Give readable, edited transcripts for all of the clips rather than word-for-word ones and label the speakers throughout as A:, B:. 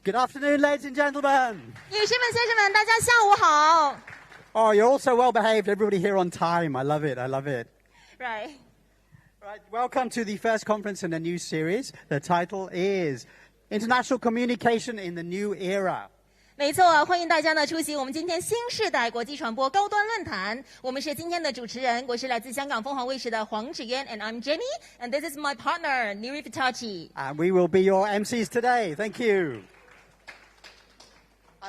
A: Good afternoon, ladies and gentlemen.
B: 女士们、先生们，大家下午好。
A: Oh, you're all so well behaved. Everybody here on time. I love it. I love it.
B: Right.
A: Right. Welcome to the first conference in a new series. The title is International Communication in the New Era.
B: 没错，欢迎大家呢出席我们今天新世代国际传播高端论坛。我们是今天的主持人，我是来自香港凤凰卫视的黄芷渊 ，and I'm Jenny, and this is my partner Niri Fitachi.
A: And we will be your MCs today. Thank you.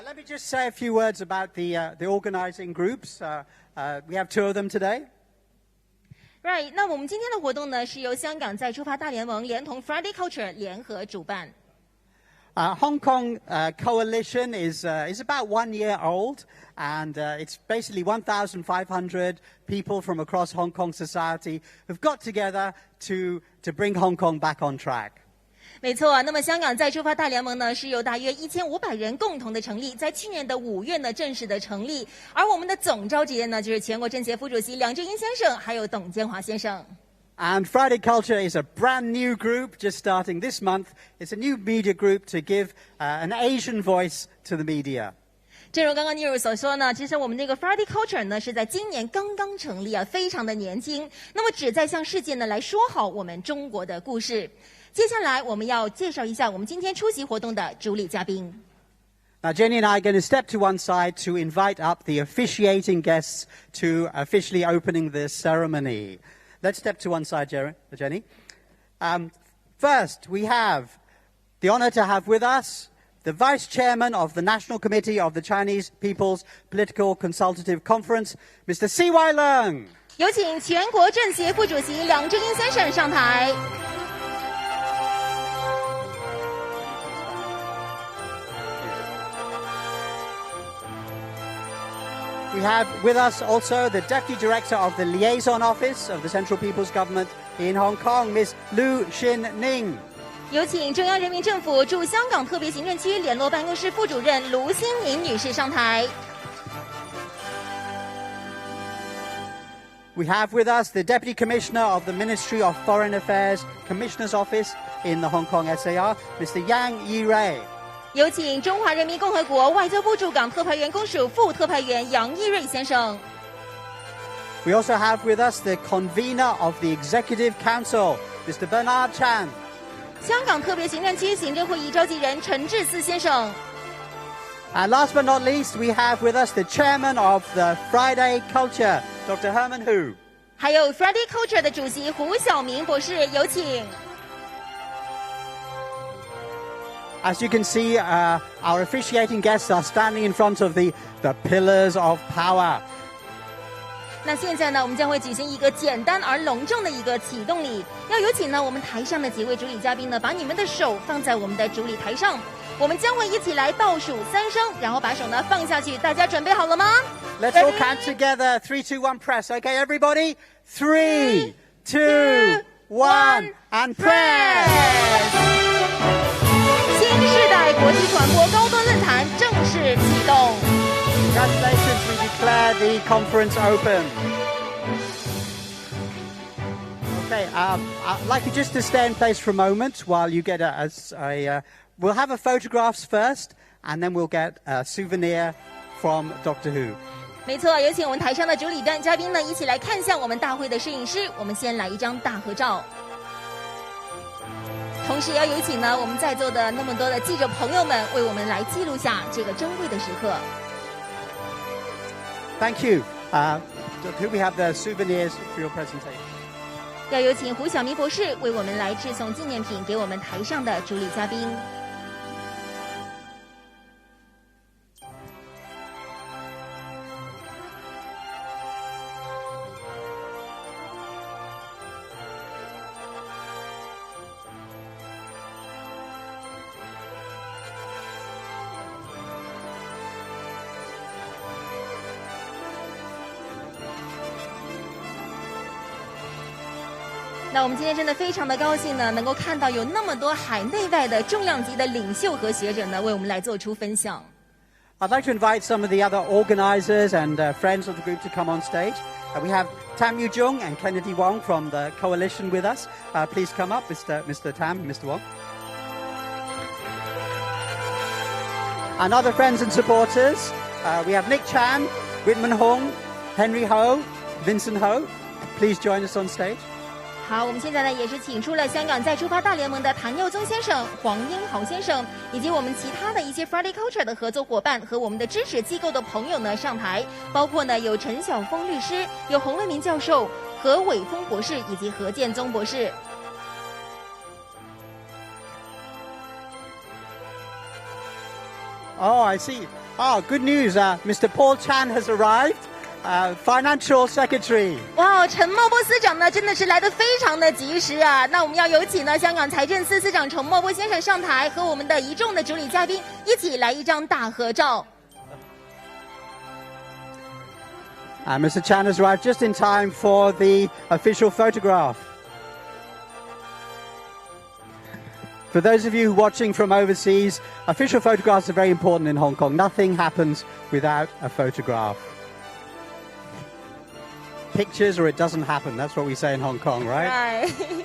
A: Let me just say a few words about the organizing groups. We have two of them today.
B: Right. 那我们今天的活动呢是由香港再出发大联盟连同 Friday Culture 联合主办。
A: Hong Kong coalition is about 1 year old, and it's basically 1,500 people from across Hong Kong society who've got together to bring Hong Kong back on track.
B: 没错，那么香港再出发大联盟呢是由大约1500人共同的成立，在去年的5月呢正式的成立，而我们的总召集人呢就是全国政协副主席梁振英先生，还有董建华先生。
A: And Friday Culture is a brand new group just starting this month. It's a new media group to give an Asian voice to the media.
B: 正如刚刚 Nero 所说呢，其实我们这个 Friday Culture 呢是在今年刚刚成立啊，非常的年轻。那么旨在向世界呢来说好我们中国的故事。接下来我们要介绍一下我们今天出席活动的主礼嘉宾。
A: Now, Jenny and I are going to step to one side to invite up the officiating guests to officially opening the ceremony. Let's step to one side, Jenny. First, we have the honor to have with us the Vice Chairman of the National Committee of the Chinese People's Political Consultative Conference, Mr. C.Y. Leung.
B: 有请全国政协副主席梁振英先生上台。
A: We have with us also the Deputy Director of the Liaison Office of the Central People's Government in Hong Kong, Ms. Lu Xin-ning.
B: 有请中央人民政府驻香港特别行政区联络办公室副主任卢新宁女士上台。
A: We have with us the Deputy Commissioner of the Ministry of Foreign Affairs Commissioner's Office in the Hong Kong SAR, Mr. Yang Yiray.
B: 有请中华人民共和国外交部驻港特派员公署副特派员杨义瑞先生。
A: We also have with us the Convener of the Executive Council, Mr. Bernard Chan.
B: 香港特别行政区行政会议召集人陈智思先生。
A: And last but not least, we have with us the Chairman of the Friday Culture, Dr. Herman Hu.
B: 还有 Friday Culture 的主席胡晓明博士，有请。
A: As you can see, our officiating guests are standing in front of the pillars of power.
B: 那现在呢，我们将会举行一个简单而隆重的一个启动礼。要有请呢我们台上的几位主礼嘉宾呢，把你们的手放在我们的主礼台上。我们将会一起来倒数3声，然后把手呢放下去。大家准备好了吗
A: ？Let's all count together. 3, 2, 1, press. Okay, everybody. 3, 2, 1, and press.
B: 新世代国际传播高端论坛正式启动。
A: Congratulations, we declare the conference open. Okay, I'd like you just to stay in place for a moment while you get we'll have a photographs first, and then we'll get a souvenir from Doctor Who.
B: 没错，有请我们台上的主礼嘉宾呢，一起来看向我们大会的摄影师。我们先来一张大合照。同时也要有请呢我们在座的那么多的记者朋友们为我们来记录下这个珍贵的时刻。
A: Thank you. Do we have the souvenirs for your presentation?
B: 要有请胡晓明博士为我们来致送纪念品给我们台上的主礼嘉宾。那我们今天真的非常的高兴呢，能够看到有那么多海内外的重量级的领袖和学者呢，为我们来做出分享。
A: I'd like to invite some of the other organizers and friends of the group to come on stage. We have Tam Yu Jung and Kennedy Wong from the coalition with us. Please come up, Mr. Tam, Mr. Wong. and other friends and supporters. We have Nick Chan, Whitman Hong, Henry Ho, Vincent Ho. Please join us on stage.
B: 好，我们现在呢也是请出了香港再出发大联盟的谭佑宗先生、黄英豪先生，以及我们其他的一些 Friday Culture 的合作伙伴和我们的支持机构的朋友呢上台，包括呢有陈晓峰律师、有洪为民教授、何伟峰博士以及何建宗博士。
A: Oh, I see. Oh, good news. Mr. Paul Chan has arrived. Financial Secretary.
B: 哇，陈茂波司长呢，真的是来得非常的及时啊！那我们要有请呢香港财政司司长陈茂波先生上台，和我们的一众的主礼嘉宾一起来一张大合照。
A: Mr. Chan has arrived just in time for the official photograph. For those of you watching from overseas, official photographs are very important in Hong Kong. Nothing happens without a photograph. Pictures or it doesn't happen. That's what we say in Hong Kong, right?
B: 对，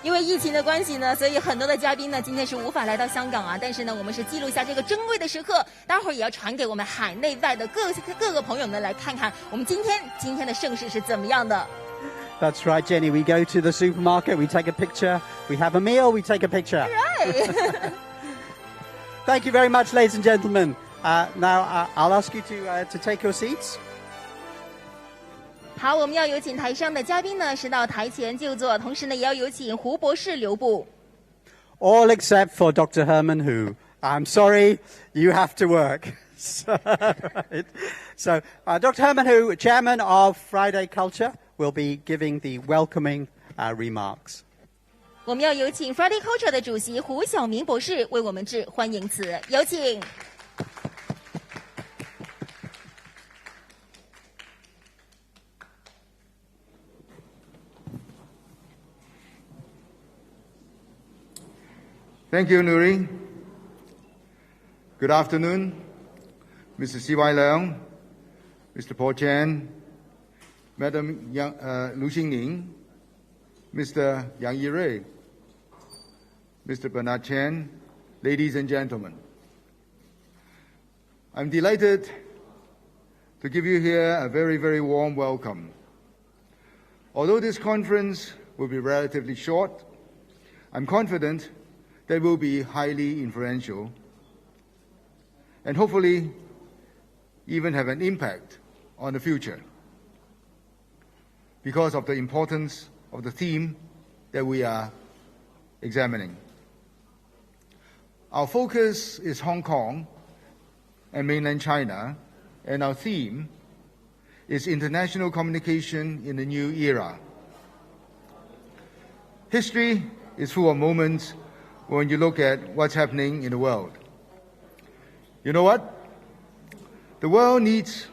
B: 因为疫情的关系呢，所以很多的嘉宾呢今天是无法来到香港啊。但是呢，我们是记录下这个珍贵的时刻，待会儿也要传给我们海内外的各个朋友们来看看我们今天的盛世是怎么样的。
A: That's right, Jenny. We go to the supermarket, we take a picture. We have a meal, we take a picture.
B: Right.
A: Thank you very much, ladies and gentlemen. Now, I'll ask you to take your seats.
B: 好，我们要有请台上的嘉宾呢是到台前就坐，同时呢也要有请胡博士留步。
A: All except for Dr. Herman Hu. I'm sorry, you have to work. So, Dr. Herman Hu, Chairman of Friday Culture, will be giving the welcoming remarks.
B: 我们要有请 Friday Culture 的主席胡晓明博士为我们致欢迎词，有请。
C: Thank you, Nuri. Good afternoon, Mr. C.Y. Leung, Mr. Paul Chan, Madam Lu Xingning, Mr. Yang Yirui, Mr. Bernard Chen, ladies and gentlemen. I'm delighted to give you here a very, very warm welcome. Although this conference will be relatively short, I'm confident that will be highly influential and hopefully even have an impact on the future because of the importance of the theme that we are examining. Our focus is Hong Kong and mainland China, and our theme is international communication in the new era. History is full of moments when you look at what's happening in the world. You know what? The world needs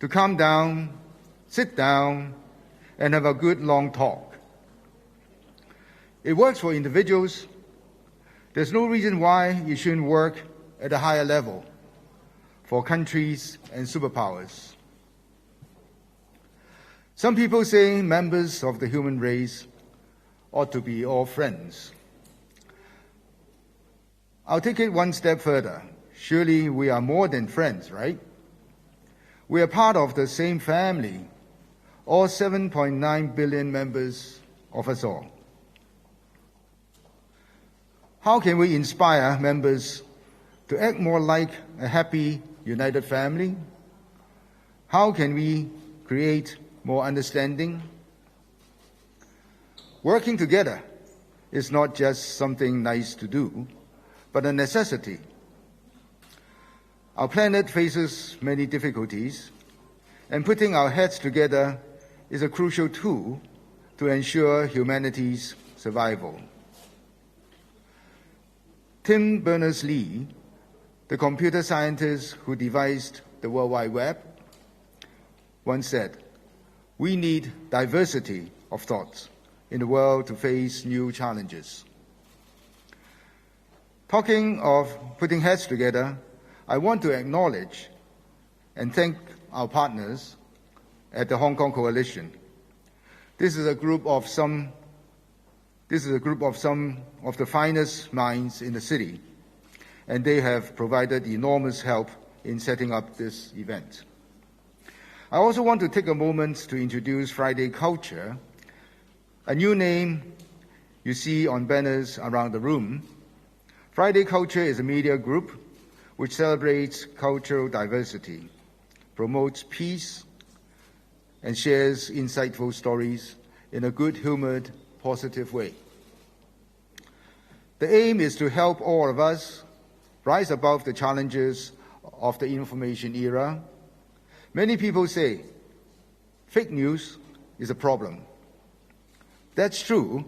C: to calm down, sit down, and have a good long talk. It works for individuals. There's no reason why it shouldn't work at a higher level for countries and superpowers. Some people say members of the human race ought to be all friends. I'll take it one step further. Surely we are more than friends, right? We are part of the same family, all 7.9 billion members of us all. How can we inspire members to act more like a happy, united family? How can we create more understanding? Working together is not just something nice to do, but a necessity. Our planet faces many difficulties, and putting our heads together is a crucial tool to ensure humanity's survival. Tim Berners-Lee, the computer scientist who devised the World Wide Web, once said, "We need diversity of thoughts in the world to face new challenges." Talking of putting heads together, I want to acknowledge and thank our partners at the Hong Kong Coalition. This is a group of some of the finest minds in the city, and they have provided enormous help in setting up this event. I also want to take a moment to introduce Friday Culture, a new name you see on banners around the room. Friday Culture is a media group which celebrates cultural diversity, promotes peace, and shares insightful stories in a good-humored, positive way. The aim is to help all of us rise above the challenges of the information era. Many people say fake news is a problem. That's true,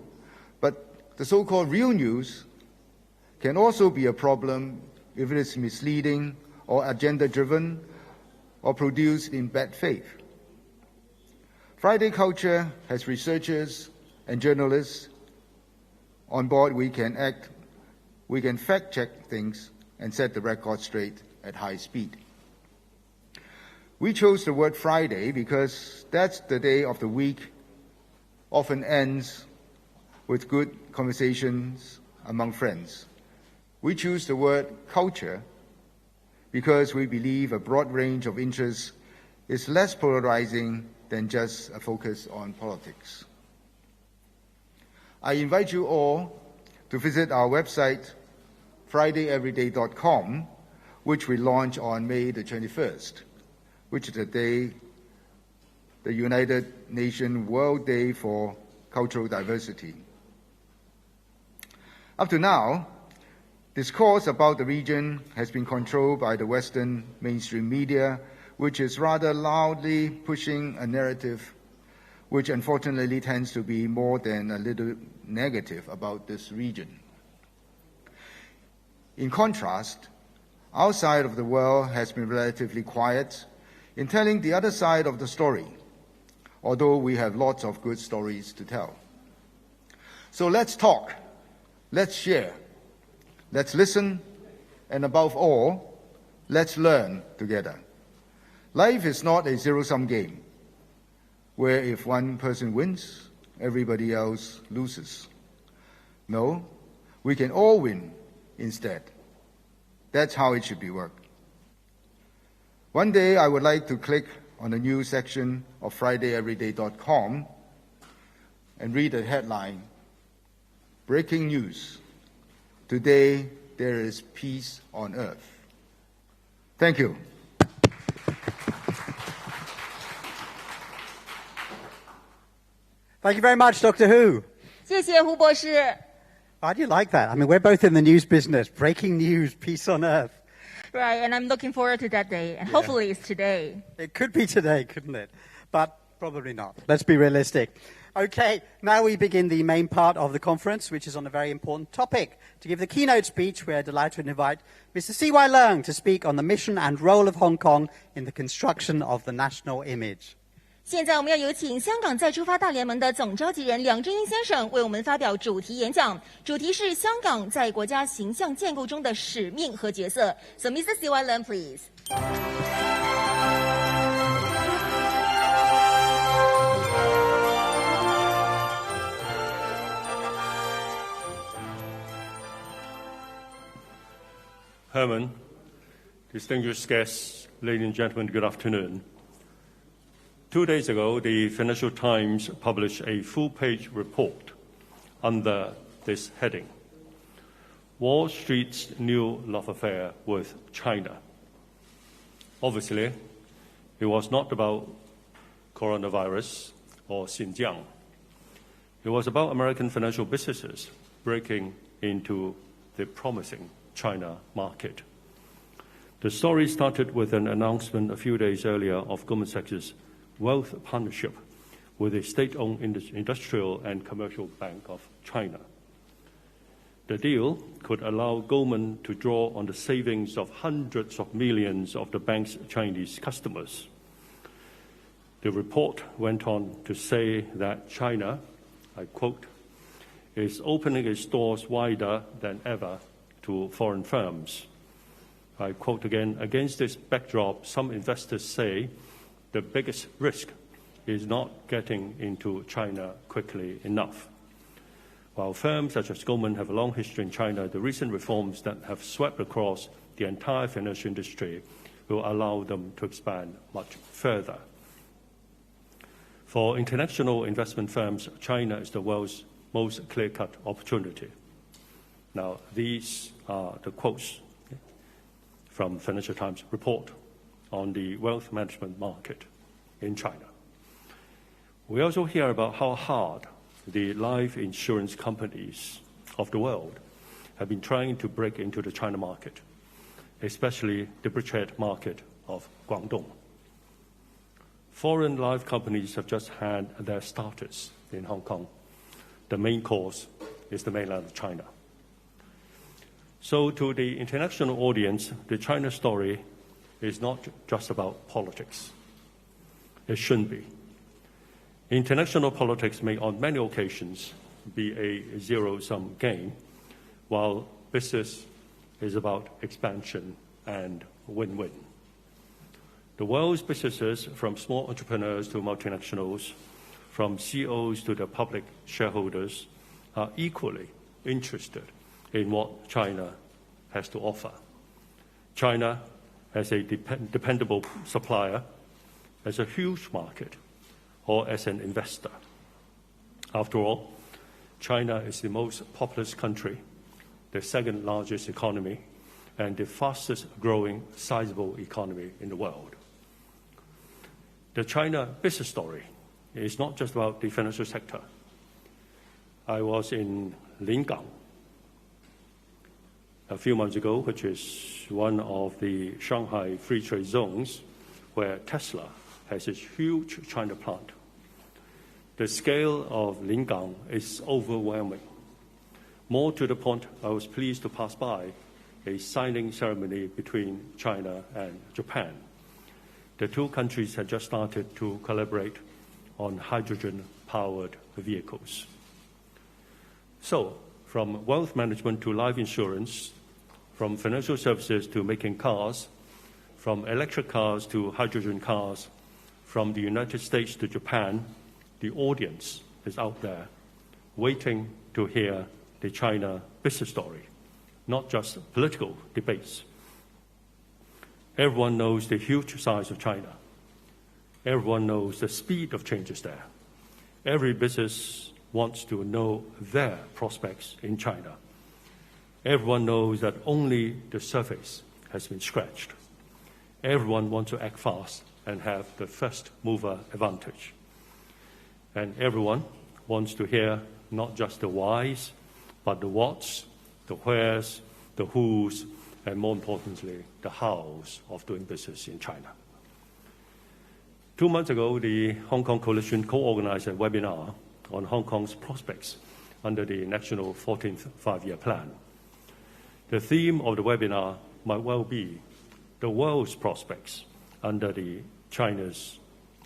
C: but the so-called real news can also be a problem if it is misleading or agenda-driven or produced in bad faith. Friday Culture has researchers and journalists on board. We can fact-check things and set the record straight at high speed. We chose the word Friday because that's the day of the week often ends with good conversations among friends. We choose the word culture because we believe a broad range of interests is less polarizing than just a focus on politics. I invite you all to visit our website, fridayeveryday.com, which we launch on May the 21st, which is the day the United Nations World Day for Cultural Diversity. Up to now, discourse about the region has been controlled by the Western mainstream media, which is rather loudly pushing a narrative which unfortunately tends to be more than a little negative about this region. In contrast, our side of the world has been relatively quiet in telling the other side of the story, although we have lots of good stories to tell. So let's talk, let's share, let's listen, and above all, let's learn together. Life is not a zero-sum game, where if one person wins, everybody else loses. No, we can all win instead. That's how it should be worked. One day I would like to click on the news section of fridayeveryday.com and read a headline, "Breaking news. Today there is peace on earth." Thank you.
A: Thank you very much, Dr. Hu.
B: 谢谢胡博士。
A: Why do you like that? I mean, we're both in the news business. Breaking news, peace on earth.
B: Right, and I'm looking forward to that day, and hopefully it's today.
A: It could be today, couldn't it? But probably not. Let's be realistic. Okay, now we begin the main part of the conference, which is on a very important topic. To give the keynote speech, we're delighted to invite Mr. C.Y. Leung to speak on the mission and role of Hong Kong in the construction of the national image.
B: 现在我们要有请香港再出发大联盟的总召集人梁振英先生为我们发表主题演讲，主题是香港在国家形象建构中的使命和角色。So Mr. C.Y. Leung, please.
D: Herman, distinguished guests, ladies and gentlemen, good afternoon. 2 days ago, the Financial Times published a full-page report under this heading, Wall Street's New Love Affair with China. Obviously, it was not about coronavirus or Xinjiang. It was about American financial businesses breaking into the promising China market. The story started with an announcement a few days earlier of Goldman Sachs' wealth partnership with a state-owned industrial and commercial bank of China. The deal could allow Goldman to draw on the savings of hundreds of millions of the bank's Chinese customers. The report went on to say that China, I quote, is opening its doors wider than ever to foreign firms. I quote again, against this backdrop, some investors say the biggest risk is not getting into China quickly enough. While firms such as Goldman have a long history in China, the recent reforms that have swept across the entire financial industry will allow them to expand much further. For international investment firms, China is the world's most clear-cut opportunity. Now, these are the quotes from Financial Times report on the wealth management market in China. We also hear about how hard the life insurance companies of the world have been trying to break into the China market, especially the bridgehead market of Guangdong. Foreign life companies have just had their starters in Hong Kong. The main cause is the mainland of China. So to the international audience, the China story is not just about politics. It shouldn't be. International politics may on many occasions be a zero-sum game, while business is about expansion and win-win. The world's businesses, from small entrepreneurs to multinationals, from CEOs to the public shareholders, are equally interested in what China has to offer. China, as a dependable supplier, as a huge market, or as an investor. After all, China is the most populous country, the second largest economy, and the fastest growing sizable economy in the world. The China business story is not just about the financial sector. I was in Lingang a few months ago, which is one of the Shanghai free trade zones where Tesla has its huge China plant. The scale of Lingang is overwhelming. More to the point, I was pleased to pass by a signing ceremony between China and Japan. The two countries had just started to collaborate on hydrogen-powered vehicles. So, from wealth management to life insurance, from financial services to making cars, from electric cars to hydrogen cars, from the United States to Japan, the audience is out there waiting to hear the China business story, not just political debates. Everyone knows the huge size of China. Everyone knows the speed of changes there. Every business wants to know their prospects in China. Everyone knows that only the surface has been scratched. Everyone wants to act fast and have the first mover advantage. And everyone wants to hear not just the whys, but the whats, the wheres, the whos, and more importantly, the hows of doing business in China. 2 months ago, the Hong Kong Coalition co-organized a webinar on Hong Kong's prospects under the National 14th Five-Year Plan. The theme of the webinar might well be the world's prospects under China's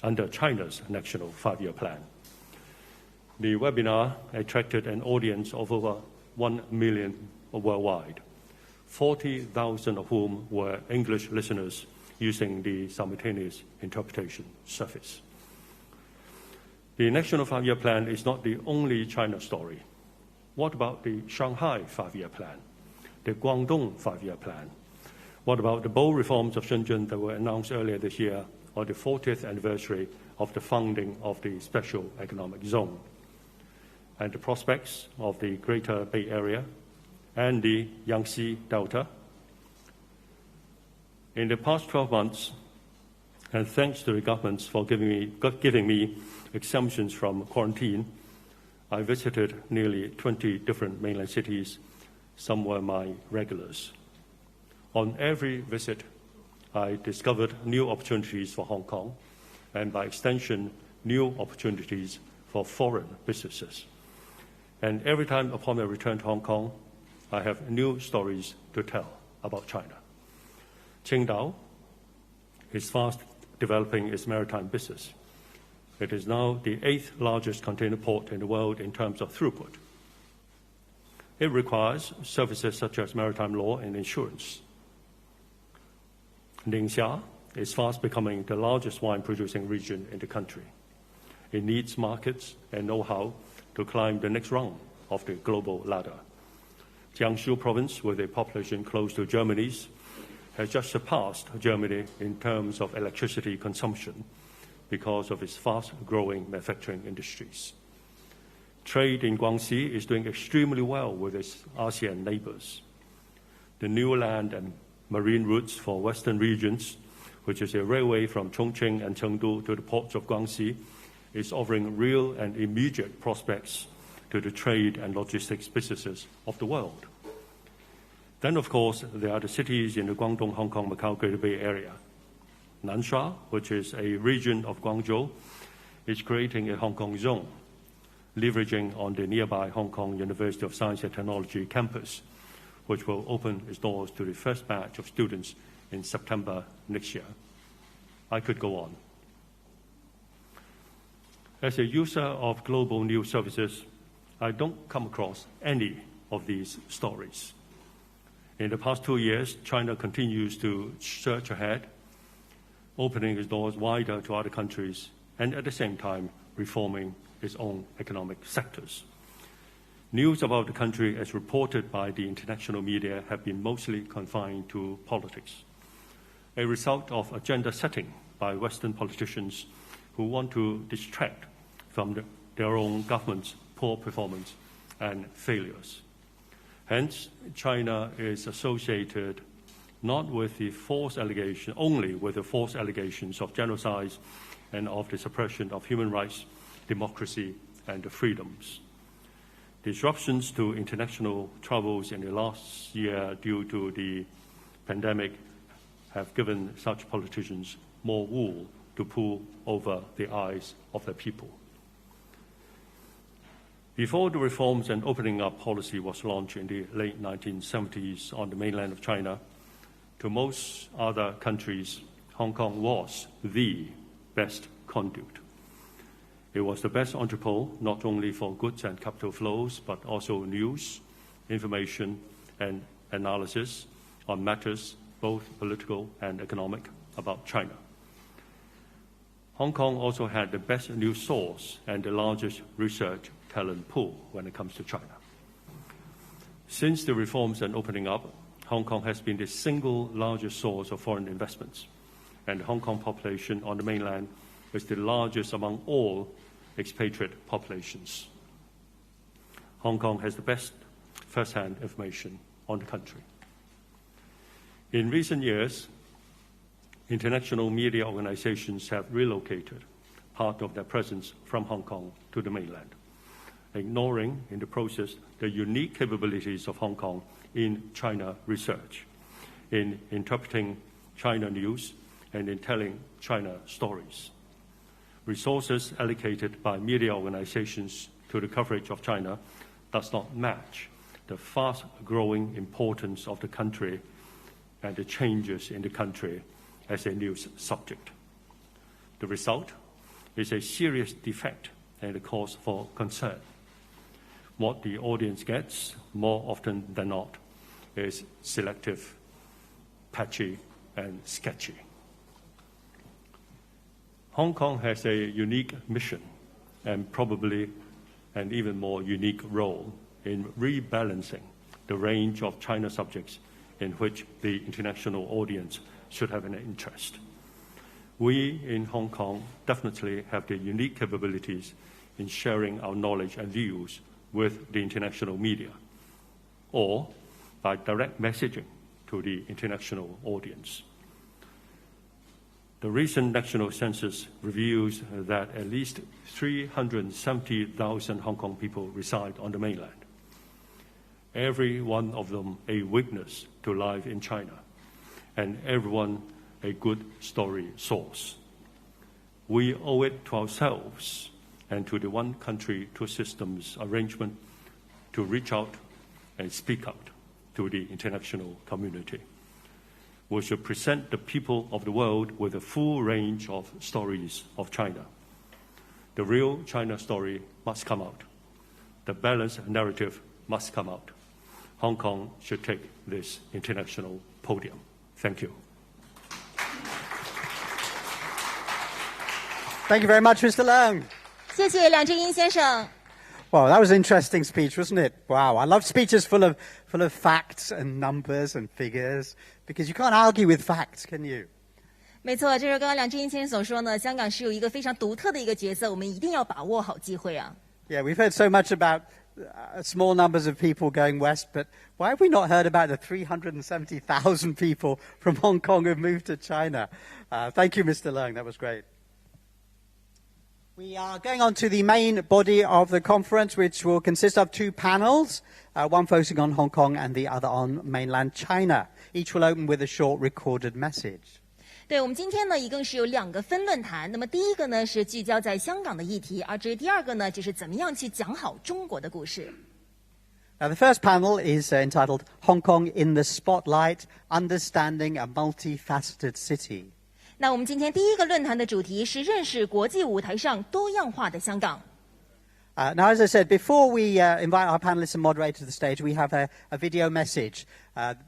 D: National Five-Year Plan. The webinar attracted an audience of over 1 million worldwide, 40,000 of whom were English listeners using the simultaneous interpretation service. The National Five-Year Plan is not the only China story. What about the Shanghai Five-Year Plan, the Guangdong Five-Year Plan? What about the bold reforms of Shenzhen that were announced earlier this year, or the 40th anniversary of the founding of the Special Economic Zone? And the prospects of the Greater Bay Area and the Yangtze Delta? In the past 12 months, and thanks to the governments for giving me exemptions from quarantine, I visited nearly 20 different mainland cities. Some were my regulars. On every visit, I discovered new opportunities for Hong Kong, and by extension, new opportunities for foreign businesses. And every time upon my return to Hong Kong, I have new stories to tell about China. Qingdao is fast developing its maritime business. It is now the 8th largest container port in the world in terms of throughput. It requires services such as maritime law and insurance. Ningxia is fast becoming the largest wine-producing region in the country. It needs markets and know-how to climb the next rung of the global ladder. Jiangsu province, with a population close to Germany's, has just surpassed Germany in terms of electricity consumption because of its fast-growing manufacturing industries. Trade in Guangxi is doing extremely well with its ASEAN neighbors. The new land and marine routes for western regions, which is a railway from Chongqing and Chengdu to the ports of Guangxi, is offering real and immediate prospects to the trade and logistics businesses of the world. Then, of course, there are the cities in the Guangdong, Hong Kong, Macau Greater Bay Area. Nansha, which is a region of Guangzhou, is creating a Hong Kong zone, leveraging on the nearby Hong Kong University of Science and Technology campus, which will open its doors to the first batch of students in September next year. I could go on. As a user of global news services, I don't come across any of these stories. In the past 2 years, China continues to surge ahead, opening its doors wider to other countries, and at the same time reforming its own economic sectors. News about the country as reported by the international media have been mostly confined to politics, a result of agenda setting by Western politicians who want to distract from their own government's poor performance and failures. Hence, China is associated not with the false allegation, only with the false allegations of genocide and of the suppression of human rights, democracy, and the freedoms. Disruptions to international travels in the last year due to the pandemic have given such politicians more wool to pull over the eyes of the people. Before the reforms and opening up policy was launched in the late 1970s on the mainland of China, to most other countries, Hong Kong was the best conduit. It was the best entrepot, not only for goods and capital flows, but also news, information, and analysis on matters both political and economic about China. Hong Kong also had the best news source and the largest research talent pool when it comes to China. Since the reforms and opening up, Hong Kong has been the single largest source of foreign investments, and the Hong Kong population on the mainland is the largest among all expatriate populations. Hong Kong has the best first-hand information on the country. In recent years, international media organizations have relocated part of their presence from Hong Kong to the mainland, ignoring in the process the unique capabilities of Hong Kong in China research, in interpreting China news, and in telling China stories. Resources allocated by media organizations to the coverage of China does not match the fast-growing importance of the country and the changes in the country as a news subject. The result is a serious defect and a cause for concern. What the audience gets, more often than not, is selective, patchy, and sketchy. Hong Kong has a unique mission and probably an even more unique role in rebalancing the range of China subjects in which the international audience should have an interest. We in Hong Kong definitely have the unique capabilities in sharing our knowledge and views with the international media, or by direct messaging to the international audience. The recent national census reveals that at least 370,000 Hong Kong people reside on the mainland, every one of them a witness to life in China, and everyone a good story source. We owe it to ourselves and to the one country, two systems arrangement to reach out and speak out to the international community. We should present the people of the world with a full range of stories of China. The real China story must come out. The balanced narrative must come out. Hong Kong should take this international podium. Thank you.
A: Thank you very much, Mr. Leung.
B: 谢谢梁振英先生。
A: Well, that was an interesting speech, wasn't it? Wow, I love speeches full of facts and numbers and figures, because you can't argue with facts, can you?
B: 没错，这是刚刚梁振英先生所说呢，香港是有一个非常独特的一个角色，我们一定要把握好机会啊。
A: Yeah, we've heard so much about small numbers of people going west, but why have we not heard about the 370,000 people from Hong Kong who've moved to China? Thank you, Mr. Leung. That was great. We are going on to the main body of the conference, which will consist of two panels, one focusing on Hong Kong and the other on mainland China. Each will open with a short recorded message.
B: 对，我们今天呢一共是有2个分论坛，那么第一个呢是聚焦在香港的议题，而至于第二个呢就是怎么样去讲好中国的故事。
A: Now, the first panel is entitled Hong Kong in the Spotlight, Understanding a Multifaceted City.
B: 那我们今天第一个论坛的主题是认识国际舞台上多样化的香港。
A: Now, as I said, before we invite our panelists and moderator to the stage, we have a video message.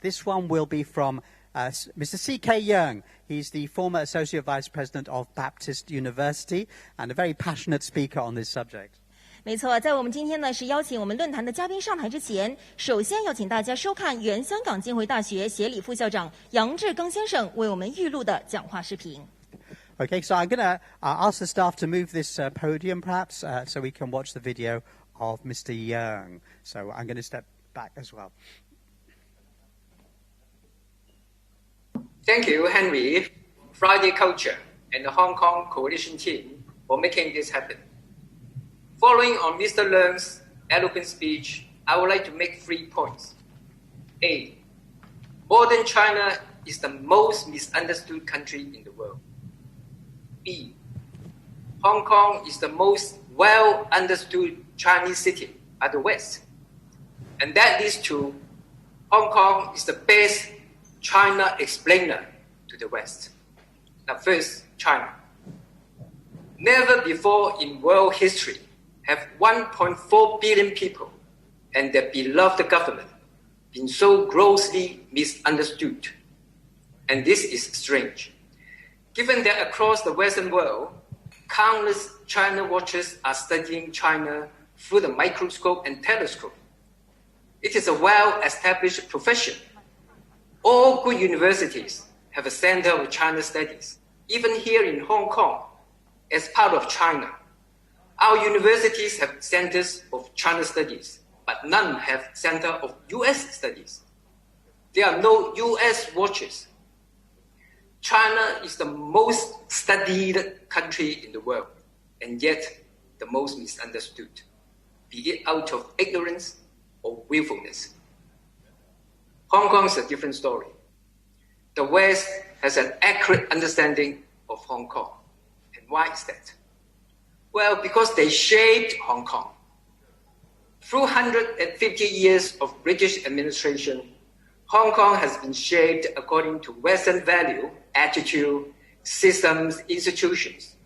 A: This one will be from Mr. C.K. Yeung. He's the former Associate Vice President of Baptist University and a very passionate speaker on this subject.
B: 没错，在我们今天呢是邀请我们论坛的嘉宾上台之前，首先要请大家收看原香港浸会大学协理副校长杨志庚先生为我们预录的讲话视频。
A: Okay, so I'm going to ask the staff to move this podium perhaps so we can watch the video of Mr. Yeung. So I'm going to step back as well.
E: Thank you, Henry, Friday Culture, and the Hong Kong Coalition team for making this happen. Following on Mr. Leung's eloquent speech, I would like to make 3 points. A. Modern China is the most misunderstood country in the world. B. Hong Kong is the most well-understood Chinese city by the West. And that leads to Hong Kong is the best China explainer to the West. Now first, China. Never before in world history have 1.4 billion people and their beloved government been so grossly misunderstood. And this is strange, given that across the Western world, countless China watchers are studying China through the microscope and telescope. It is a well-established profession. All good universities have a center of China studies. Even here in Hong Kong, as part of China, our universities have centers of China studies, but none have center of US studies. There are no US watchers. China is the most studied country in the world, and yet the most misunderstood, be it out of ignorance or willfulness. Hong Kong is a different story. The West has an accurate understanding of Hong Kong. And why is that? Well, because they shaped Hong Kong. Through 150 years of British administration, Hong Kong has been shaped according to Western value, attitude, systems, institutions,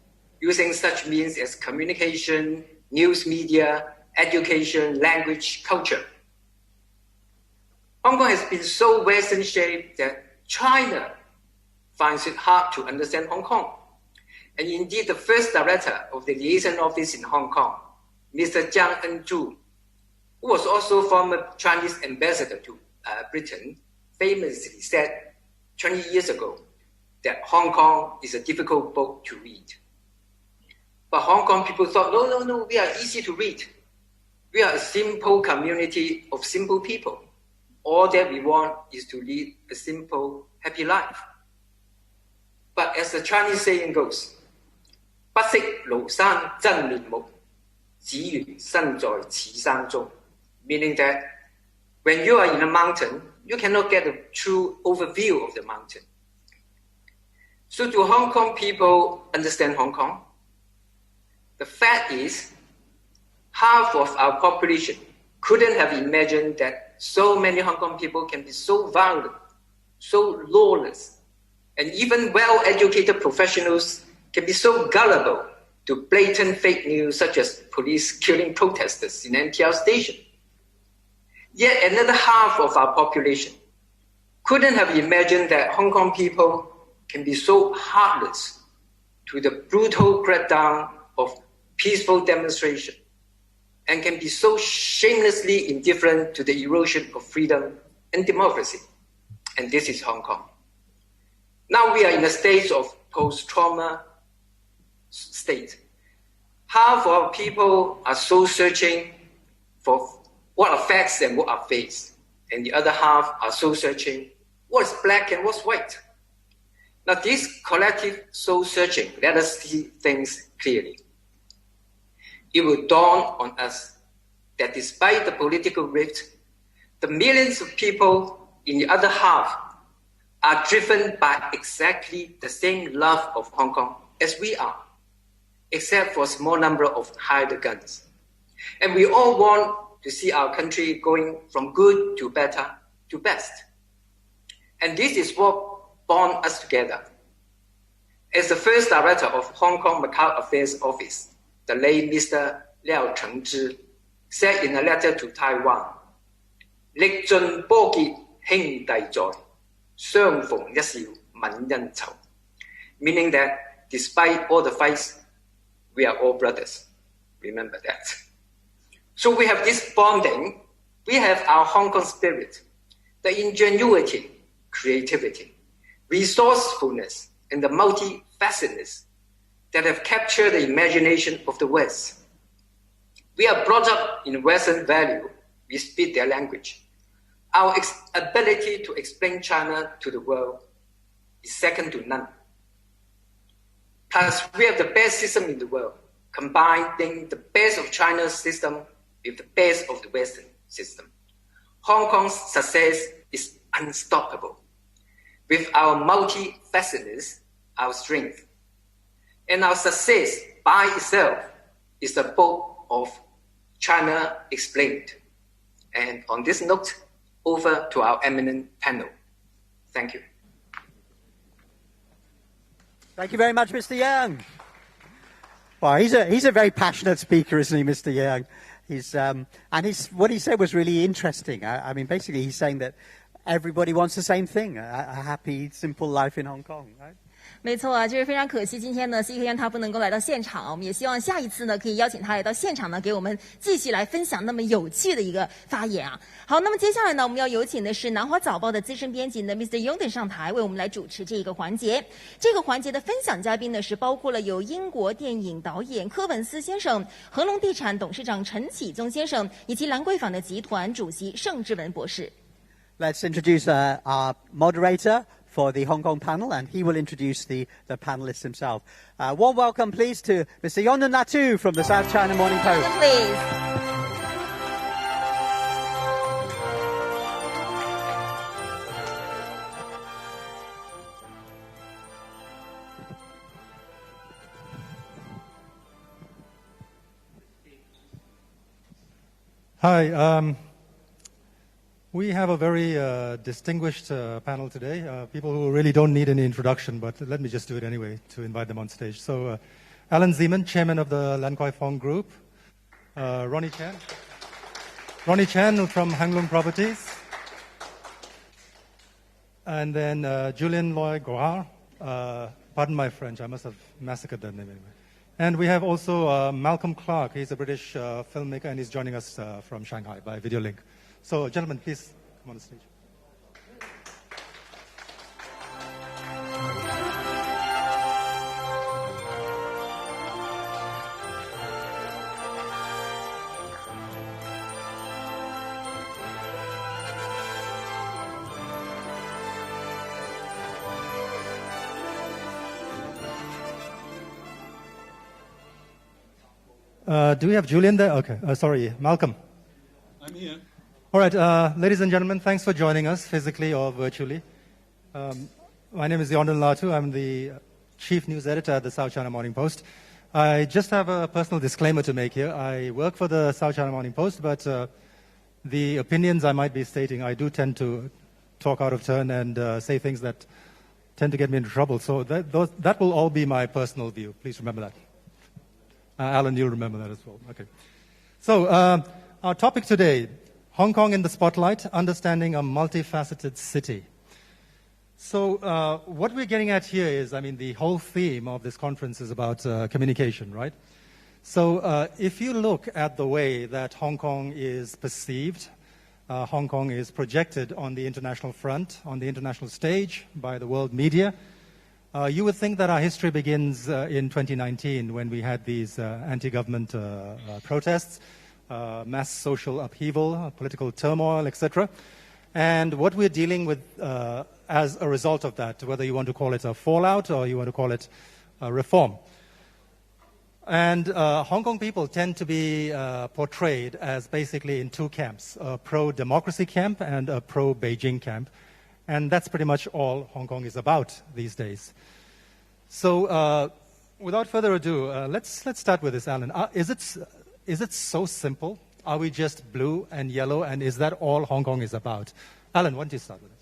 E: using such means as communication, news media, education, language, culture. Hong Kong has been so Western shaped that China finds it hard to understand Hong Kong. And indeed, the first director of the liaison office in Hong Kong, Mr. Jiang En-zhu, who was also former Chinese ambassador to Britain, famously said 20 years ago that Hong Kong is a difficult book to read. But Hong Kong people thought, no, we are easy to read. We are a simple community of simple people. All that we want is to lead a simple, happy life. But as the Chinese saying goes, 不識廬山真面目，只緣身在此山中. Meaning that when you are in a mountain, you cannot get a true overview of the mountain. So do Hong Kong people understand Hong Kong? The fact is, half of our population couldn't have imagined that so many Hong Kong people can be so violent, so lawless, and even well-educated professionals can be so gullible to blatant fake news such as police killing protesters in NTR station. Yet another half of our population couldn't have imagined that Hong Kong people can be so heartless to the brutal crackdown of peaceful demonstration, and can be so shamelessly indifferent to the erosion of freedom and democracy. And this is Hong Kong. Now we are in a stage of post-trauma state. Half of our people are soul searching for what are facts and what are fakes. And the other half are soul searching what is black and what's white. Now this collective soul searching, let us see things clearly. It will dawn on us that despite the political rift, the millions of people in the other half are driven by exactly the same love of Hong Kong as we are, except for a small number of hired guns. And we all want to see our country going from good to better to best. And this is what bonds us together. As the first director of Hong Kong Macau Affairs Office, the late Mr. Liao Chengzhi said in a letter to Taiwan, 歷盡波結兄弟在，相逢一笑泯恩仇. Meaning that despite all the fights, we are all brothers. Remember that. So we have this bonding, we have our Hong Kong spirit, the ingenuity, creativity, resourcefulness, and the multifacetedness that have captured the imagination of the West. We are brought up in Western value, we speak their language. Our ability to explain China to the world is second to none. Plus, we have the best system in the world, combining the best of China's system with the best of the Western system. Hong Kong's success is unstoppable. With our multifacetedness, our strength. And our success by itself is the book of China Explained. And on this note, over to our eminent panel. Thank you.
A: Thank you very much, Mr. Yang. Well, he's a very passionate speaker, isn't he, Mr. Yang? What he said was really interesting. I mean, basically, he's saying that everybody wants the same thing, a happy, simple life in Hong Kong, right?
B: 没错啊，就是非常可惜，今天呢，C克燕他不能够来到现场，我们也希望下一次呢，可以邀请他来到现场呢，给我们继续来分享那么有趣的一个发言啊。好，那么接下来呢，我们要有请的是南华早报的资深编辑呢 Mr. Yong 上台，为我们来主持这个环节。这个环节的分享嘉宾呢，是包括了有英国电影导演柯文思先生、恒隆地产董事长陈启宗先生，以及兰桂坊的集团主席盛智文博士。
A: Let's introduce our moderator for the Hong Kong panel, and he will introduce the panelists himself. Warm welcome, please, to Mr. Julien-Loïc from the South China Morning Post.
B: Please.
F: Hi. We have a very distinguished panel today, people who really don't need any introduction, but let me just do it anyway to invite them on stage. So Alan Zeman, chairman of the Lan Kwai Fong Group, Ronnie Chan from Hanglong Properties, and then Julien-Loïc, pardon my French, I must have massacred that name anyway. And we have also Malcolm Clark. He's a British filmmaker, and he's joining us from Shanghai by video link. So, gentlemen, please come on the stage. Do we have Julien there? Okay, sorry, Malcolm.
G: I'm here.
F: All right, ladies and gentlemen, thanks for joining us physically or virtually. My name is Julien-Loïc. I'm the chief news editor at the South China Morning Post. I just have a personal disclaimer to make here. I work for the South China Morning Post, but the opinions I might be stating, I do tend to talk out of turn and say things that tend to get me into trouble. So that will all be my personal view. Please remember that. Alan, you'll remember that as well. Okay. So our topic today, Hong Kong in the Spotlight, Understanding a Multifaceted City. So what we're getting at here is, I mean, the whole theme of this conference is about communication, right? So if you look at the way that Hong Kong is perceived, Hong Kong is projected on the international front, on the international stage by the world media, you would think that our history begins in 2019 when we had these anti-government protests, mass social upheaval, political turmoil, etc. And what we're dealing with as a result of that, whether you want to call it a fallout or you want to call it a reform. And Hong Kong people tend to be portrayed as basically in two camps, a pro-democracy camp and a pro-Beijing camp. And that's pretty much all Hong Kong is about these days. So without further ado, let's start with this, Alan. Is it so simple? Are we just blue and yellow, and is that all Hong Kong is about? Alan, why don't you start with it?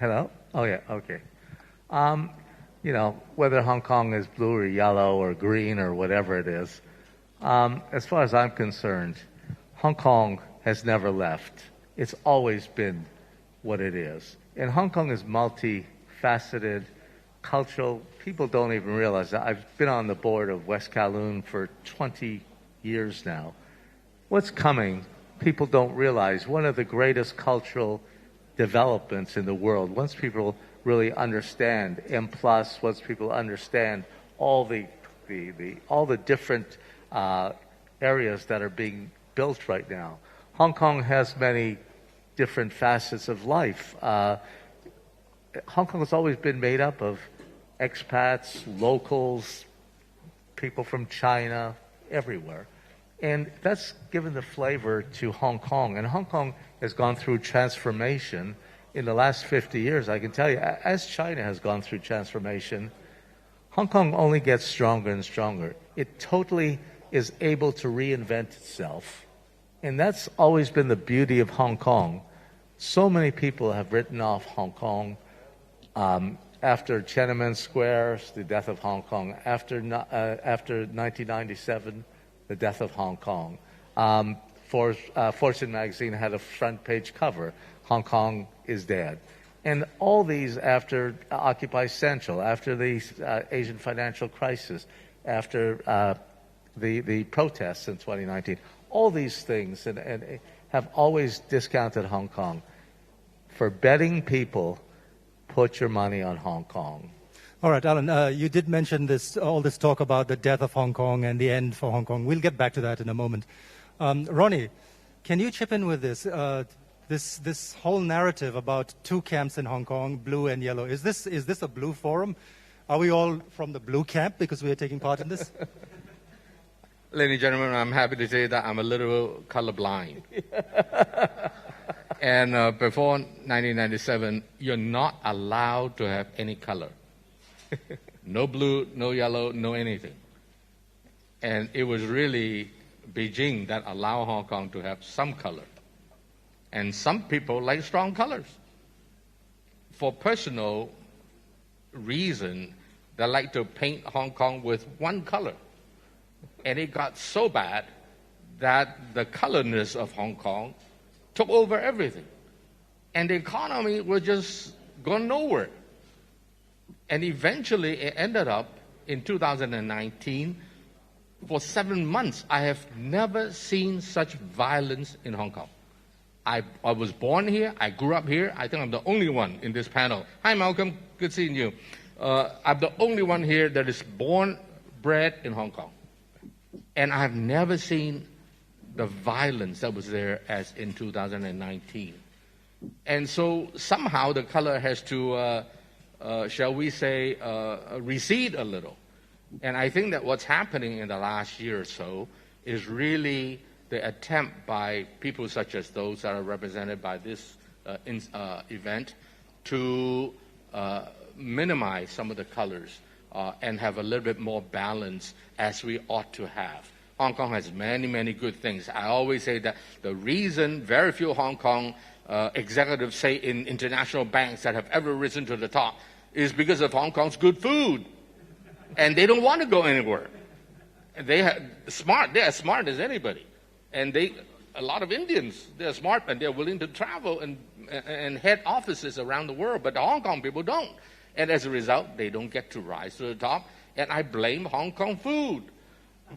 G: Hello? Oh, yeah, okay. You know, whether Hong Kong is blue or yellow or green or whatever it is, as far as I'm concerned, Hong Kong has never left. It's always been what it is. And Hong Kong is multifaceted, cultural. People don't even realize that. I've been on the board of West Kowloon for 20 years now. What's coming, people don't realize. One of the greatest cultural developments in the world, once people really understand M+, once people understand all the different areas that are being built right now. Hong Kong has many different facets of life. Hong Kong has always been made up of expats, locals, people from China, everywhere. And that's given the flavor to Hong Kong. And Hong Kong has gone through transformation in the last 50 years. I can tell you, as China has gone through transformation, Hong Kong only gets stronger and stronger. It totally is able to reinvent itself. And that's always been the beauty of Hong Kong. So many people have written off Hong Kong after Tiananmen Square, the death of Hong Kong, after 1997, the death of Hong Kong. Fortune magazine had a front page cover, Hong Kong is dead. And all these after Occupy Central, after the Asian financial crisis, after the protests in 2019, all these things and have always discounted Hong Kong. For betting people, put your money on Hong Kong.
F: All right, Alan, you did mention all this talk about the death of Hong Kong and the end for Hong Kong. We'll get back to that in a moment. Ronnie, can you chip in with this? This whole narrative about two camps in Hong Kong, blue and yellow. Is this a blue forum? Are we all from the blue camp because we are taking part in this?
H: Ladies and gentlemen, I'm happy to say that I'm a little colorblind. And before 1997, you're not allowed to have any color. No blue, no yellow, no anything. And it was really Beijing that allowed Hong Kong to have some color. And some people like strong colors. For personal reason, they like to paint Hong Kong with one color. And it got so bad that the colorness of Hong Kong took over everything. And the economy was just going nowhere. And eventually it ended up in 2019. For 7 months, I have never seen such violence in Hong Kong. I was born here. I grew up here. I think I'm the only one in this panel. Hi, Malcolm. Good seeing you. I'm the only one here that is born, bred in Hong Kong. And I've never seen the violence that was there as in 2019. And so somehow the color has to, shall we say, recede a little. And I think that what's happening in the last year or so is really the attempt by people such as those that are represented by this event to minimize some of the colors and have a little bit more balance as we ought to have. Hong Kong has many, many good things. I always say that the reason very few Hong Kong executives say in international banks that have ever risen to the top is because of Hong Kong's good food. And they don't want to go anywhere. They are smart as anybody. And a lot of Indians, they're smart and they're willing to travel and head offices around the world, but the Hong Kong people don't. And as a result, they don't get to rise to the top. And I blame Hong Kong food.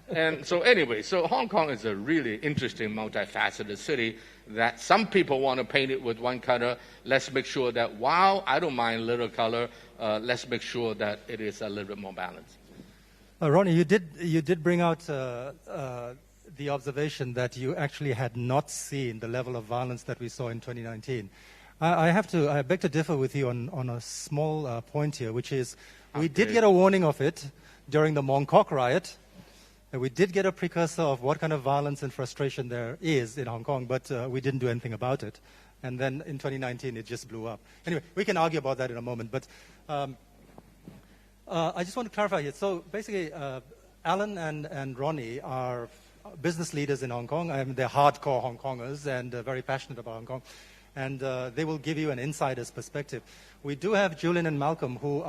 H: And so anyway, so Hong Kong is a really interesting, multifaceted city that some people want to paint it with one color. Let's make sure that while I don't mind a little color, let's make sure that it is a little bit more balanced.
F: Ronnie, you did bring out the observation that you actually had not seen the level of violence that we saw in 2019. I beg to differ with you on a small point here, which is we did get a warning of it during the Mong Kok riot. We did get a precursor of what kind of violence and frustration there is in Hong Kong, but we didn't do anything about it. And then in 2019, it just blew up. Anyway, we can argue about that in a moment. But I just want to clarify here. So basically, Alan and Ronnie are business leaders in Hong Kong. They're hardcore Hong Kongers and very passionate about Hong Kong. And they will give you an insider's perspective. We do have Julien and Malcolm who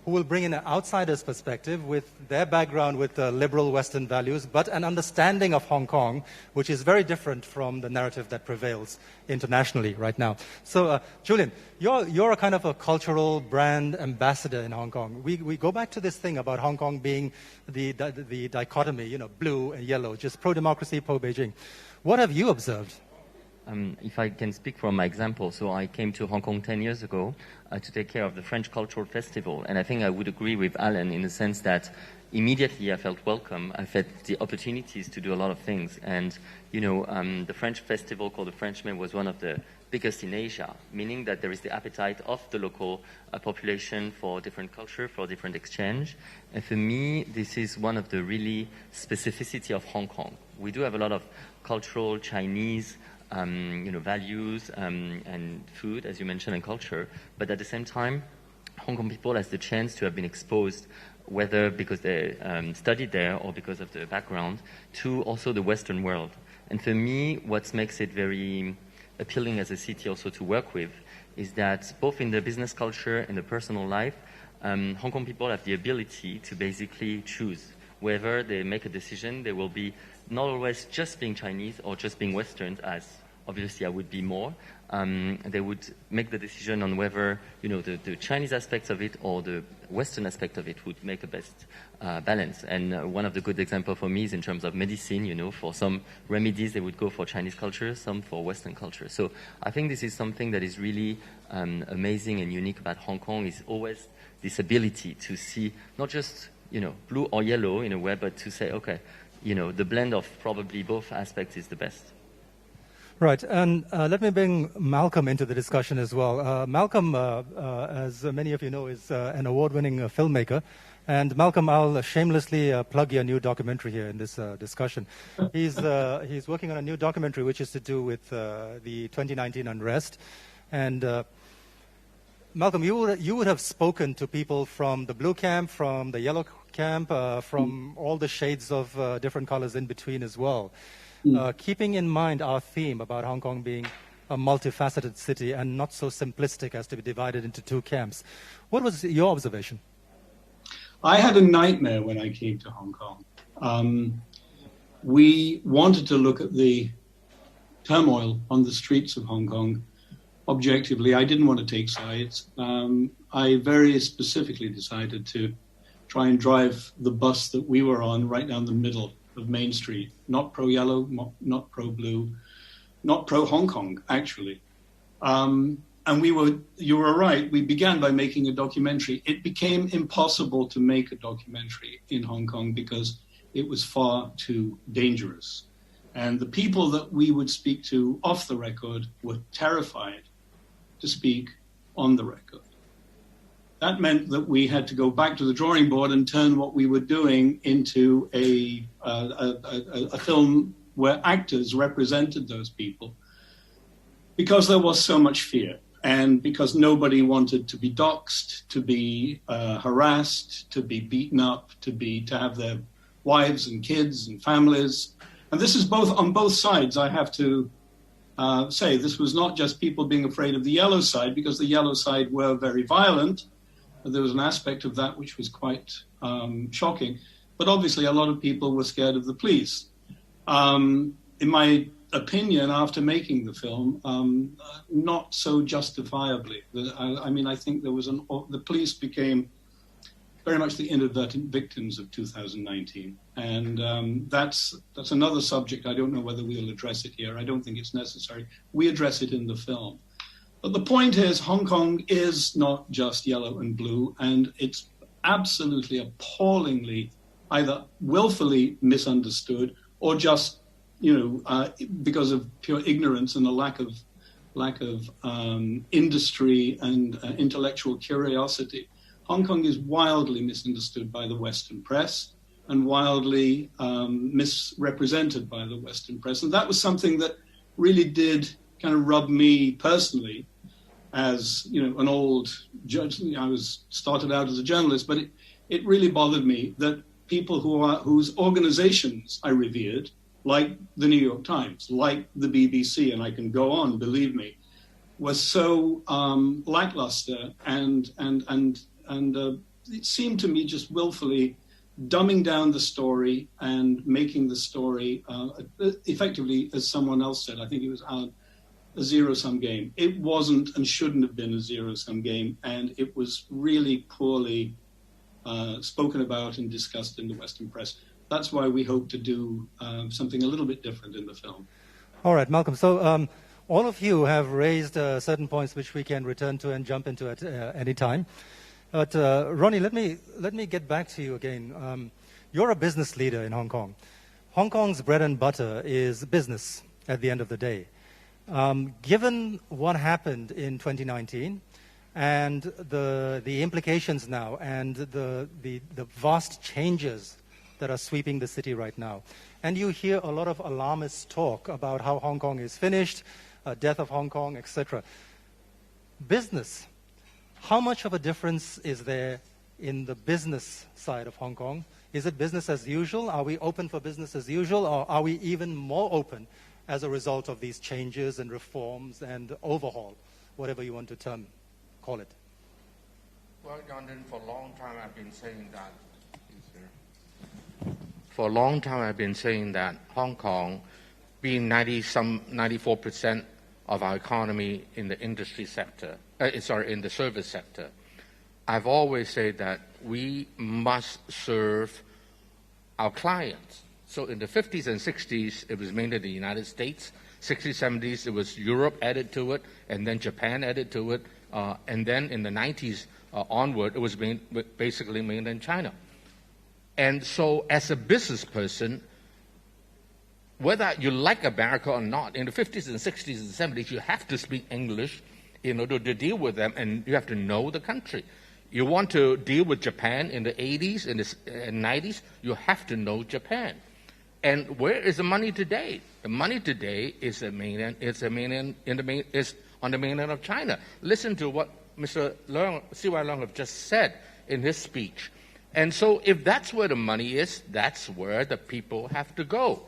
F: will bring in an outsider's perspective with their background with liberal Western values, but an understanding of Hong Kong, which is very different from the narrative that prevails internationally right now. So, Julien, you're a kind of a cultural brand ambassador in Hong Kong. We go back to this thing about Hong Kong being the dichotomy, blue and yellow, just pro-democracy, pro-Beijing. What have you observed?
I: If I can speak from my example, so I came to Hong Kong 10 years ago to take care of the French Cultural Festival, and I think I would agree with Alan in the sense that immediately I felt welcome. I felt the opportunities to do a lot of things, and the French festival called the Frenchman was one of the biggest in Asia, meaning that there is the appetite of the local population for different culture, for different exchange. And for me, this is one of the really specificity of Hong Kong. We do have a lot of cultural Chinese values and food, as you mentioned, and culture. But at the same time, Hong Kong people has the chance to have been exposed, whether because they studied there or because of the background, to also the Western world. And for me, what makes it very appealing as a city also to work with is that both in the business culture and the personal life, Hong Kong people have the ability to basically choose. Wherever they make a decision, they will be not always just being Chinese or just being Western, as obviously I would be more. They would make the decision on whether the Chinese aspects of it or the Western aspect of it would make a best balance. And one of the good examples for me is in terms of medicine. For some remedies they would go for Chinese culture, some for Western culture. So I think this is something that is really amazing and unique about Hong Kong, is always this ability to see not just blue or yellow in a way, but to say, okay, the blend of probably both aspects is the best.
F: Right, and let me bring Malcolm into the discussion as well. Malcolm, as many of you know, is an award-winning filmmaker. And Malcolm, I'll shamelessly plug your new documentary here in this discussion. He's working on a new documentary which is to do with the 2019 unrest. And Malcolm, you would have spoken to people from the blue camp, from the yellow camp, from all the shades of different colors in between as well. Keeping in mind our theme about Hong Kong being a multifaceted city and not so simplistic as to be divided into two camps. What was your observation?
J: I had a nightmare when I came to Hong Kong. We wanted to look at the turmoil on the streets of Hong Kong objectively. I didn't want to take sides. I very specifically decided to try and drive the bus that we were on right down the middle of Main Street, not pro-yellow, not pro-blue, not pro-Hong Kong, actually. And you were right, we began by making a documentary. It became impossible to make a documentary in Hong Kong because it was far too dangerous. And the people that we would speak to off the record were terrified to speak on the record. That meant that we had to go back to the drawing board and turn what we were doing into a film where actors represented those people, because there was so much fear and because nobody wanted to be doxxed, to be harassed, to be beaten up, to have their wives and kids and families. And this is on both sides. I have to say this was not just people being afraid of the yellow side, because the yellow side were very violent. There was an aspect of that which was quite shocking. But obviously a lot of people were scared of the police. In my opinion after making the film, not so justifiably. I think there was the police became very much the inadvertent victims of 2019. And that's another subject. I don't know whether we'll address it here. I don't think it's necessary. We address it in the film. But the point is, Hong Kong is not just yellow and blue, and it's absolutely appallingly either willfully misunderstood or just, because of pure ignorance and a lack of industry and intellectual curiosity. Hong Kong is wildly misunderstood by the Western press and wildly misrepresented by the Western press. And that was something that really did kind of rub me personally as, an old judge. I started out as a journalist, but it really bothered me that people whose organizations I revered, like the New York Times, like the BBC, and I can go on, believe me, were so lackluster and it seemed to me just willfully dumbing down the story and making the story effectively, as someone else said, I think it was Alan, a zero-sum game. It wasn't and shouldn't have been a zero-sum game, and it was really poorly spoken about and discussed in the Western press. That's why we hope to do something a little bit different in the film.
F: All right, Malcolm. So all of you have raised certain points which we can return to and jump into at any time. But Ronnie, let me get back to you again. You're a business leader in Hong Kong. Hong Kong's bread and butter is business at the end of the day. Given what happened in 2019 and the implications now and the vast changes that are sweeping the city right now, and you hear a lot of alarmist talk about how Hong Kong is finished, death of Hong Kong, etc. Business. How much of a difference is there in the business side of Hong Kong? Is it business as usual? Are we open for business as usual, or are we even more open as a result of these changes and reforms and overhaul, whatever you want to call it?
H: Well, London, for a long time I've been saying that. For a long time I've been saying that Hong Kong, being 94% of our economy in the industry sector, in the service sector, I've always said that we must serve our clients. So in the 50s and 60s, it was mainly the United States. 60s, 70s, it was Europe added to it, and then Japan added to it. And then in the 90s onward, it was basically mainland China. And so as a business person, whether you like America or not, in the 50s and 60s and 70s, you have to speak English in order to deal with them, and you have to know the country. You want to deal with Japan in the 80s and 90s, you have to know Japan. And where is the money today? The money today is on the mainland of China. Listen to what Mr. C.Y. Leung have just said in his speech. And so if that's where the money is, that's where the people have to go.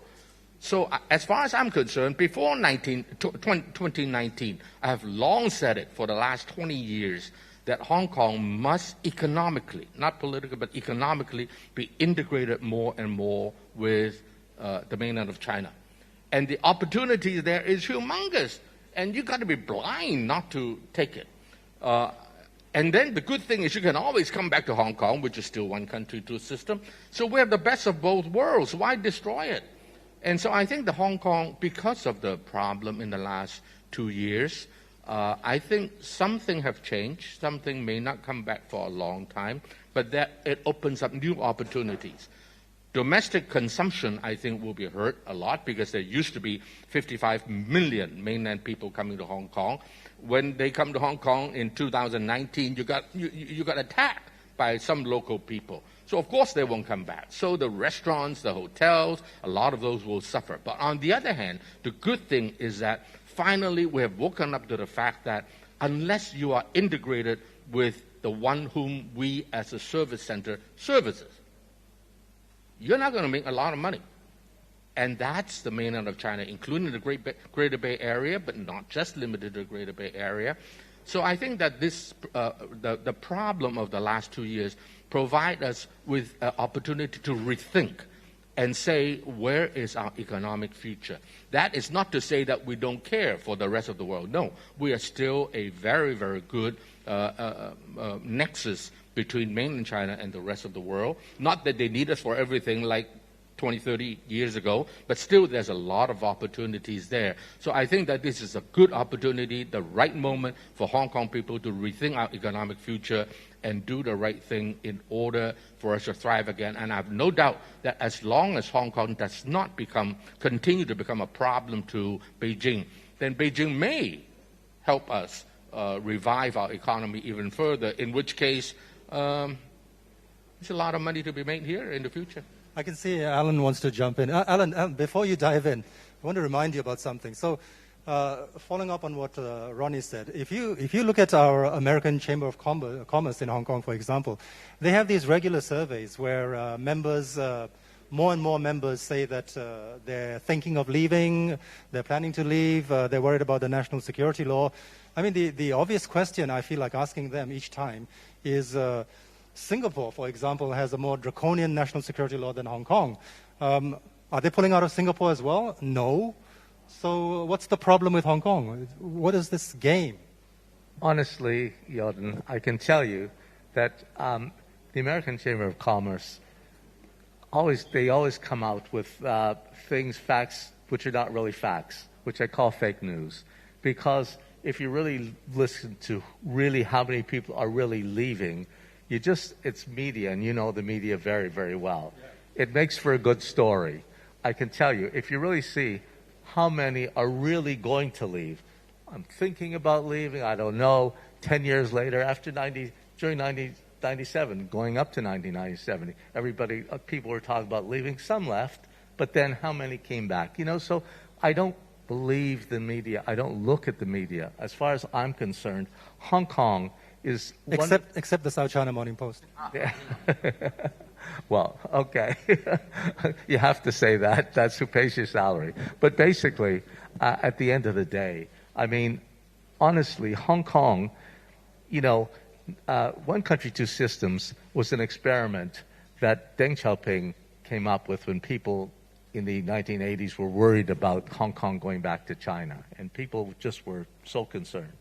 H: So as far as I'm concerned, before 2019, I have long said it for the last 20 years, that Hong Kong must economically, not politically, but economically, be integrated more and more with the mainland of China. And the opportunity there is humongous, and you've got to be blind not to take it. And then the good thing is you can always come back to Hong Kong, which is still one country, two system. So we have the best of both worlds. Why destroy it? And so I think the Hong Kong, because of the problem in the last 2 years, I think something have changed. Something may not come back for a long time, but that it opens up new opportunities. Domestic consumption, I think, will be hurt a lot because there used to be 55 million mainland people coming to Hong Kong. When they come to Hong Kong in 2019, you got attacked by some local people. So, of course, they won't come back. So the restaurants, the hotels, a lot of those will suffer. But on the other hand, the good thing is that finally we have woken up to the fact that unless you are integrated with the one whom we as a service center services, you're not going to make a lot of money. And that's the mainland of China, including the Greater Bay Area, but not just limited to the Greater Bay Area. So I think that this, the problem of the last 2 years provide us with an opportunity to rethink and say, where is our economic future? That is not to say that we don't care for the rest of the world. No, we are still a very, very good nexus between mainland China and the rest of the world. Not that they need us for everything like 20, 30 years ago, but still there's a lot of opportunities there. So I think that this is a good opportunity, the right moment for Hong Kong people to rethink our economic future and do the right thing in order for us to thrive again. And I have no doubt that as long as Hong Kong does not continue to become a problem to Beijing, then Beijing may help us revive our economy even further, in which case there's a lot of money to be made here in the future.
F: I can see Alan wants to jump in. Alan, before you dive in, I want to remind you about something. So, following up on what Ronnie said, if you look at our American Chamber of Commerce in Hong Kong, for example, they have these regular surveys where members, more and more members say that they're thinking of leaving, they're planning to leave, they're worried about the national security law. I mean, the obvious question I feel like asking them each time is, Singapore, for example, has a more draconian national security law than Hong Kong. Are they pulling out of Singapore as well? No. So what's the problem with Hong Kong? What is this game?
G: Honestly, Jordan, I can tell you that the American Chamber of Commerce, they always come out with facts, which are not really facts, which I call fake news. Because if you really listen to really how many people are really leaving, it's media, and you know the media very, very well. Yeah. It makes for a good story. I can tell you, if you really see how many are really going to leave, I'm thinking about leaving, I don't know, 10 years later, during 1997, going up to 1997, people were talking about leaving, some left, but then how many came back? So I don't believe the media, I don't look at the media. As far as I'm concerned, Hong Kong is
F: except the South China Morning Post.
G: Yeah. Well, okay. You have to say that. That's who pays your salary. But basically, at the end of the day, I mean, honestly, Hong Kong, one country, two systems was an experiment that Deng Xiaoping came up with when people in the 1980s were worried about Hong Kong going back to China. And people just were so concerned.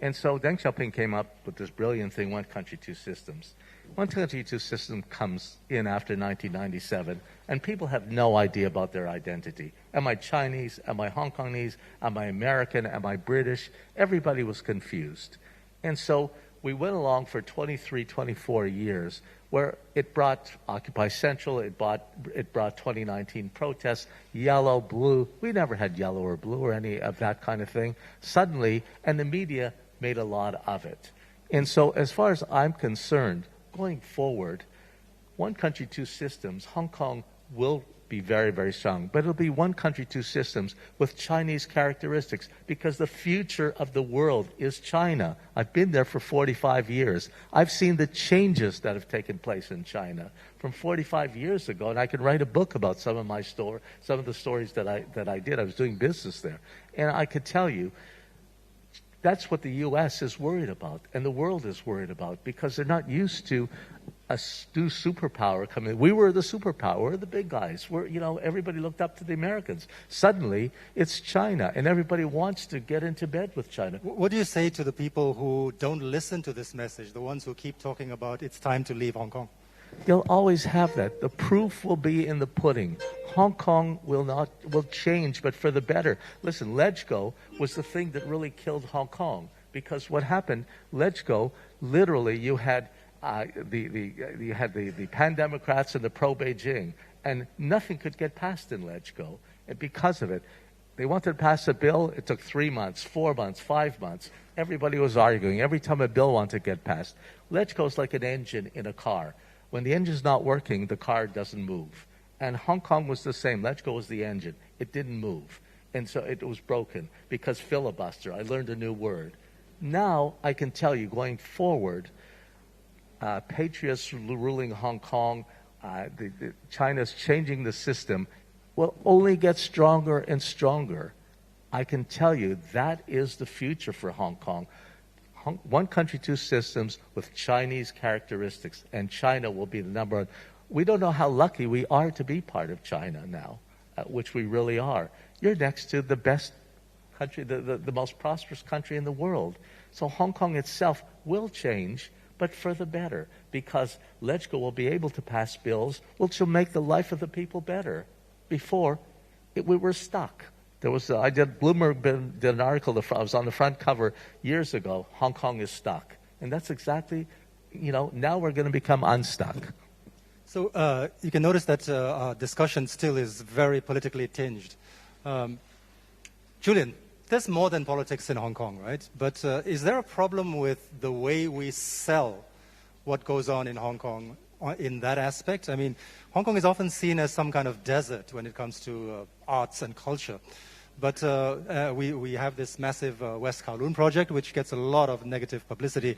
G: And so Deng Xiaoping came up with this brilliant thing, one country, two systems. One country, two systems comes in after 1997, and people have no idea about their identity. Am I Chinese? Am I Hong Kongese? Am I American? Am I British? Everybody was confused. And so we went along for 23, 24 years where it brought Occupy Central, it brought 2019 protests, yellow, blue. We never had yellow or blue or any of that kind of thing. Suddenly, and the media made a lot of it. And so as far as I'm concerned, going forward, one country, two systems, Hong Kong will be very, very strong. But it'll be one country, two systems with Chinese characteristics because the future of the world is China. I've been there for 45 years. I've seen the changes that have taken place in China from 45 years ago, and I could write a book about some of the stories that I did. I was doing business there. And I could tell you, that's what the U.S. is worried about, and the world is worried about, because they're not used to a new superpower coming. We were the superpower, we're the big guys. Everybody looked up to the Americans. Suddenly, it's China, and everybody wants to get into bed with China.
F: What do you say to the people who don't listen to this message, the ones who keep talking about it's time to leave Hong Kong?
G: You'll always have that. The proof will be in the pudding. Hong Kong will change, but for the better. Listen, LegCo was the thing that really killed Hong Kong, because what happened, LegCo, literally you had the pan-democrats and the pro-Beijing, and nothing could get passed in LegCo. And because of it, they wanted to pass a bill. It took 3 months, 4 months, 5 months. Everybody was arguing. Every time a bill wanted to get passed. LegCo is like an engine in a car. When the engine's not working, the car doesn't move. And Hong Kong was the same. LegCo was the engine. It didn't move. And so it was broken because filibuster. I learned a new word. Now I can tell you, going forward, patriots ruling Hong Kong, China's changing the system, will only get stronger and stronger. I can tell you that is the future for Hong Kong. One country, two systems with Chinese characteristics, and China will be the number one. we don't know how lucky we are to be part of China now, which we really are. You're next to the best country, the most prosperous country in the world. So Hong Kong itself will change, but for the better, because LegCo will be able to pass bills which will make the life of the people better. Before, we were stuck. Bloomberg did an article, I was on the front cover years ago, Hong Kong is stuck. And that's exactly, now we're going to become unstuck.
F: So you can notice that our discussion still is very politically tinged. Julien, there's more than politics in Hong Kong, right? But is there a problem with the way we sell what goes on in Hong Kong in that aspect? I mean, Hong Kong is often seen as some kind of desert when it comes to arts and culture. But we have this massive West Kowloon project, which gets a lot of negative publicity,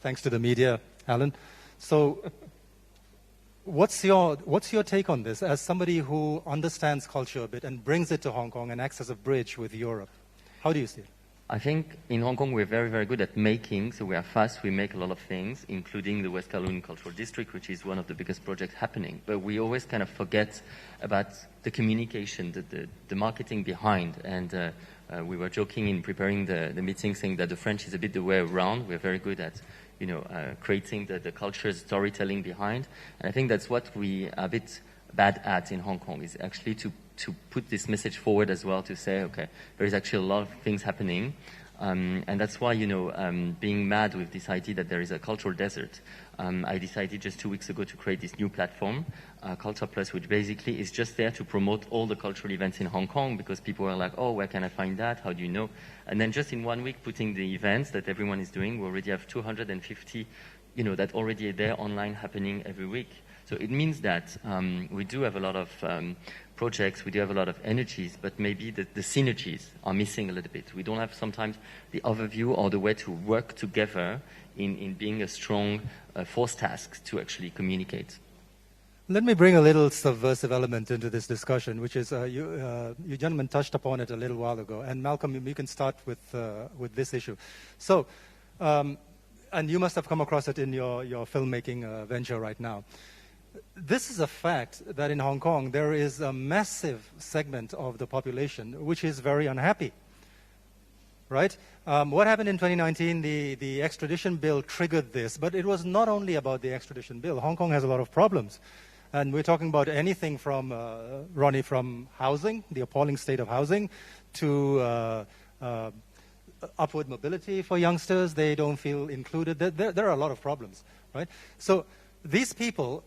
F: thanks to the media, Alan. So what's your take on this as somebody who understands culture a bit and brings it to Hong Kong and acts as a bridge with Europe? How do you see it?
I: I think in Hong Kong we're very, very good at making, so we are fast, we make a lot of things, including the West Kowloon Cultural District, which is one of the biggest projects happening. But we always kind of forget about the communication, the marketing behind. And we were joking in preparing the meeting, saying that the French is a bit the way around. We're very good at creating the culture, storytelling behind. And I think that's what we are a bit bad at in Hong Kong, is actually to put this message forward as well, to say, okay, there is actually a lot of things happening. And that's why, being mad with this idea that there is a cultural desert, I decided just 2 weeks ago to create this new platform, Culture Plus, which basically is just there to promote all the cultural events in Hong Kong, because people are like, oh, where can I find that? How do you know? And then just in 1 week, putting the events that everyone is doing, we already have 250, that already are there online happening every week. So it means that we do have a lot of projects, we do have a lot of energies, but maybe the synergies are missing a little bit. We don't have sometimes the overview or the way to work together in being a strong force task to actually communicate.
F: Let me bring a little subversive element into this discussion, which is you gentlemen touched upon it a little while ago. And Malcolm, you can start with this issue. So, and you must have come across it in your filmmaking venture right now. This is a fact that in Hong Kong there is a massive segment of the population which is very unhappy, right? What happened in 2019, the extradition bill triggered this, but it was not only about the extradition bill. Hong Kong has a lot of problems. And we're talking about anything from, Ronnie, from housing, the appalling state of housing, to upward mobility for youngsters. They don't feel included. There are a lot of problems, right? So these people,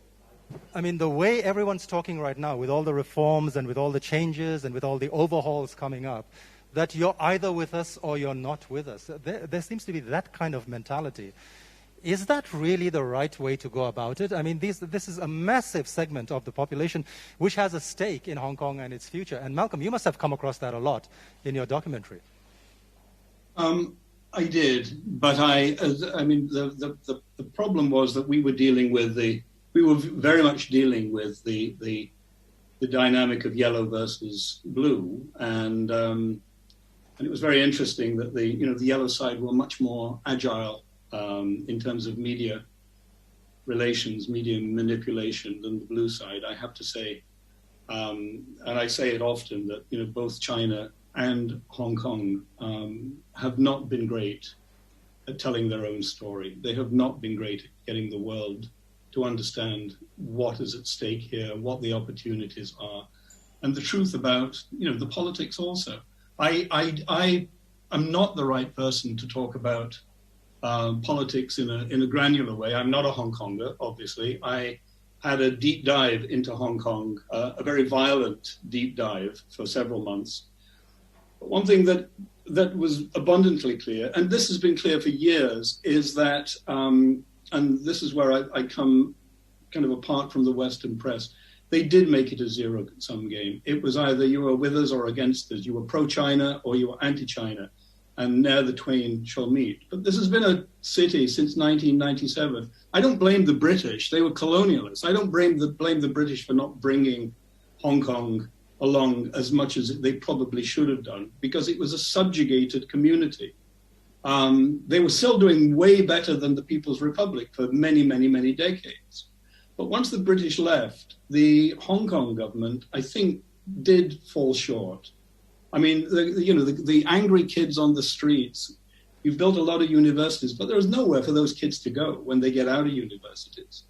F: I mean, the way everyone's talking right now, with all the reforms and with all the changes and with all the overhauls coming up, that you're either with us or you're not with us. There seems to be that kind of mentality. Is that really the right way to go about it? I mean, this is a massive segment of the population which has a stake in Hong Kong and its future. And Malcolm, you must have come across that a lot in your documentary.
J: I did, but the problem was that we were very much dealing with the dynamic of yellow versus blue, and it was very interesting that the yellow side were much more agile in terms of media relations, media manipulation than the blue side. I have to say, and I say it often, that both China and Hong Kong have not been great at telling their own story. They have not been great at getting the world to understand what is at stake here, what the opportunities are, and the truth about the politics also. I am not the right person to talk about politics in a granular way. I'm not a Hong Konger, obviously. I had a deep dive into Hong Kong, a very violent deep dive for several months. But one thing that was abundantly clear, and this has been clear for years, is that and this is where I come kind of apart from the Western press. They did make it a zero-sum game. It was either you were with us or against us. You were pro-China or you were anti-China. And now the twain shall meet. But this has been a city since 1997. I don't blame the British. They were colonialists. I don't blame the British for not bringing Hong Kong along as much as they probably should have done, because it was a subjugated community. They were still doing way better than the People's Republic for many, many, many decades. But once the British left, the Hong Kong government, I think, did fall short. I mean, the angry kids on the streets, you've built a lot of universities, but there's nowhere for those kids to go when they get out of universities.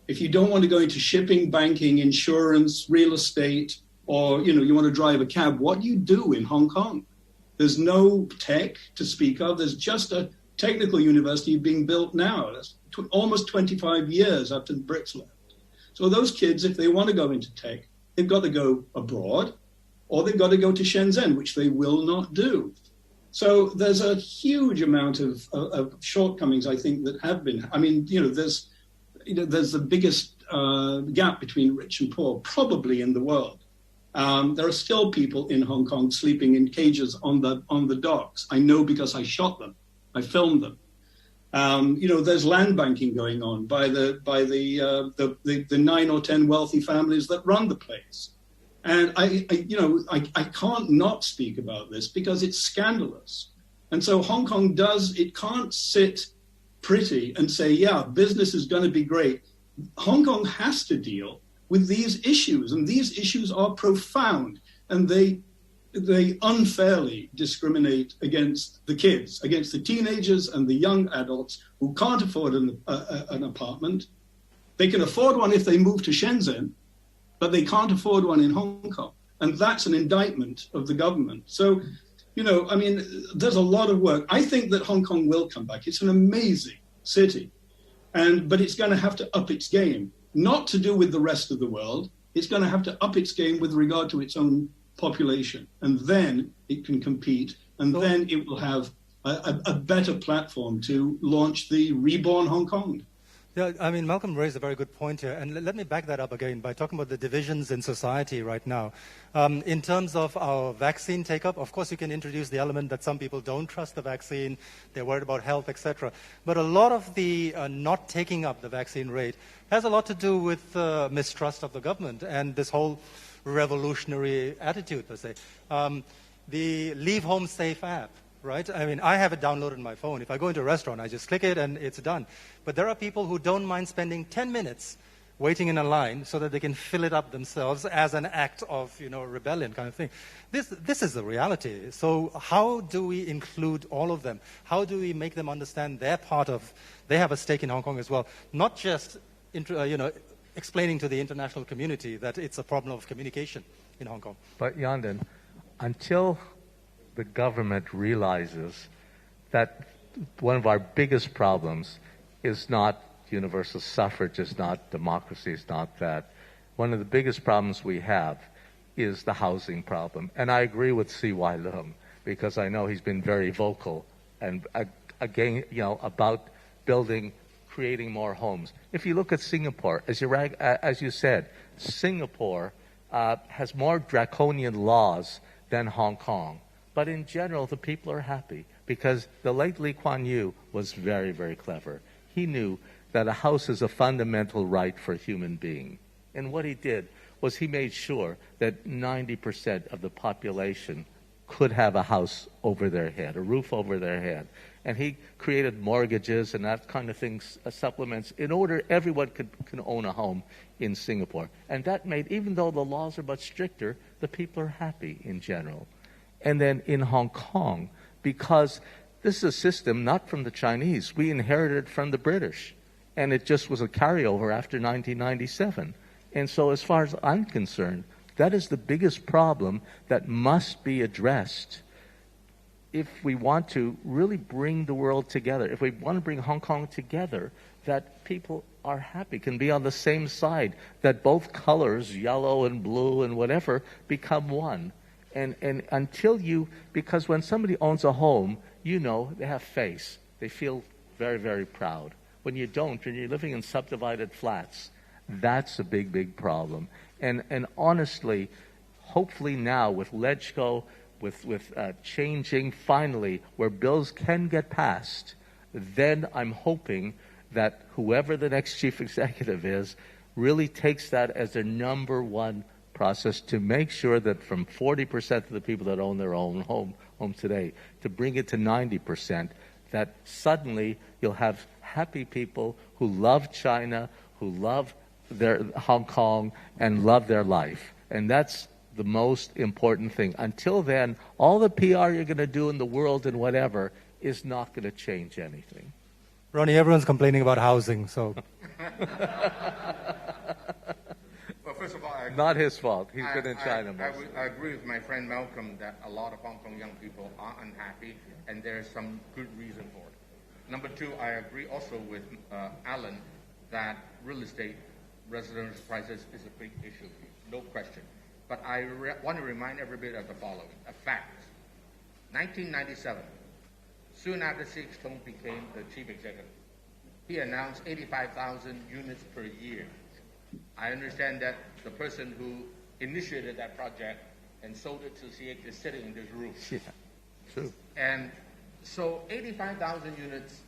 J: If you don't want to go into shipping, banking, insurance, real estate, or, you want to drive a cab, what do you do in Hong Kong? There's no tech to speak of. There's just a technical university being built now. That's almost 25 years after the Brits left. So those kids, if they want to go into tech, they've got to go abroad, or they've got to go to Shenzhen, which they will not do. So there's a huge amount of shortcomings, I think, that have been. I mean, there's the biggest gap between rich and poor, probably in the world. There are still people in Hong Kong sleeping in cages on the docks. I know because I shot them, I filmed them. There's land banking going on by the 9 or 10 wealthy families that run the place. And I can't not speak about this because it's scandalous. And so Hong Kong it can't sit pretty and say, yeah, business is going to be great. Hong Kong has to deal with these issues, and these issues are profound, and they unfairly discriminate against the kids, against the teenagers and the young adults who can't afford an apartment. They can afford one if they move to Shenzhen, but they can't afford one in Hong Kong. And that's an indictment of the government. So, there's a lot of work. I think that Hong Kong will come back. It's an amazing city, but it's going to have to up its game, not to do with the rest of the world. It's going to have to up its game with regard to its own population, and then it can compete, and then it will have a better platform to launch the reborn Hong Kong.
F: Yeah, I mean, Malcolm raised a very good point here, and let me back that up again by talking about the divisions in society right now. In terms of our vaccine take-up, of course you can introduce the element that some people don't trust the vaccine, they're worried about health, etc. But a lot of the not taking up the vaccine rate has a lot to do with mistrust of the government and this whole revolutionary attitude, per se. The Leave Home Safe app, right? I mean, I have it downloaded on my phone. If I go into a restaurant, I just click it and it's done. But there are people who don't mind spending 10 minutes waiting in a line so that they can fill it up themselves as an act of, rebellion kind of thing. This is the reality. So how do we include all of them? How do we make them understand they have a stake in Hong Kong as well? Not just, explaining to the international community that it's a problem of communication in Hong Kong.
G: But Yanden, until the government realizes that one of our biggest problems is not universal suffrage, is not democracy, is not that. One of the biggest problems we have is the housing problem. And I agree with C.Y. Leung, because I know he's been very vocal and again, about creating more homes. If you look at Singapore, as you said, Singapore has more draconian laws than Hong Kong. But in general, the people are happy because the late Lee Kuan Yew was very, very clever. He knew that a house is a fundamental right for a human being. And what he did was he made sure that 90% of the population could have a house over their head, a roof over their head. And he created mortgages and that kind of things, supplements, in order everyone can own a home in Singapore. And that made, even though the laws are much stricter, the people are happy in general. And then in Hong Kong, because this is a system not from the Chinese, we inherited it from the British. And it just was a carryover after 1997. And so as far as I'm concerned, that is the biggest problem that must be addressed if we want to really bring the world together, if we want to bring Hong Kong together, that people are happy, can be on the same side, that both colors, yellow and blue and whatever, become one. And until because when somebody owns a home, they have face. They feel very, very proud. When you don't, when you're living in subdivided flats, that's a big, big problem. And honestly, hopefully now with LegCo, with changing finally where bills can get passed, then I'm hoping that whoever the next chief executive is really takes that as their number one process to make sure that from 40% of the people that own their own home today, to bring it to 90%, that suddenly you'll have happy people who love China, who love their Hong Kong and love their life. And that's the most important thing. Until then, all the PR you're going to do in the world and whatever is not going to change anything.
F: Ronnie, everyone's complaining about housing, so.
H: Well, first of all,
G: not his fault. He's been in China most.
H: I agree with my friend Malcolm that a lot of Hong Kong young people are unhappy, and there's some good reason for it. Number two, I agree also with Alan that real estate residential prices is a big issue, no question. But I want to remind everybody of the following, a fact. 1997, soon after CH Tung became the chief executive, he announced 85,000 units per year. I understand that the person who initiated that project and sold it to CH is sitting in this room.
G: Yeah, true.
H: And so 85,000 units,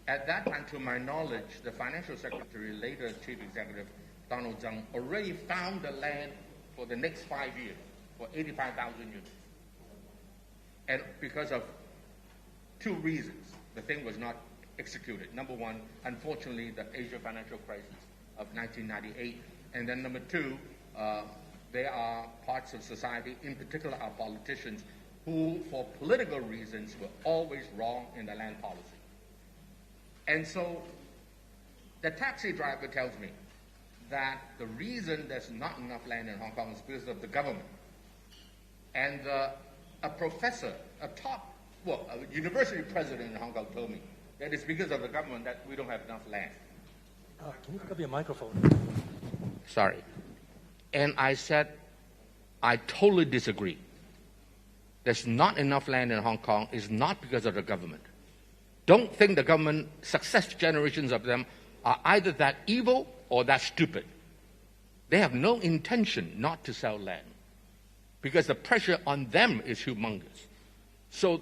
H: at that time, to my knowledge, the financial secretary, later chief executive, Donald Tsang, already found the land for the next 5 years for 85,000 units. And because of two reasons, the thing was not executed. Number one, unfortunately, the Asia financial crisis of 1998. And then number two, there are parts of society, in particular our politicians, who, for political reasons, were always wrong in the land policy. And so the taxi driver tells me that the reason there's not enough land in Hong Kong is because of the government. And a professor, a university president in Hong Kong told me that it's because of the government that we don't have enough land.
F: Can you pick up your microphone?
H: Sorry. And I said, I totally disagree. There's not enough land in Hong Kong is not because of the government. Don't think the government, successive generations of them, are either that evil or that stupid. They have no intention not to sell land because the pressure on them is humongous. So,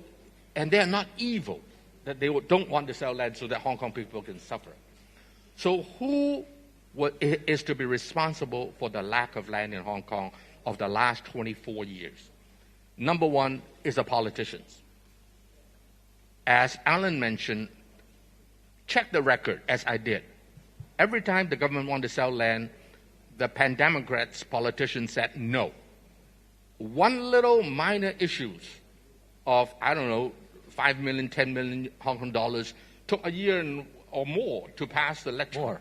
H: and they are not evil that they don't want to sell land so that Hong Kong people can suffer. So who is to be responsible for the lack of land in Hong Kong of the last 24 years? Number one is the politicians. As Alan mentioned, check the record, as I did. Every time the government wanted to sell land, the pan-Democrats politicians said no. One little minor issues of, I don't know, 5 million, 10 million Hong Kong dollars took a year or more to pass the election.
G: More.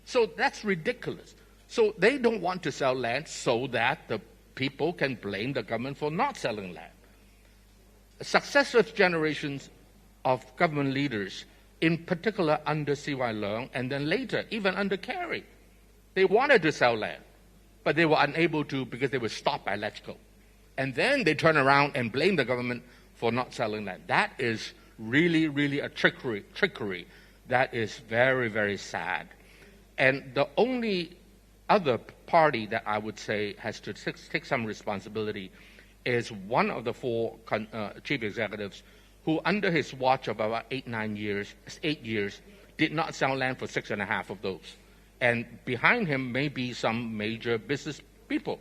H: So that's ridiculous. So they don't want to sell land so that the people can blame the government for not selling land. Successive generations of government leaders, in particular under C.Y. Leung, and then later, even under Kerry, they wanted to sell land, but they were unable to because they were stopped by LegCo. And then they turn around and blame the government for not selling land. That is really, really a trickery that is very, very sad. And the only other party that I would say has to take some responsibility is one of the four chief executives who, under his watch of about 8 years, did not sell land for 6.5 of those. And behind him may be some major business people.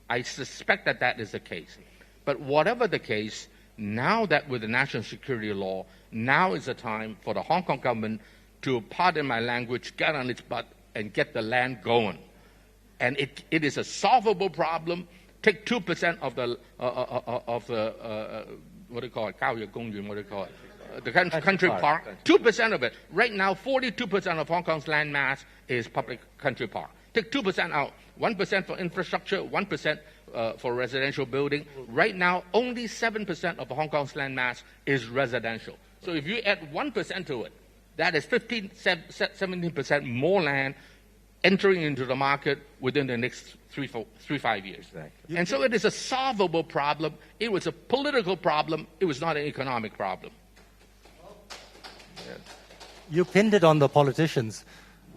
H: I suspect that that is the case. But whatever the case, now that with the national security law, now is the time for the Hong Kong government to, pardon my language, get on its butt and get the land going. And it is a solvable problem. Take 2% of the what do you call it? 郊野公園, what do you call it? The country park. 2% of it. Right now, 42% of Hong Kong's land mass is public country park. Take 2% out. 1% for infrastructure, 1% for residential building. Right now, only 7% of Hong Kong's land mass is residential. So if you add 1% to it, that is 17% more land entering into the market within the next 3-5 years. Exactly. And so it is a solvable problem. It was a political problem. It was not an economic problem.
F: You pinned it on the politicians.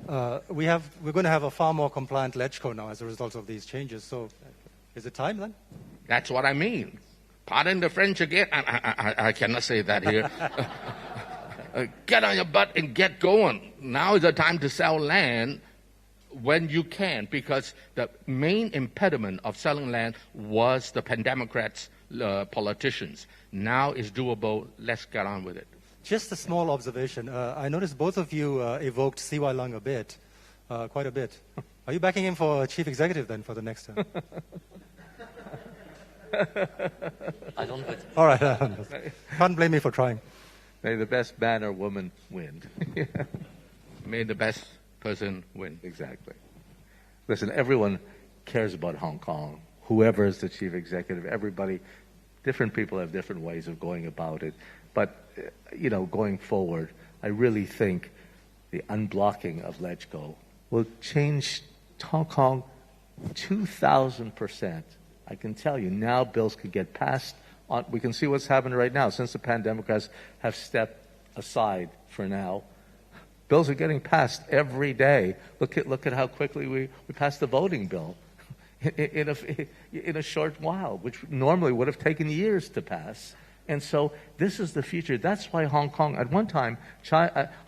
F: We're going to have a far more compliant LegCo now as a result of these changes. So is it time then?
H: That's what I mean. Pardon the French again. I cannot say that here. Get on your butt and get going. Now is the time to sell land when you can, because the main impediment of selling land was the pan-Democrats, politicians. Now it's doable. Let's get on with it.
F: Just a small observation. I noticed both of you evoked C.Y. Leung a bit, quite a bit. Are you backing him for chief executive then for the next term?
I: I don't vote.
F: All right. Can't blame me for trying.
H: May the best man or woman win. May the best person win.
G: Exactly. Listen, everyone cares about Hong Kong. Whoever is the chief executive, everybody, different people have different ways of going about it. But, going forward, I really think the unblocking of LegCo will change Hong Kong 2,000%. I can tell you, now bills could get passed. We can see what's happened right now. Since the pandemic have stepped aside for now, bills are getting passed every day. Look at how quickly we passed the voting bill in a short while, which normally would have taken years to pass. And so this is the future. That's why Hong Kong, at one time,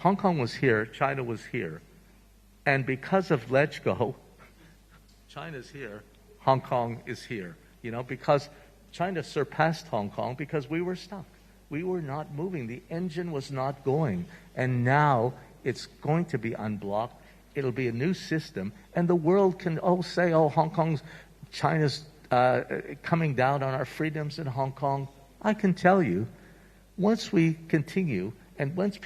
G: Hong Kong was here, China was here. And because of LegCo, China's here, Hong Kong is here. Because China surpassed Hong Kong because we were stuck. We were not moving. The engine was not going. And now it's going to be unblocked. It'll be a new system. And the world can say, China's coming down on our freedoms in Hong Kong. I can tell you, once we continue, and once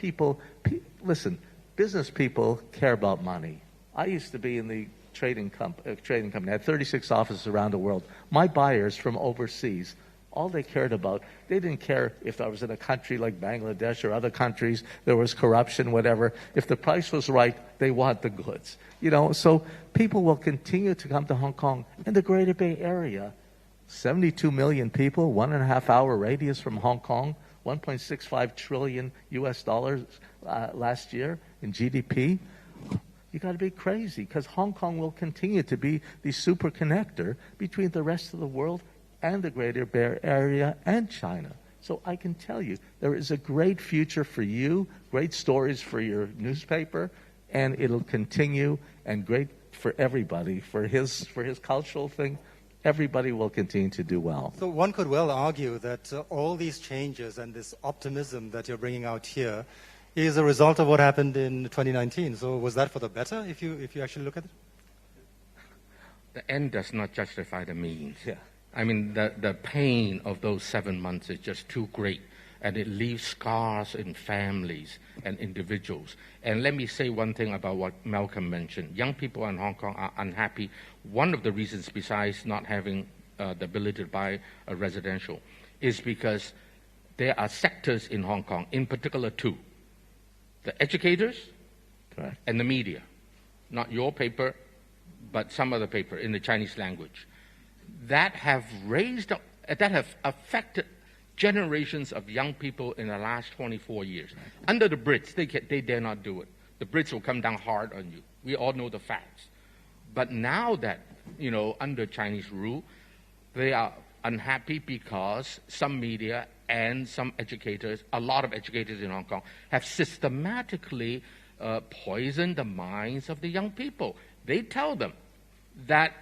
G: listen, business people care about money. I used to be in the trading company. I had 36 offices around the world. My buyers from overseas, all they cared about, they didn't care if I was in a country like Bangladesh or other countries, there was corruption, whatever. If the price was right, they want the goods. So people will continue to come to Hong Kong and the Greater Bay Area. 72 million people, 1.5 hour radius from Hong Kong, $1.65 trillion US last year in GDP. You got to be crazy because Hong Kong will continue to be the super connector between the rest of the world and the Greater Bay Area and China. So I can tell you, there is a great future for you, great stories for your newspaper, and it'll continue, and great for everybody, for his cultural thing. Everybody will continue to do well.
F: So one could well argue that all these changes and this optimism that you're bringing out here is a result of what happened in 2019. So was that for the better, if you actually look at it?
H: The end does not justify the means.
G: Yeah.
H: I mean, the pain of those 7 months is just too great, and it leaves scars in families and individuals. And let me say one thing about what Malcolm mentioned. Young people in Hong Kong are unhappy. One of the reasons, besides not having the ability to buy a residential, is because there are sectors in Hong Kong, in particular two: the educators and the media. Not your paper, but some other paper in the Chinese language. That have affected generations of young people in the last 24 years. Under the Brits, they dare not do it. The Brits will come down hard on you. We all know the facts. But now that, under Chinese rule, they are unhappy because some media and some educators, a lot of educators in Hong Kong, have systematically poisoned the minds of the young people. They tell them that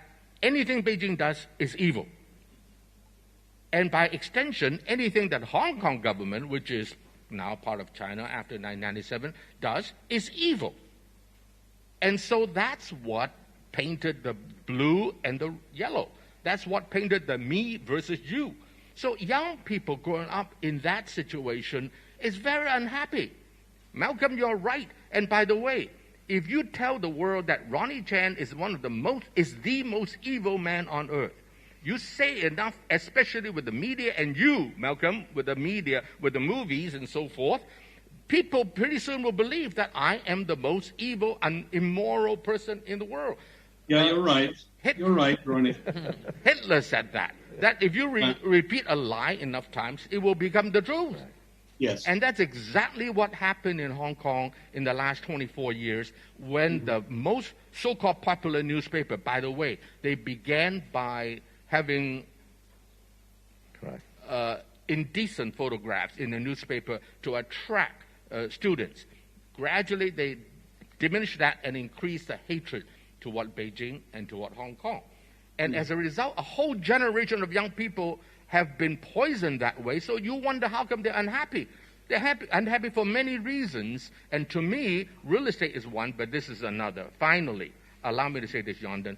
H: anything Beijing does is evil. And by extension, anything that Hong Kong government, which is now part of China after 1997, does is evil. And so that's what painted the blue and the yellow. That's what painted the me versus you. So young people growing up in that situation is very unhappy. Malcolm, you're right. And by the way, if you tell the world that Ronnie Chan is the most evil man on earth, you say enough, especially with the media, and you, Malcolm, with the media, with the movies and so forth, people pretty soon will believe that I am the most evil and immoral person in the world.
J: Yeah, you're right. You're right, Ronnie.
H: Hitler said that if you repeat a lie enough times, it will become the truth.
J: Yes.
H: And that's exactly what happened in Hong Kong in the last 24 years when the most so-called popular newspaper, by the way, they began by having indecent photographs in the newspaper to attract students. Gradually, they diminished that and increased the hatred toward Beijing and toward Hong Kong. And as a result, a whole generation of young people have been poisoned that way. So you wonder how come they're unhappy. They're unhappy for many reasons. And to me, real estate is one, but this is another. Finally, allow me to say this, Yondan.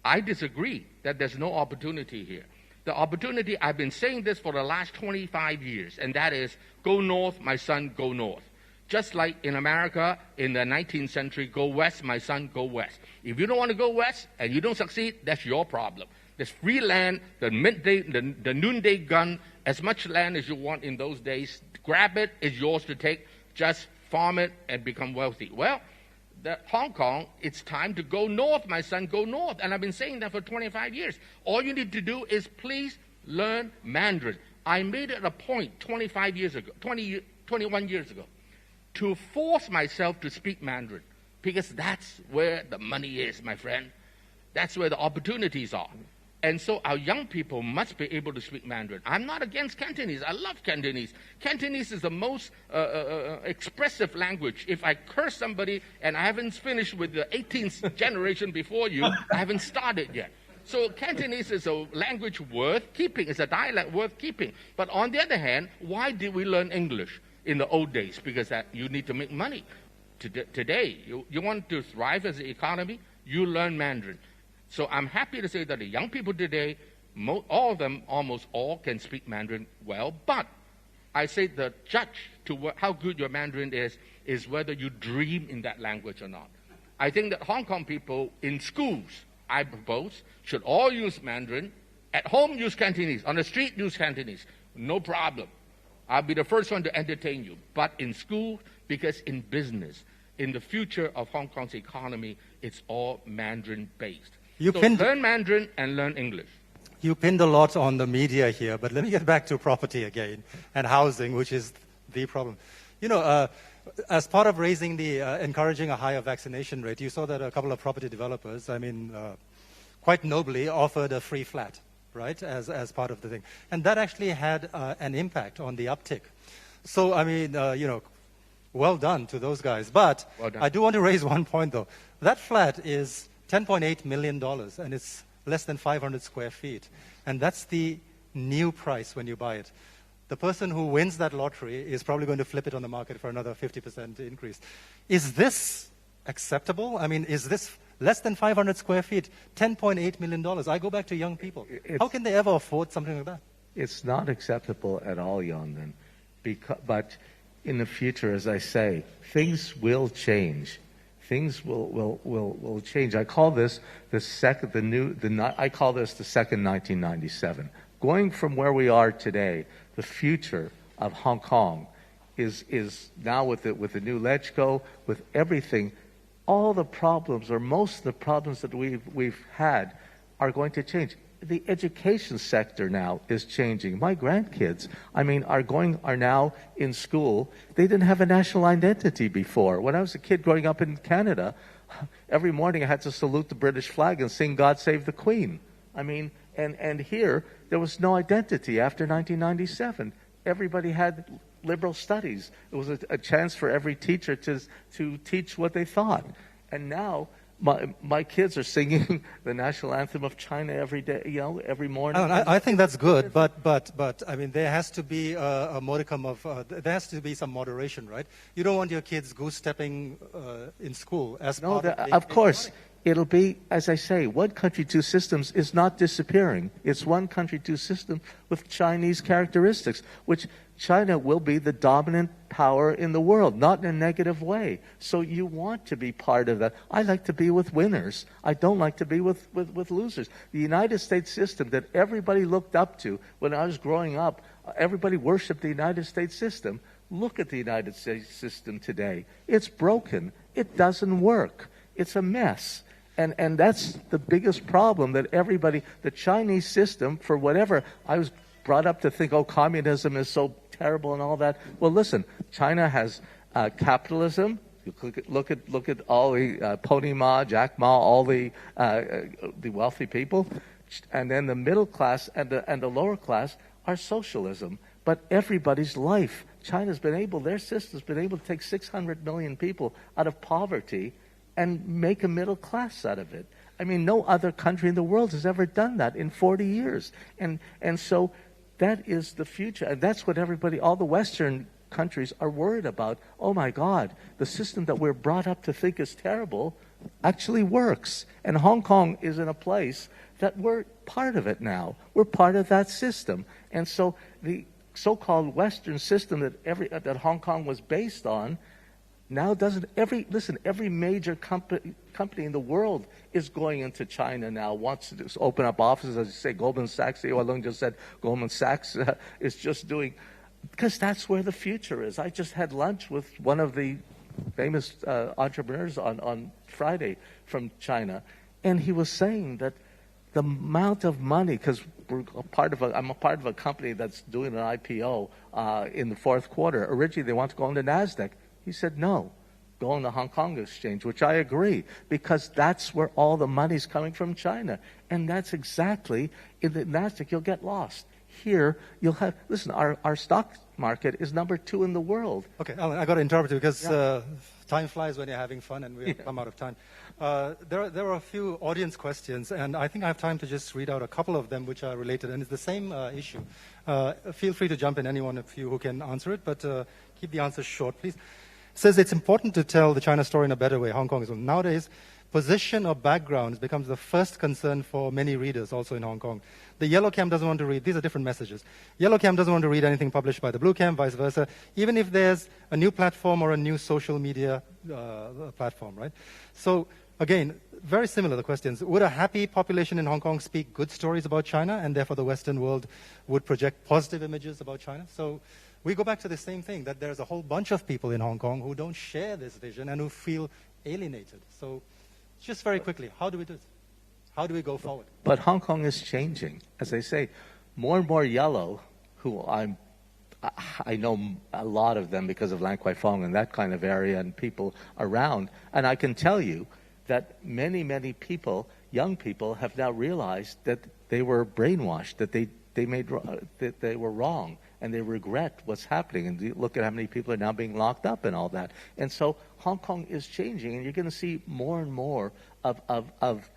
H: I disagree that there's no opportunity here. The opportunity, I've been saying this for the last 25 years, and that is, go north, my son, go north. Just like in America in the 19th century, go west, my son, go west. If you don't want to go west and you don't succeed, that's your problem. There's free land, the midday, the noonday gun, as much land as you want in those days. Grab it, it's yours to take. Just farm it and become wealthy. Well, Hong Kong, it's time to go north, my son, go north. And I've been saying that for 25 years. All you need to do is please learn Mandarin. I made it a point 21 years ago, to force myself to speak Mandarin, because that's where the money is, my friend. That's where the opportunities are. And so our young people must be able to speak Mandarin. I'm not against Cantonese. I love Cantonese. Cantonese is the most expressive language. If I curse somebody and I haven't finished with the 18th generation before you, I haven't started yet. So Cantonese is a language worth keeping. It's a dialect worth keeping. But on the other hand, why did we learn English in the old days? Because you need to make money. Today, you want to thrive as an economy, you learn Mandarin. So I'm happy to say that the young people today, all of them, almost all, can speak Mandarin well. But I say the judge to how good your Mandarin is whether you dream in that language or not. I think that Hong Kong people in schools, I propose, should all use Mandarin. At home, use Cantonese. On the street, use Cantonese. No problem. I'll be the first one to entertain you. But in school, because in business, in the future of Hong Kong's economy, it's all Mandarin-based. Learn Mandarin and learn English.
F: You pinned a lot on the media here, but let me get back to property again and housing, which is the problem. You know, as part of raising encouraging a higher vaccination rate, you saw that a couple of property developers, quite nobly offered a free flat, right, as part of the thing. And that actually had an impact on the uptick. So, well done to those guys. But
H: well done.
F: I do want to raise one point, though. That flat is $10.8 million, and it's less than 500 square feet. And that's the new price when you buy it. The person who wins that lottery is probably going to flip it on the market for another 50% increase. Is this acceptable? I mean, is this less than 500 square feet, $10.8 million? I go back to young people. How can they ever afford something like that?
G: It's not acceptable at all, Yondan. But in the future, as I say, things will change. Things will change. I call this the second 1997. Going from where we are today, the future of Hong Kong is now with the new LegCo, with everything, all the problems or most of the problems that we've had are going to change. The education sector now is changing. My grandkids, are now in school. They didn't have a national identity before. When I was a kid growing up in Canada, every morning I had to salute the British flag and sing God Save the Queen. And here, there was no identity after 1997. Everybody had liberal studies. It was a chance for every teacher to teach what they thought. And now, my kids are singing the national anthem of China every day, every morning.
F: I think that's good, but there has to be a modicum of there has to be some moderation, right? You don't want your kids goose-stepping in school as part
G: of course. It'll be, as I say, one country, two systems is not disappearing. It's one country, two systems with Chinese characteristics, which China will be the dominant power in the world, not in a negative way. So you want to be part of that. I like to be with winners. I don't like to be with losers. The United States system that everybody looked up to when I was growing up, everybody worshipped the United States system. Look at the United States system today. It's broken. It doesn't work. It's a mess. And that's the biggest problem that the Chinese system, for whatever, I was brought up to think, communism is so terrible and all that. Well, listen, China has capitalism. You look at all the Pony Ma, Jack Ma, all the wealthy people, and then the middle class and the lower class are socialism. But everybody's life, their system's been able to take 600 million people out of poverty and make a middle class out of it. No other country in the world has ever done that in 40 years. And so that is the future. And that's what all the Western countries are worried about. Oh my God, the system that we're brought up to think is terrible, actually works. And Hong Kong is in a place that we're part of it now. We're part of that system. And so the so-called Western system that Hong Kong was based on now doesn't. Every major company in the world is going into China now, wants to open up offices. As you say, Goldman Sachs, Leung just said Goldman Sachs is just doing, because that's where the future is. I just had lunch with one of the famous entrepreneurs on Friday from China, and he was saying that the amount of money, because I'm a part of a company that's doing an IPO in the fourth quarter. Originally, they want to go on the NASDAQ. He said, no, go on the Hong Kong exchange, which I agree, because that's where all the money's coming from China. And that's exactly, in the NASDAQ, you'll get lost. Here, you'll have, listen, our stock market is number 2 in the world.
F: Okay, Alan, I got to interrupt you because time flies when you're having fun, and we have come out of time. There are a few audience questions, and I think I have time to just read out a couple of them which are related, and it's the same issue. Feel free to jump in, anyone of you who can answer it, but keep the answers short, please. It says it's important to tell the China story in a better way. Hong Kong is one. Nowadays, position or background becomes the first concern for many readers also in Hong Kong. The yellow camp doesn't want to read, these are different messages. Yellow camp doesn't want to read anything published by the blue camp, vice versa, even if there's a new platform or a new social media platform, right? So again, very similar, the questions. Would a happy population in Hong Kong speak good stories about China, and therefore the Western world would project positive images about China? So we go back to the same thing, that there's a whole bunch of people in Hong Kong who don't share this vision and who feel alienated. So just very quickly, how do we do it? How do we go forward?
G: But Hong Kong is changing. As I say, more and more yellow, who I know a lot of them because of Lan Kwai Fong and that kind of area and people around. And I can tell you that many, many people, young people, have now realized that they were brainwashed, that they were wrong, and they regret what's happening. And look at how many people are now being locked up and all that. And so Hong Kong is changing, and you're going to see more and more of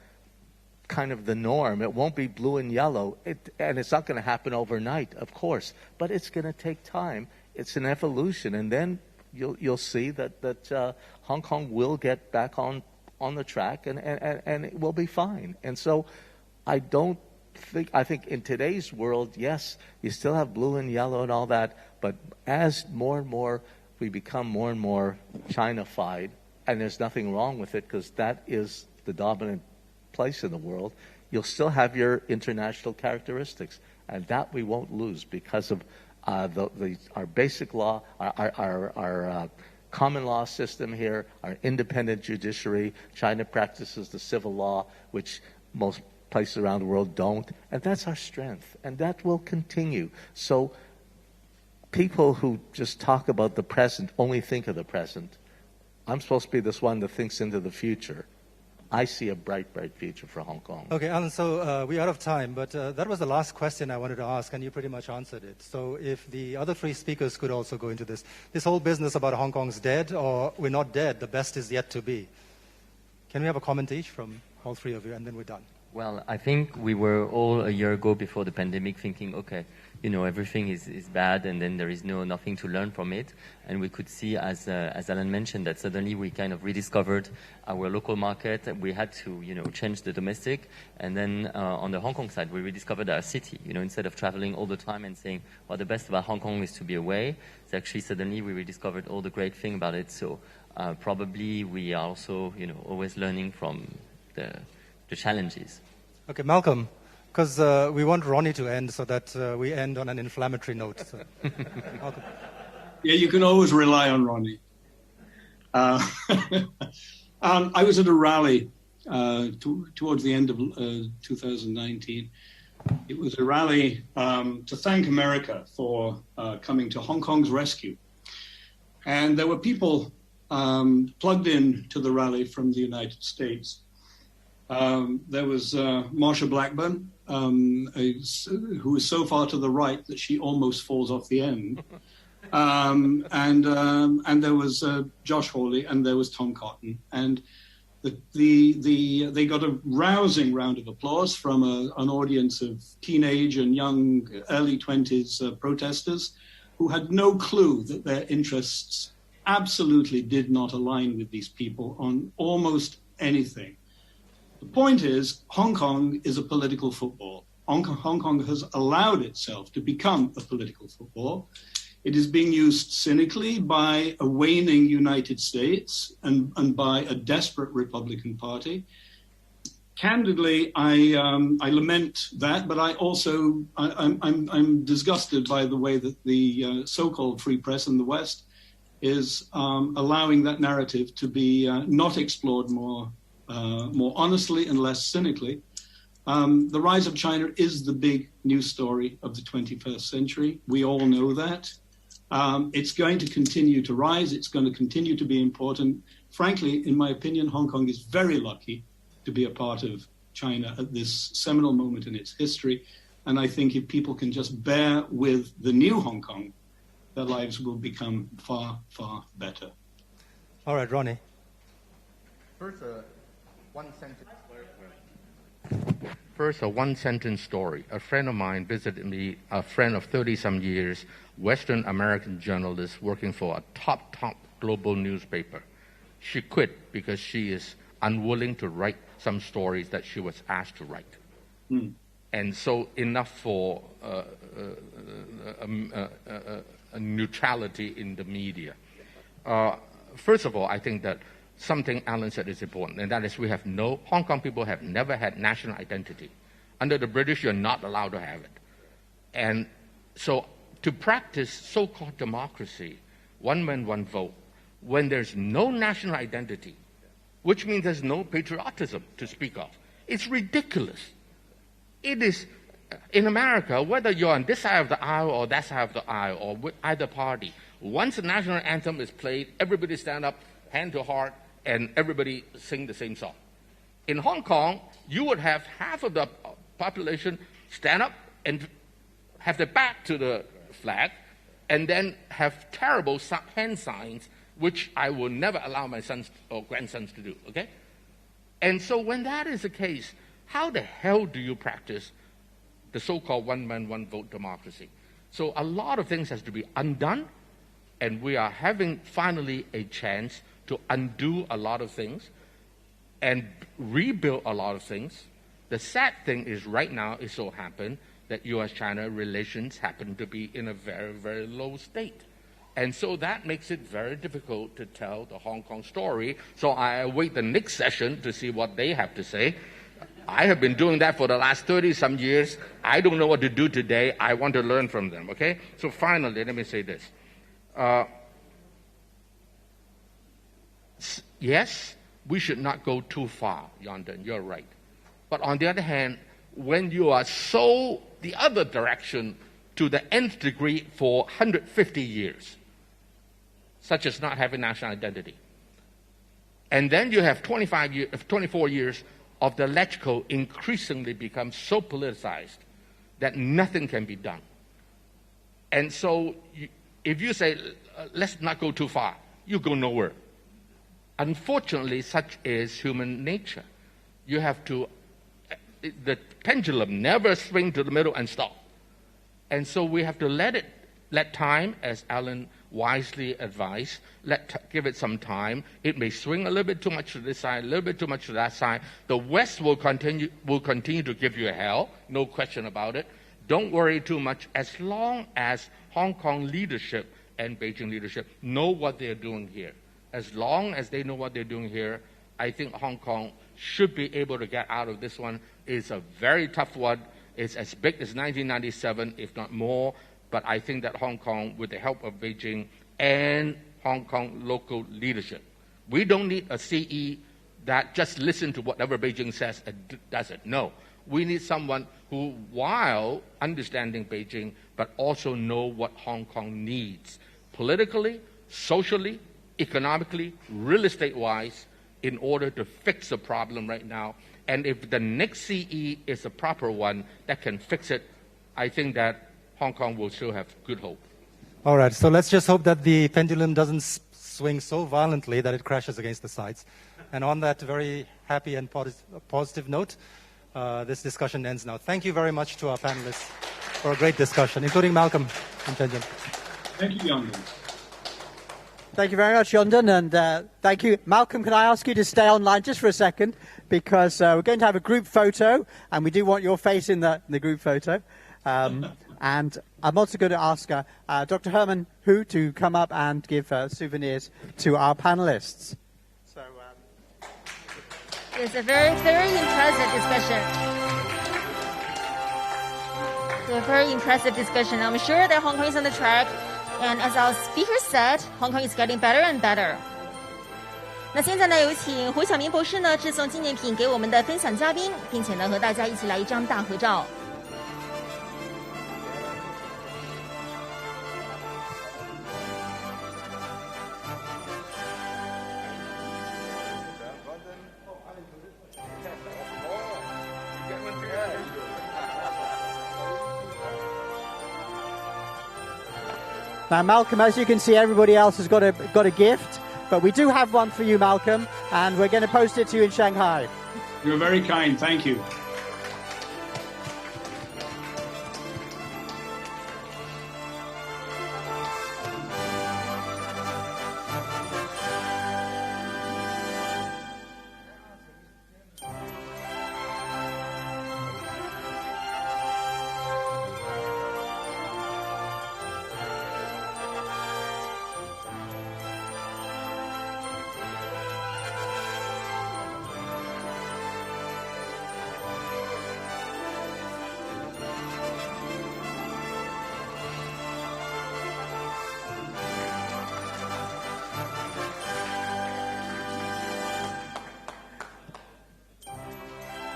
G: kind of the norm. It won't be blue and yellow, and it's not going to happen overnight, of course, but it's going to take time. It's an evolution, and then you'll see that Hong Kong will get back on the track, and it will be fine. And so I think in today's world, yes, you still have blue and yellow and all that, but as more and more we become more and more China-fied, and there's nothing wrong with it because that is the dominant place in the world, you'll still have your international characteristics, and that we won't lose because of our basic law, our common law system here, our independent judiciary. China practices the civil law, which most places around the world don't, and that's our strength, and that will continue. So people who just talk about the present only think of the present. I'm supposed to be this one that thinks into the future. I see a bright, bright future for Hong Kong.
F: Okay, Alan, so we're out of time, but that was the last question I wanted to ask, and you pretty much answered it. So if the other 3 speakers could also go into this whole business about Hong Kong's dead, or we're not dead, the best is yet to be. Can we have a comment each from all 3 of you, and then we're done?
I: Well, I think we were all a year ago before the pandemic thinking, okay, everything is bad and then there is nothing to learn from it. And we could see, as Alan mentioned, that suddenly we kind of rediscovered our local market. We had to, change the domestic. And then on the Hong Kong side, we rediscovered our city. Instead of traveling all the time and saying, well, the best about Hong Kong is to be away, it's actually suddenly we rediscovered all the great thing about it. So probably we are also, always learning from the challenges.
F: Okay, Malcolm, because we want Ronnie to end so that we end on an inflammatory note. So. Malcolm.
J: Yeah, you can always rely on Ronnie. I was at a rally towards the end of 2019. It was a rally to thank America for coming to Hong Kong's rescue. And there were people plugged in to the rally from the United States. There was Marsha Blackburn, who is so far to the right that she almost falls off the end. And there was Josh Hawley, and there was Tom Cotton. And they got a rousing round of applause from an audience of teenage and young, early 20s protesters who had no clue that their interests absolutely did not align with these people on almost anything. The point is, Hong Kong is a political football. Hong Kong has allowed itself to become a political football. It is being used cynically by a waning United States and by a desperate Republican Party. Candidly, I lament that, but I'm disgusted by the way that the so-called free press in the West is allowing that narrative to be not explored more honestly and less cynically. The rise of China is the big news story of the 21st century. We all know that. It's going to continue to rise. It's going to continue to be important. Frankly, in my opinion, Hong Kong is very lucky to be a part of China at this seminal moment in its history. And I think if people can just bear with the new Hong Kong, their lives will become far, far better.
F: All right, Ronnie.
H: First, a one-sentence story. A friend of mine visited me, a friend of 30-some years, Western American journalist working for a top global newspaper. She quit because she is unwilling to write some stories that she was asked to write. And so enough for a neutrality in the media. First of all, I think that something Alan said is important, and that is Hong Kong people have never had national identity. Under the British, you're not allowed to have it. And so to practice so-called democracy, one man, one vote, when there's no national identity, which means there's no patriotism to speak of, it's ridiculous. It is, in America, whether you're on this side of the aisle or that side of the aisle or with either party, once the national anthem is played, everybody stand up, hand to heart, and everybody sing the same song. In Hong Kong, you would have half of the population stand up and have their back to the flag, and then have terrible hand signs, which I will never allow my sons or grandsons to do, okay? And so when that is the case, how the hell do you practice the so-called one man, one vote democracy? So a lot of things has to be undone, and we are having finally a chance to undo a lot of things and rebuild a lot of things. The sad thing is right now it so happened that U.S.-China relations happen to be in a very, very low state. And so that makes it very difficult to tell the Hong Kong story. So I await the next session to see what they have to say. I have been doing that for the last 30-some years. I don't know what to do today. I want to learn from them, okay? So finally, let me say this. Yes, we should not go too far, Yondan, you're right. But on the other hand, when you are so the other direction to the nth degree for 150 years, such as not having national identity, and then you have 24 years of the electrical increasingly become so politicized that nothing can be done. And so if you say, let's not go too far, you go nowhere. Unfortunately, such is human nature. You have to, the pendulum never swing to the middle and stop. And so we have to let time, as Alan wisely advised, give it some time. It may swing a little bit too much to this side, a little bit too much to that side. The West will continue to give you hell, no question about it. Don't worry too much, as long as Hong Kong leadership and Beijing leadership know what they're doing here. As long as they know what they're doing here, I think Hong Kong should be able to get out of this one. It's a very tough one. It's as big as 1997, if not more. But I think that Hong Kong, with the help of Beijing and Hong Kong local leadership, we don't need a CE that just listens to whatever Beijing says and does it. No. We need someone who, while understanding Beijing, but also know what Hong Kong needs, politically, socially, economically, real estate-wise, in order to fix the problem right now. And if the next CE is a proper one that can fix it, I think that Hong Kong will still have good hope.
F: All right, so let's just hope that the pendulum doesn't swing so violently that it crashes against the sides. And on that very happy and positive note, this discussion ends now. Thank you very much to our panelists for a great discussion, including Malcolm and Chenjan.
J: Thank you, Young.
A: Thank you very much, Yondan, and thank you. Malcolm, can I ask you to stay online just for a second, because we're going to have a group photo, and we do want your face in the group photo. And I'm also going to ask Dr. Herman Hu to come up and give souvenirs to our panelists. So,
B: it's a very, very impressive discussion. A very impressive discussion. I'm sure that Hong Kong is on the track. And as our speaker said, Hong Kong is getting better and better. 那现在呢，有请胡晓明博士呢致送纪念品给我们的分享嘉宾，并且呢和大家一起来一张大合照。
A: Now, Malcolm, as you can see, everybody else has got a gift, but we do have one for you, Malcolm, and we're going to post it to you in Shanghai.
J: You're very kind. Thank you.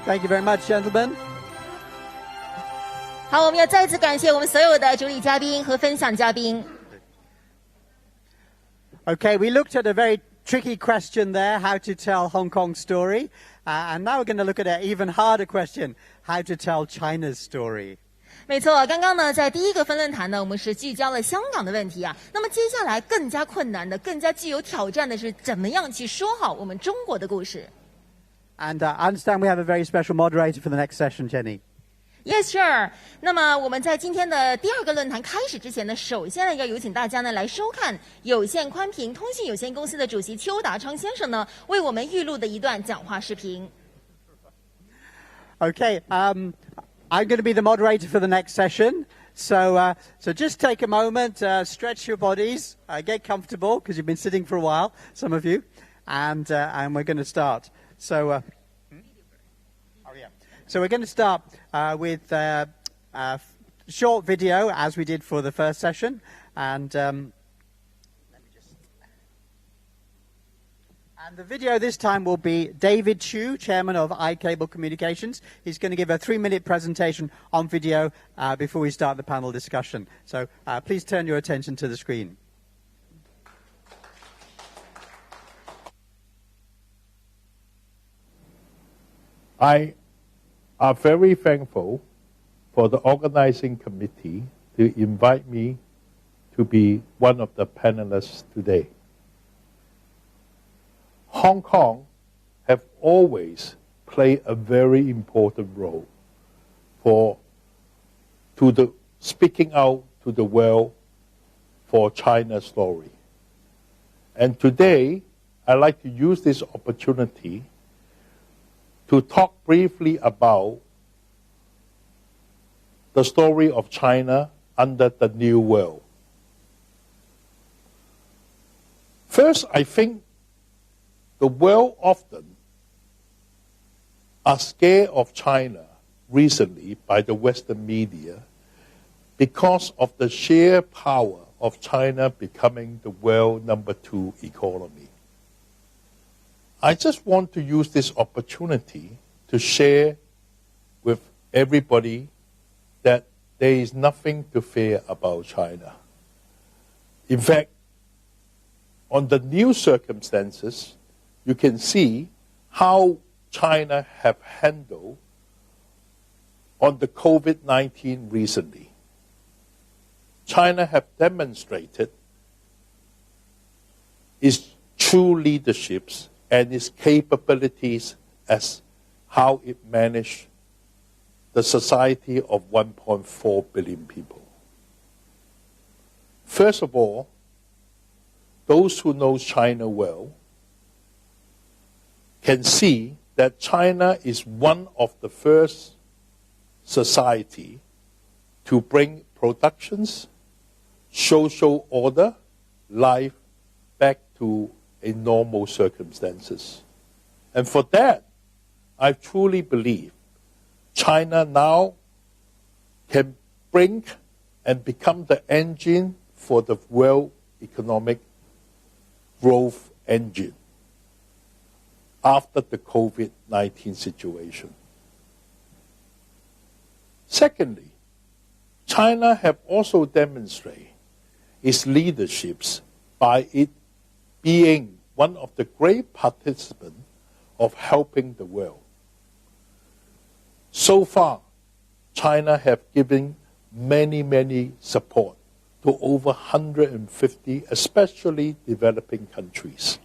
A: Thank you very much, gentlemen.
B: 好，我们要再次感谢我们所有的主礼嘉宾和分享嘉宾。
A: Okay, we looked at a very tricky question there, how to tell Hong Kong's story. And now we're going to look at an even harder question, how to tell China's story.
B: 没错，刚刚呢，在第一个分论坛呢，我们是聚焦了香港的问题啊。那么接下来更加困难的、更加具有挑战的是，怎么样去说好我们中国的故事。
A: And I understand we have a very special moderator for the next session, Jenny.
B: Yes, sure. 那么我们在今天的第二个论坛开始之前呢，首先呢要有请大家呢来收看有线宽频通讯有限公司的主席邱达昌先生呢为我们预录的一段讲话视频。
A: Okay, I'm going to be the moderator for the next session. So just take a moment, stretch your bodies, get comfortable because you've been sitting for a while, some of you, and we're going to start. So we're going to start with a short video, as we did for the first session, and the video this time will be David Chu, chairman of iCable Communications. He's going to give a 3-minute presentation on video before we start the panel discussion. So please turn your attention to the screen.
K: I am very thankful for the organizing committee to invite me to be one of the panelists today. Hong Kong have always played a very important role speaking out to the world for China's story. And today, I'd like to use this opportunity to talk briefly about the story of China under the New World. First, I think the world often are scared of China recently by the Western media because of the sheer power of China becoming the world #2 economy. I just want to use this opportunity to share with everybody that there is nothing to fear about China. In fact, on the new circumstances, you can see how China have handled on the COVID-19 recently. China have demonstrated its true leaderships and its capabilities as how it managed the society of 1.4 billion people. First of all, those who know China well can see that China is one of the first society to bring productions, social order, life back to a normal circumstances. And for that, I truly believe China now can bring and become the engine for the world economic growth engine after the COVID-19 situation. Secondly, China have also demonstrated its leaderships by it being one of the great participants of helping the world. So far, China have given many support to over 150, especially developing countries,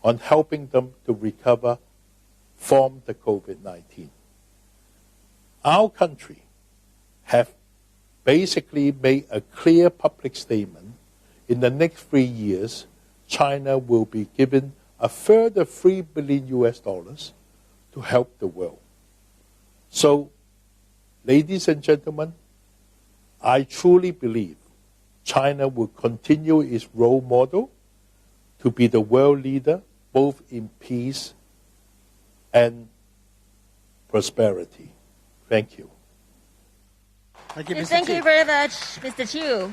K: on helping them to recover from the COVID-19. Our country have basically made a clear public statement. In the next 3 years, China will be given a further $3 billion to help the world. So, ladies and gentlemen, I truly believe China will continue its role model to be the world leader both in peace and prosperity. Thank you.
A: Thank you, Mr.
B: Thank you
A: Chu.
B: very much, Mr. Chu.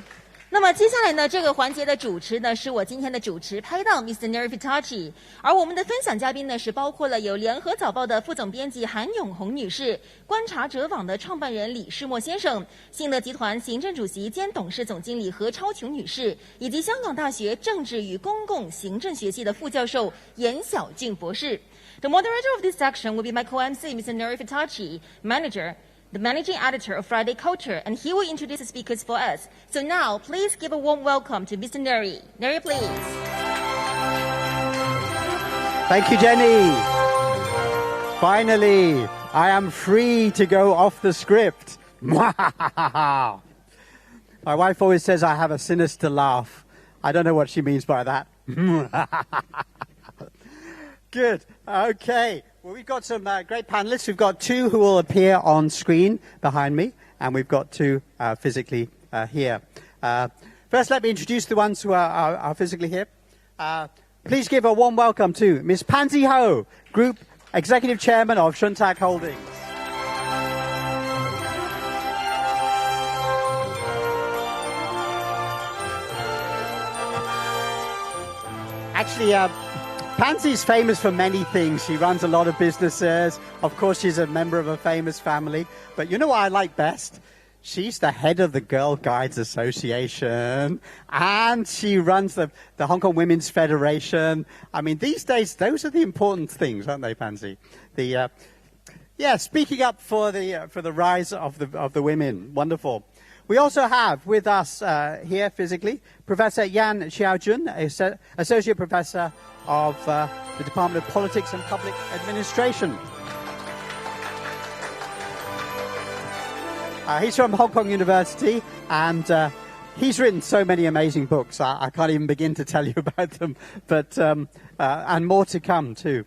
B: 那么接下来呢，这个环节的主持呢是我今天的主持拍档 Mr. Neri Fitachi， 而我们的分享嘉宾呢是包括了有联合早报的副总编辑韩永红女士、观察者网的创办人李世默先生、信德集团行政主席兼董事总经理何超琼女士，以及香港大学政治与公共行政学系的副教授閻小俊博士。The moderator of this section will be my co-MC, Mr. Neri Fitachi, the managing editor of Friday Culture, and he will introduce the speakers for us. So now, please give a warm welcome to Mr. Neri. Neri, please.
A: Thank you, Jenny. Finally, I am free to go off the script. My wife always says I have a sinister laugh. I don't know what she means by that. Good. Okay. Well, we've got some great panelists. We've got two who will appear on screen behind me, and we've got two physically here. First, let me introduce the ones who are physically here. Please give a warm welcome to Ms. Pansy Ho, Group Executive Chairman of Shuntak Holdings. Actually, Pansy's famous for many things. She runs a lot of businesses. Of course, she's a member of a famous family. But you know what I like best? She's the head of the Girl Guides Association. And she runs the Hong Kong Women's Federation. I mean, these days, those are the important things, aren't they, Pansy? Speaking up for the rise of the women. Wonderful. We also have with us here physically Professor Yan Xiaojun, Associate Professor of the Department of Politics and Public Administration. He's from Hong Kong University, and he's written so many amazing books. I can't even begin to tell you about them, but and more to come too.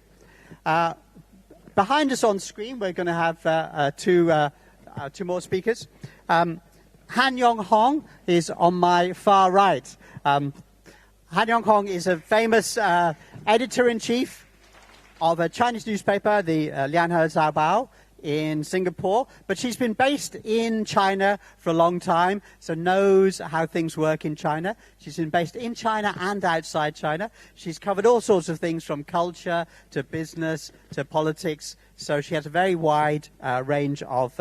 A: Behind us on screen, we're going to have two more speakers. Hanyon Kong is on my far right. Hanyon Kong is a famous editor-in-chief of a Chinese newspaper, the Lianhe Zaobao, in Singapore. But she's been based in China for a long time, so knows how things work in China. She's been based in China and outside China. She's covered all sorts of things from culture to business to politics. So she has a very wide range of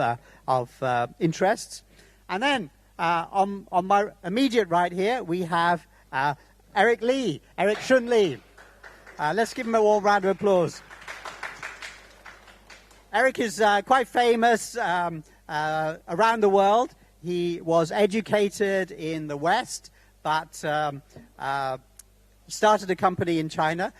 A: interests. And then on my immediate right here, we have Eric Shun Lee. Let's give him a warm round of applause. Eric is quite famous around the world. He was educated in the West, but started a company in China.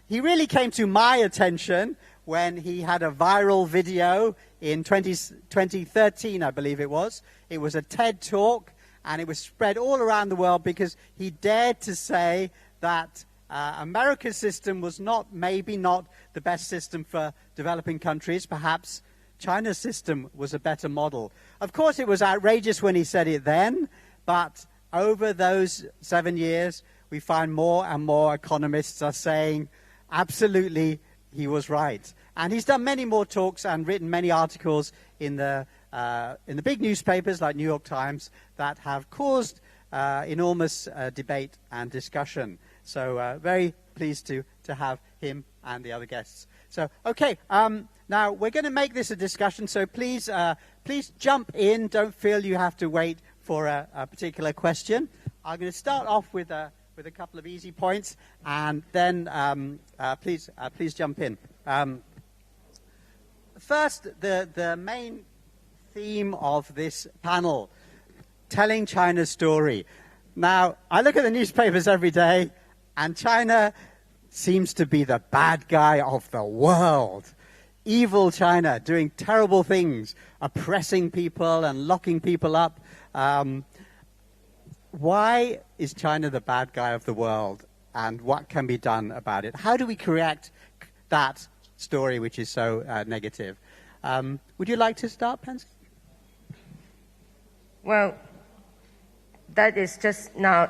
A: He really came to my attention when he had a viral video in 2013, I believe it was. It was a TED Talk, and it was spread all around the world because he dared to say that America's system was maybe not the best system for developing countries. Perhaps China's system was a better model. Of course, it was outrageous when he said it then, but over those 7 years, we find more and more economists are saying, absolutely, he was right. And he's done many more talks and written many articles in the big newspapers like New York Times that have caused enormous debate and discussion. So very pleased to have him and the other guests. So, okay, now we're going to make this a discussion, so please jump in. Don't feel you have to wait for a particular question. I'm going to start off with a couple of easy points, and then please jump in. First, the main theme of this panel, telling China's story. Now, I look at the newspapers every day, and China seems to be the bad guy of the world. Evil China, doing terrible things, oppressing people and locking people up. Why is China the bad guy of the world, and what can be done about it? How do we correct that story which is so negative? Would you like to start, Pansy?
L: Well, that is just now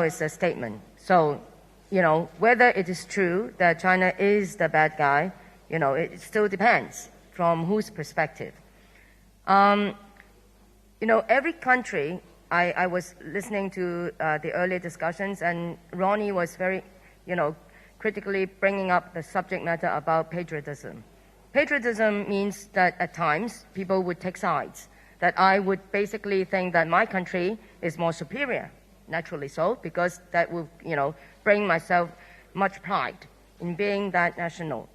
L: is a statement. So, whether it is true that China is the bad guy, it still depends from whose perspective. Every country, I was listening to the earlier discussions, and Ronnie was very, critically bringing up the subject matter about patriotism. Patriotism means that at times people would take sides, that I would basically think that my country is more superior, naturally so, because that will, bring myself much pride in being that national.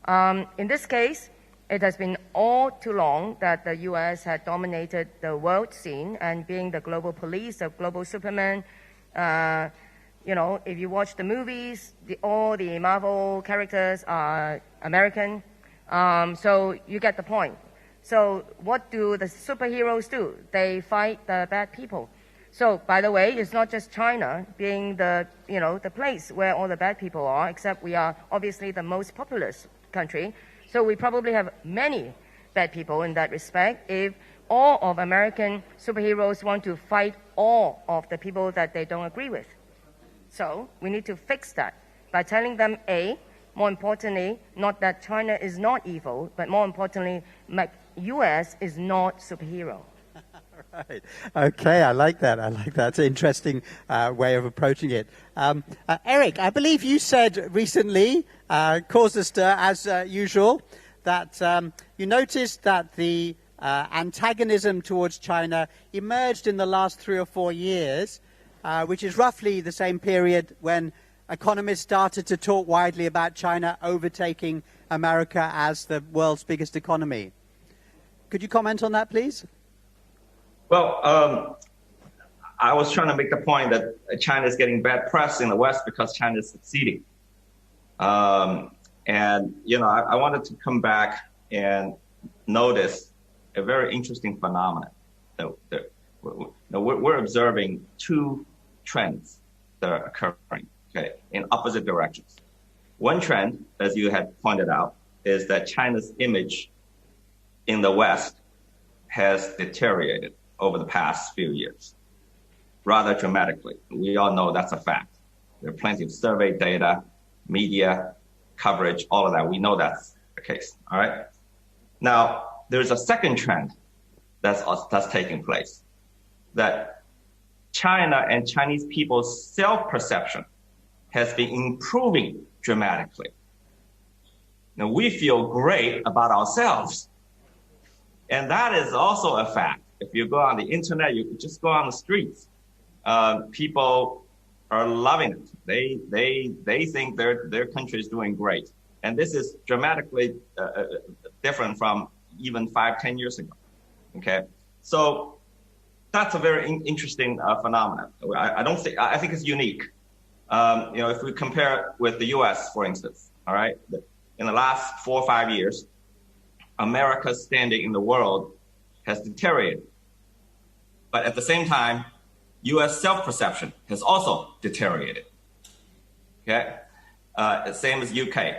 L: In this case, it has been all too long that the U.S. had dominated the world scene and being the global police, the global Superman. If you watch the movies, all the Marvel characters are American. So you get the point. So what do the superheroes do? They fight the bad people. So, by the way, it's not just China being the place where all the bad people are, except we are obviously the most populous country. So we probably have many bad people in that respect if all of American superheroes want to fight all of the people that they don't agree with. So we need to fix that by telling them, more importantly, not that China is not evil, but more importantly, U.S. is not superhero.
A: Right. Okay, I like that. It's an interesting way of approaching it. Eric, I believe you said recently, caused a stir as usual, that you noticed that the antagonism towards China emerged in the last 3 or 4 years, which is roughly the same period when economists started to talk widely about China overtaking America as the world's biggest economy. Could you comment on that, please?
M: Well, I was trying to make the point that China is getting bad press in the West because China is succeeding. I wanted to come back and notice a very interesting phenomenon. We're observing two trends that are occurring, in opposite directions. One trend, as you had pointed out, is that China's image in the West has deteriorated over the past few years, rather dramatically. We all know that's a fact. There are plenty of survey data, media coverage, all of that. We know that's the case, all right? Now, there's a second trend that's taking place, that China and Chinese people's self-perception has been improving dramatically. Now, we feel great about ourselves. And that is also a fact. If you go on the internet, you just go on the streets. People are loving it. They think their country is doing great. And this is dramatically different from even 5-10 years ago. Okay, so that's a very interesting phenomenon. I think it's unique. If we compare it with the U.S., for instance, all right, in the last 4 or 5 years, America's standing in the world has deteriorated. But at the same time, U.S. self-perception has also deteriorated. Okay, same as UK,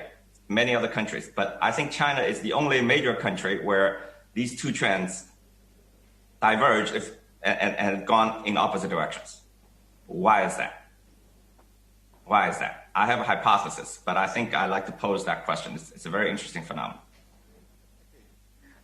M: many other countries. But I think China is the only major country where these two trends diverge and gone in opposite directions. Why is that? Why is that? I have a hypothesis, but I think I'd like to pose that question. It's a very interesting phenomenon.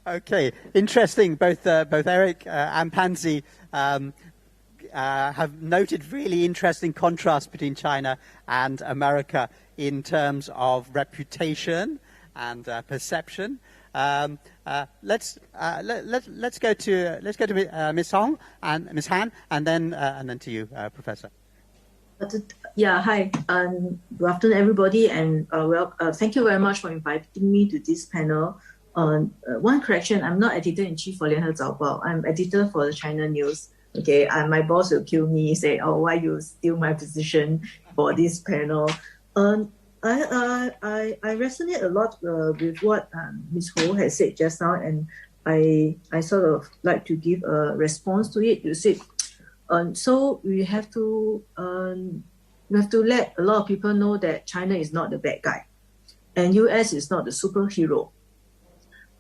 A: Okay, interesting. Both Eric and Pansy have noted really interesting contrast between China and America in terms of reputation and perception. Let's go to Ms. Hong and Ms. Han, and then to you, Professor.
N: Yeah, hi. Good afternoon, everybody, and thank you very much for inviting me to this panel. One correction: I'm not editor-in-chief for 联合早报. I'm editor for the China News. Okay, and my boss will kill me, say, "Oh, why you steal my position for this panel?" I resonate a lot with what Ms. Ho has said just now, and I sort of like to give a response to it. You said, so we have to let a lot of people know that China is not the bad guy, and US is not the superhero.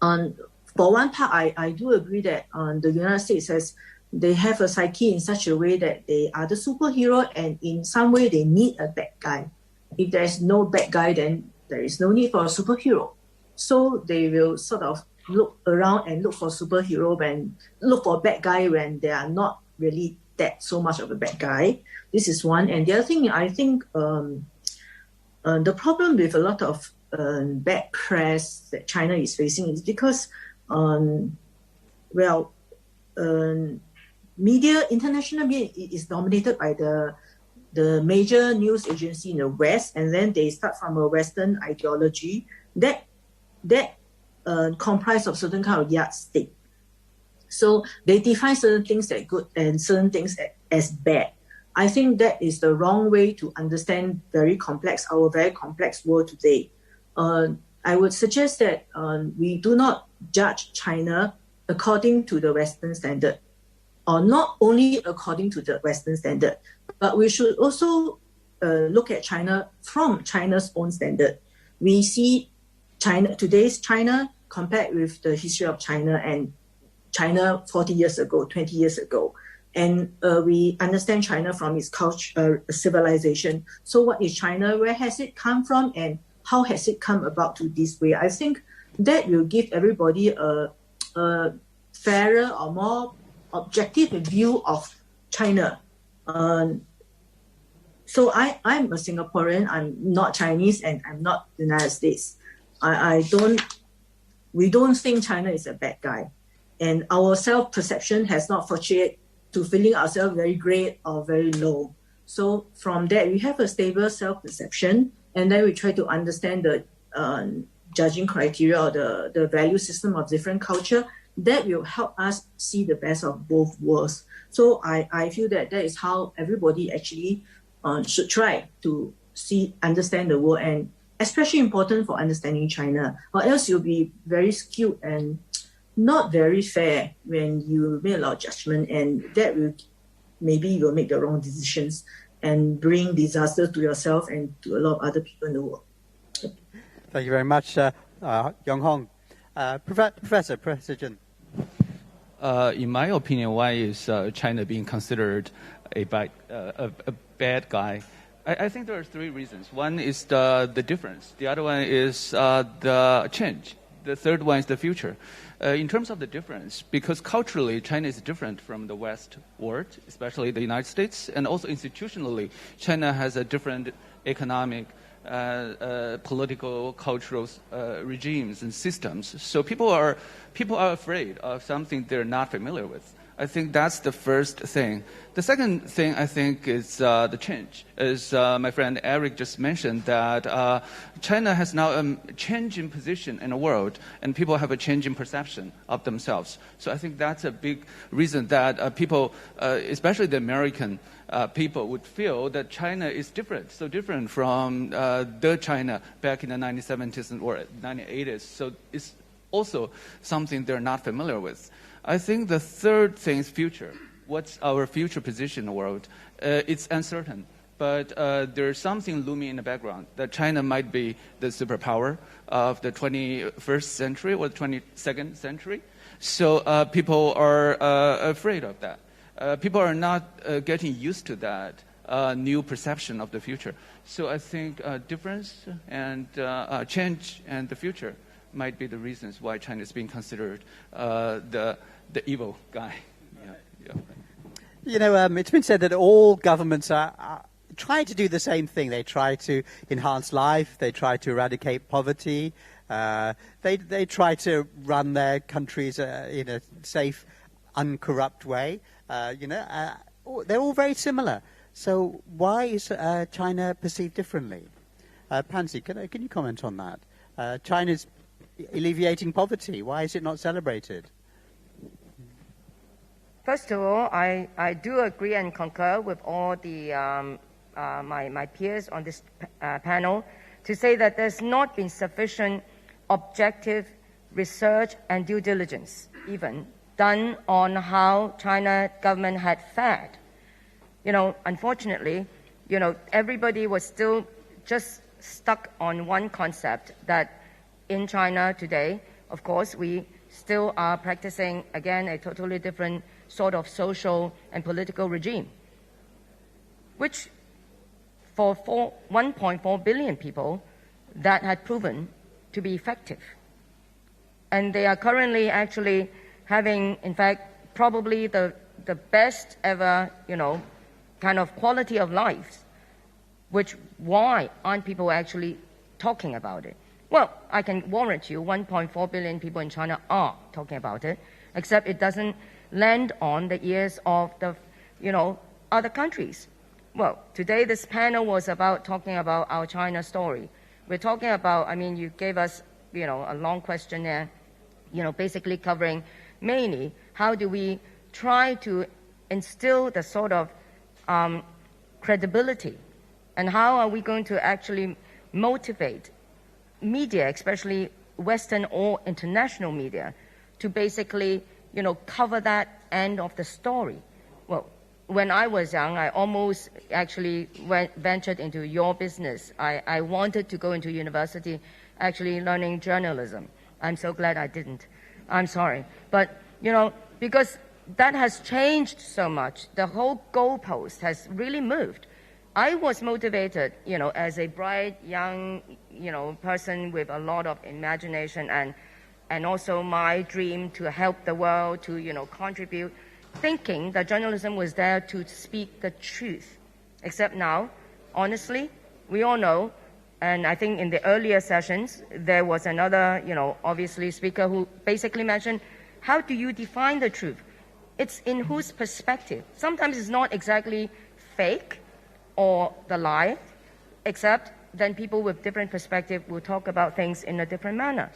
N: For one part, I do agree that the United States they have a psyche in such a way that they are the superhero, and in some way they need a bad guy. If there is no bad guy, then there is no need for a superhero. So they will sort of look around and look for bad guy when they are not really that so much of a bad guy. This is one. And the other thing, I think the problem with a lot of bad press that China is facing is because, international media is dominated by the major news agency in the West, and then they start from a Western ideology that comprise of certain kind of yardstick. So they define certain things as good and certain things as bad. I think that is the wrong way to understand our very complex world today. I would suggest that we do not judge China according to the Western standard, or not only according to the Western standard, but we should also look at China from China's own standard. We see today's China compared with the history of China and China 40 years ago, 20 years ago. And we understand China from its culture, civilization. So what is China? Where has it come from? And how has it come about to this way? I think that will give everybody a fairer or more objective view of China. So I'm a Singaporean. I'm not Chinese, and I'm not the United States. We don't think China is a bad guy, and our self-perception has not fluctuated to feeling ourselves very great or very low. So from that, we have a stable self-perception, and then we try to understand the judging criteria or the value system of different culture. That will help us see the best of both worlds. So I feel that is how everybody actually should try to understand the world, and especially important for understanding China, or else you'll be very skewed and not very fair when you make a lot of judgment, and that will maybe you will make the wrong decisions and bring disaster to yourself and to a lot of other people in the world.
A: Thank you very much, Yong Hong. Professor Jun.
O: In my opinion, why is China being considered a bad guy? I think there are three reasons. One is the difference. The other one is the change. The third one is the future. In terms of the difference, because culturally China is different from the West world, especially the United States, and also institutionally, China has a different economic, political, cultural regimes and systems. So people are afraid of something they're not familiar with. I think that's the first thing. The second thing, I think, is the change. As my friend Eric just mentioned, that China has now a change in position in the world, and people have a change in perception of themselves. So I think that's a big reason that people, especially the American people, would feel that China is different, so different from the China back in the 1970s or 1980s. So it's also something they're not familiar with. I think the third thing is future. What's our future position in the world? It's uncertain. but there's something looming in the background that China might be the superpower of the 21st century or the 22nd century. So people are afraid of that. People are not getting used to that new perception of the future. So I think difference and change and the future might be the reasons why China is being considered the evil guy.
A: You know, it's been said that all governments are trying to do the same thing. They try to enhance life. They try to eradicate poverty. They try to run their countries in a safe, uncorrupt way. They're all very similar. So why is China perceived differently? Pansy, can you comment on that? China's alleviating poverty. Why is it not celebrated?
L: First of all, I do agree and concur with all the my peers on this panel to say that there's not been sufficient objective research and due diligence even done on how China government had fared. Unfortunately, everybody was still just stuck on one concept that in China today, of course, we still are practicing, again, a totally different sort of social and political regime, which for 1.4 billion people, that had proven to be effective. And they are currently actually having, in fact, probably the best ever, kind of quality of life, which why aren't people actually talking about it? Well, I can warrant you 1.4 billion people in China are talking about it, except it doesn't land on the ears of the, other countries. Well, today this panel was about talking about our China story. We're talking about, you gave us, a long questionnaire, basically covering mainly how do we try to instill the sort of credibility, and how are we going to actually motivate media, especially Western or international media, to basically, cover that end of the story. Well, when I was young, I almost actually ventured into your business. I wanted to go into university actually learning journalism. I'm so glad I didn't. I'm sorry. But, because that has changed so much. The whole goalpost has really moved. I was motivated, as a bright, young, person with a lot of imagination and also my dream to help the world, to, contribute, thinking that journalism was there to speak the truth. Except now, honestly, we all know, and I think in the earlier sessions, there was another, obviously speaker who basically mentioned, how do you define the truth? It's in whose perspective. Sometimes it's not exactly fake or the lie, except then people with different perspective will talk about things in a different manner.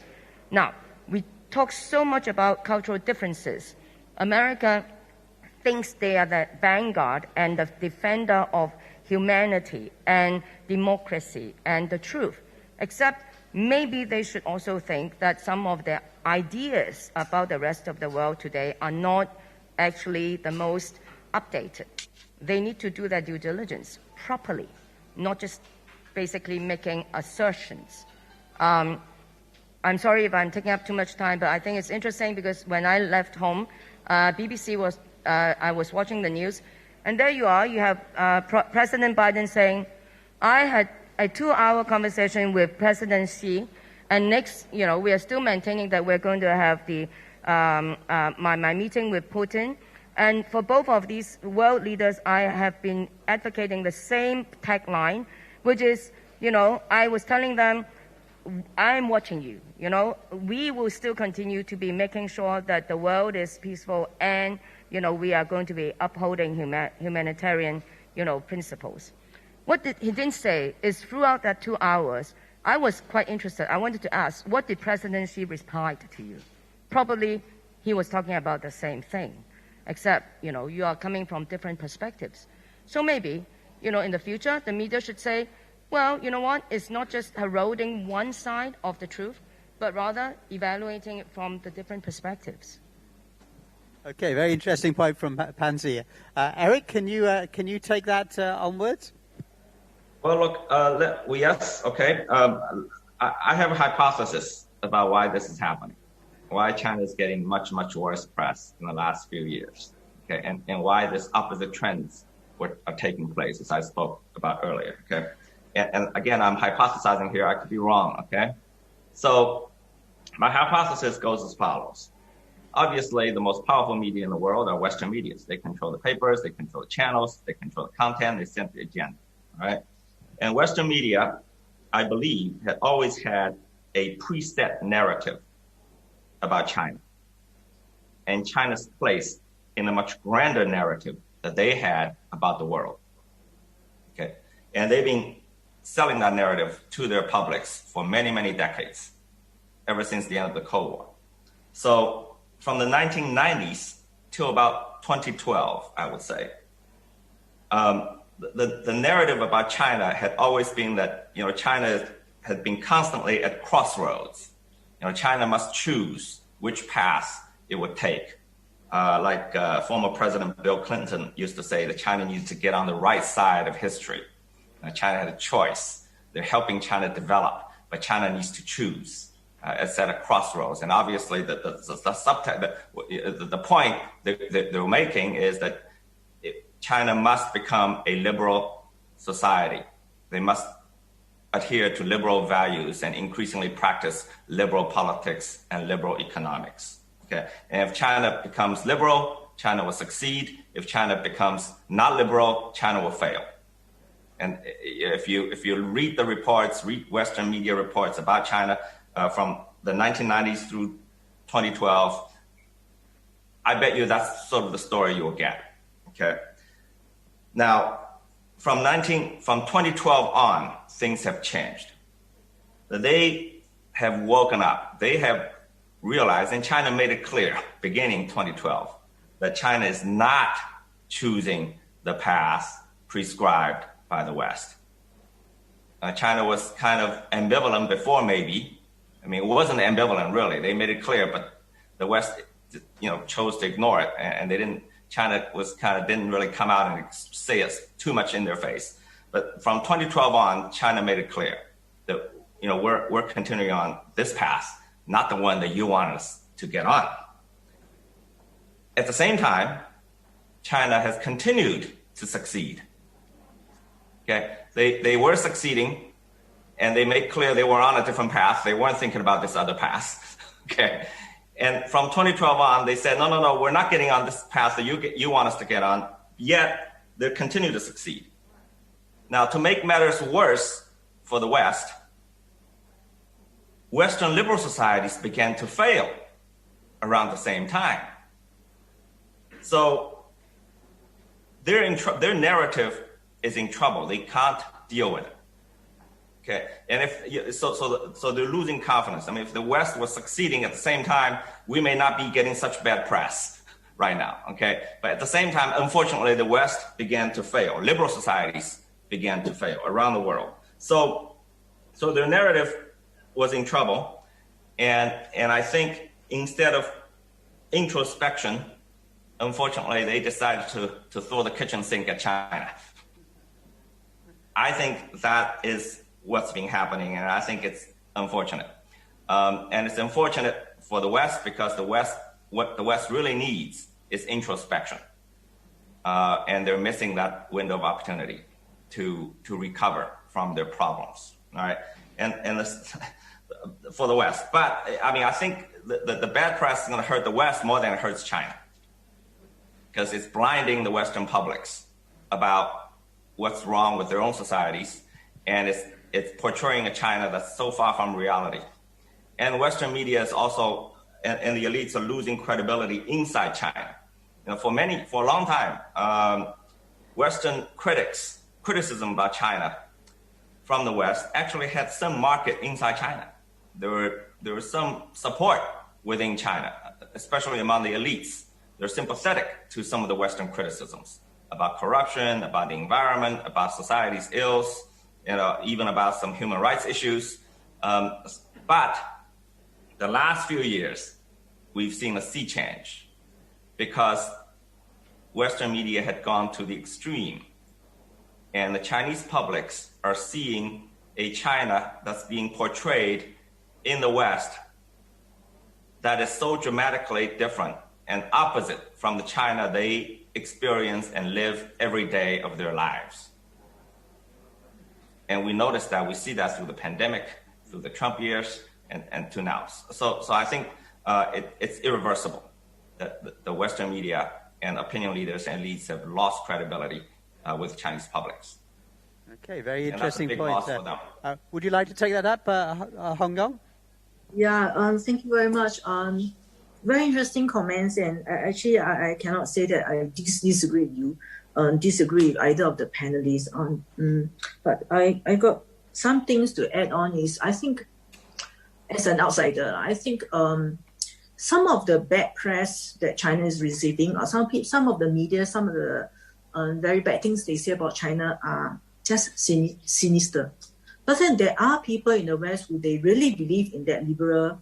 L: Now, we talk so much about cultural differences. America thinks they are the vanguard and the defender of humanity and democracy and the truth, except maybe they should also think that some of their ideas about the rest of the world today are not actually the most updated. They need to do their due diligence properly, not just basically making assertions. I'm sorry if I'm taking up too much time, but I think it's interesting because when I left home, BBC was, I was watching the news, and there you are, you have President Biden saying, I had a 2-hour conversation with President Xi, and next, we are still maintaining that we're going to have the my meeting with Putin. And for both of these world leaders, I have been advocating the same tagline, which is, I was telling them, I'm watching you. We will still continue to be making sure that the world is peaceful, and, we are going to be upholding humanitarian, principles. What he didn't say is throughout that 2 hours, I was quite interested. I wanted to ask, what did President Xi reply to you? Probably he was talking about the same thing, except, you are coming from different perspectives. So maybe, in the future, the media should say, well, you know what? It's not just eroding one side of the truth, but rather evaluating it from the different perspectives.
A: Okay, very interesting point from Pansy. Eric, can you take that onwards?
M: Well, look, yes, okay. I have a hypothesis about why this is happening, why China is getting much, much worse press in the last few years, okay, and why this opposite trends are taking place, as I spoke about earlier, okay. And again, I'm hypothesizing here. I could be wrong, okay. So my hypothesis goes as follows. Obviously, the most powerful media in the world are Western media. They control the papers, they control the channels, they control the content, they set the agenda, all right? And Western media, I believe, had always had a preset narrative about China and China's place in a much grander narrative that they had about the world, okay? And they've been selling that narrative to their publics for many, many decades, ever since the end of the Cold War. So from the 1990s till about 2012, I would say, the narrative about China had always been that, you know, China had been constantly at crossroads. You know, China must choose which path it would take. Like former President Bill Clinton used to say that China needs to get on the right side of history. China had a choice. They're helping China develop, but China needs to choose. It's at a crossroads. And obviously the point that they're making is that China must become a liberal society. They must adhere to liberal values and increasingly practice liberal politics and liberal economics. Okay. And if China becomes liberal, China will succeed. If China becomes not liberal, China will fail. And if you read the reports, read Western media reports about China from the 1990s through 2012, I bet you that's sort of the story you will get. Okay. Now, from 2012 on, things have changed. They have woken up. They have realized, and China made it clear beginning 2012, that China is not choosing the path prescribed by the West. China was kind of ambivalent before, maybe. I mean, it wasn't ambivalent really. They made it clear, but the West, you know, chose to ignore it, and they didn't. China was didn't really come out and say it too much in their face. But from 2012 on, China made it clear that, you know, we're continuing on this path, not the one that you want us to get on. At the same time, China has continued to succeed. Okay, they were succeeding, and they made clear they were on a different path. They weren't thinking about this other path. Okay, and from 2012 on, they said, no, we're not getting on this path that you want us to get on. Yet they continue to succeed. Now, to make matters worse for the West, Western liberal societies began to fail around the same time. So their narrative is in trouble. They can't deal with it. Okay, and so they're losing confidence. I mean, if the West was succeeding at the same time, we may not be getting such bad press right now. Okay, but at the same time, unfortunately, the West began to fail. Liberal societies began to fail around the world. So their narrative was in trouble, and I think instead of introspection, unfortunately, they decided to throw the kitchen sink at China. I think that is what's been happening, and I think it's unfortunate. And it's unfortunate for the West because what the West really needs is introspection. And they're missing that window of opportunity to recover from their problems, all right? And for the West. But, I mean, I think the bad press is gonna hurt the West more than it hurts China, because it's blinding the Western publics about what's wrong with their own societies, and it's portraying a China that's so far from reality. And Western media is also, and the elites are losing credibility inside China. You know, for a long time, Western criticism about China from the West actually had some market inside China. There was some support within China, especially among the elites. They're sympathetic to some of the Western criticisms about corruption, about the environment, about society's ills, you know, even about some human rights issues. But the last few years, we've seen a sea change because Western media had gone to the extreme And the Chinese publics are seeing a China that's being portrayed in the West that is so dramatically different and opposite from the China they experience and live every day of their lives. And we notice that, we see that through the pandemic, through the Trump years, and to now. So I think it's irreversible that the Western media and opinion leaders and elites have lost credibility with Chinese publics.
A: Okay, very interesting
M: and that's a big
A: point.
M: loss for them.
A: Would you like to take that up, Hong Kong?
N: Yeah, thank you very much. Very interesting comments, and actually I cannot say that I disagree with you, disagree with either of the panelists. But I got some things to add on. Is I think, as an outsider, I think some of the bad press that China is receiving, or some of the media, some of the very bad things they say about China are just sinister. But then there are people in the West who they really believe in that liberal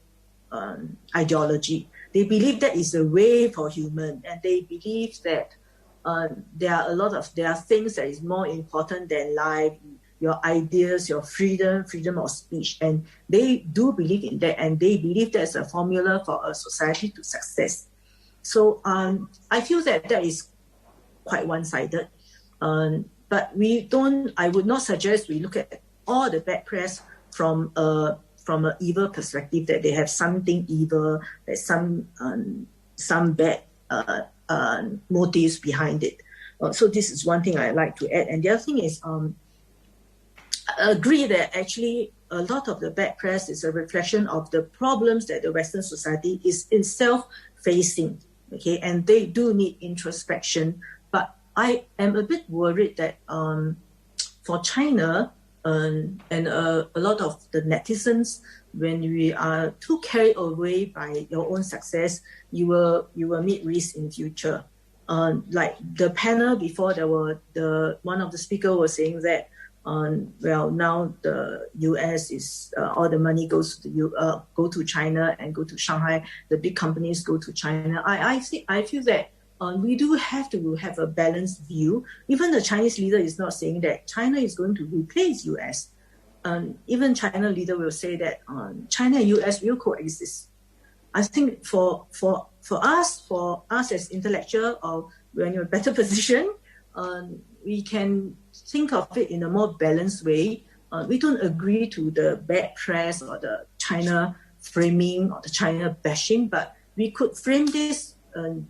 N: ideology. They believe that is the way for human, and they believe that there are things that is more important than life, your ideas, your freedom of speech, and they do believe in that, and they believe that's a formula for a society to success. So I feel that is quite one-sided. But I would not suggest we look at all the bad press from an evil perspective, that they have something evil, that some bad motives behind it. So this is one thing I like to add. And the other thing is, I agree that actually a lot of the bad press is a reflection of the problems that the Western society is itself facing. Okay, and they do need introspection. But I am a bit worried that for China, and a lot of the netizens, when we are too carried away by your own success, you will meet risks in future. Like the panel before, one of the speakers was saying that, now the U.S. is all the money goes to go to China and go to Shanghai. The big companies go to China. I feel that we do have to have a balanced view. Even the Chinese leader is not saying that China is going to replace U.S. Even China leader will say that China and U.S. will coexist. I think for us as intellectual, or when you're in a better position, we can think of it in a more balanced way. We don't agree to the bad press or the China framing or the China bashing, but we could frame this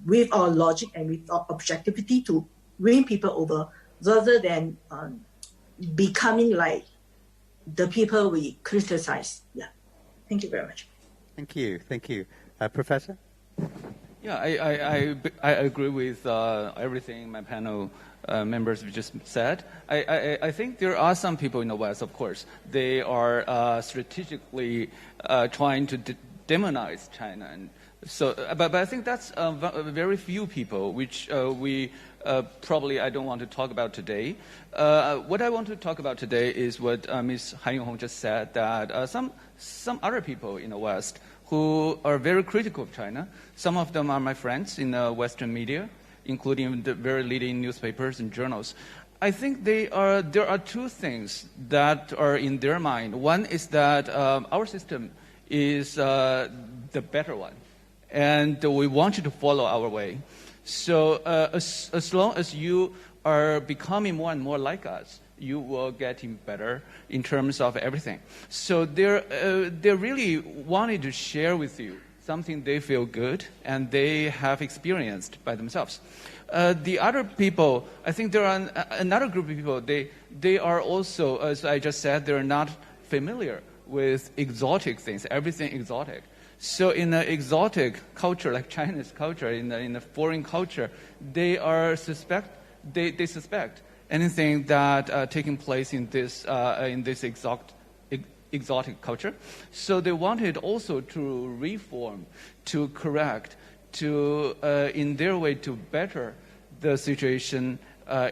N: with our logic and with our objectivity to win people over, rather than becoming like the people we criticize. Yeah. Thank you very much.
A: Thank you. Professor?
O: Yeah, I agree with everything my panel members just said. I think there are some people in the West, of course, they are strategically trying to demonize China. And so, but I think that's very few people, which we probably I don't want to talk about today. What I want to talk about today is what Ms. Hanyon Kong just said, that some other people in the West who are very critical of China. Some of them are my friends in the Western media, including the very leading newspapers and journals. I think there are two things that are in their mind. One is that our system is the better one, and we want you to follow our way. So as long as you are becoming more and more like us, you will get better in terms of everything. So they really wanted to share with you something they feel good and they have experienced by themselves. The other people, I think there are another group of people, they are also, as I just said, they're not familiar with exotic things, everything exotic. So in an exotic culture like China's culture, in a foreign culture, they suspect anything that taking place in this exotic culture. So they wanted also to reform, to correct, to in their way to better the situation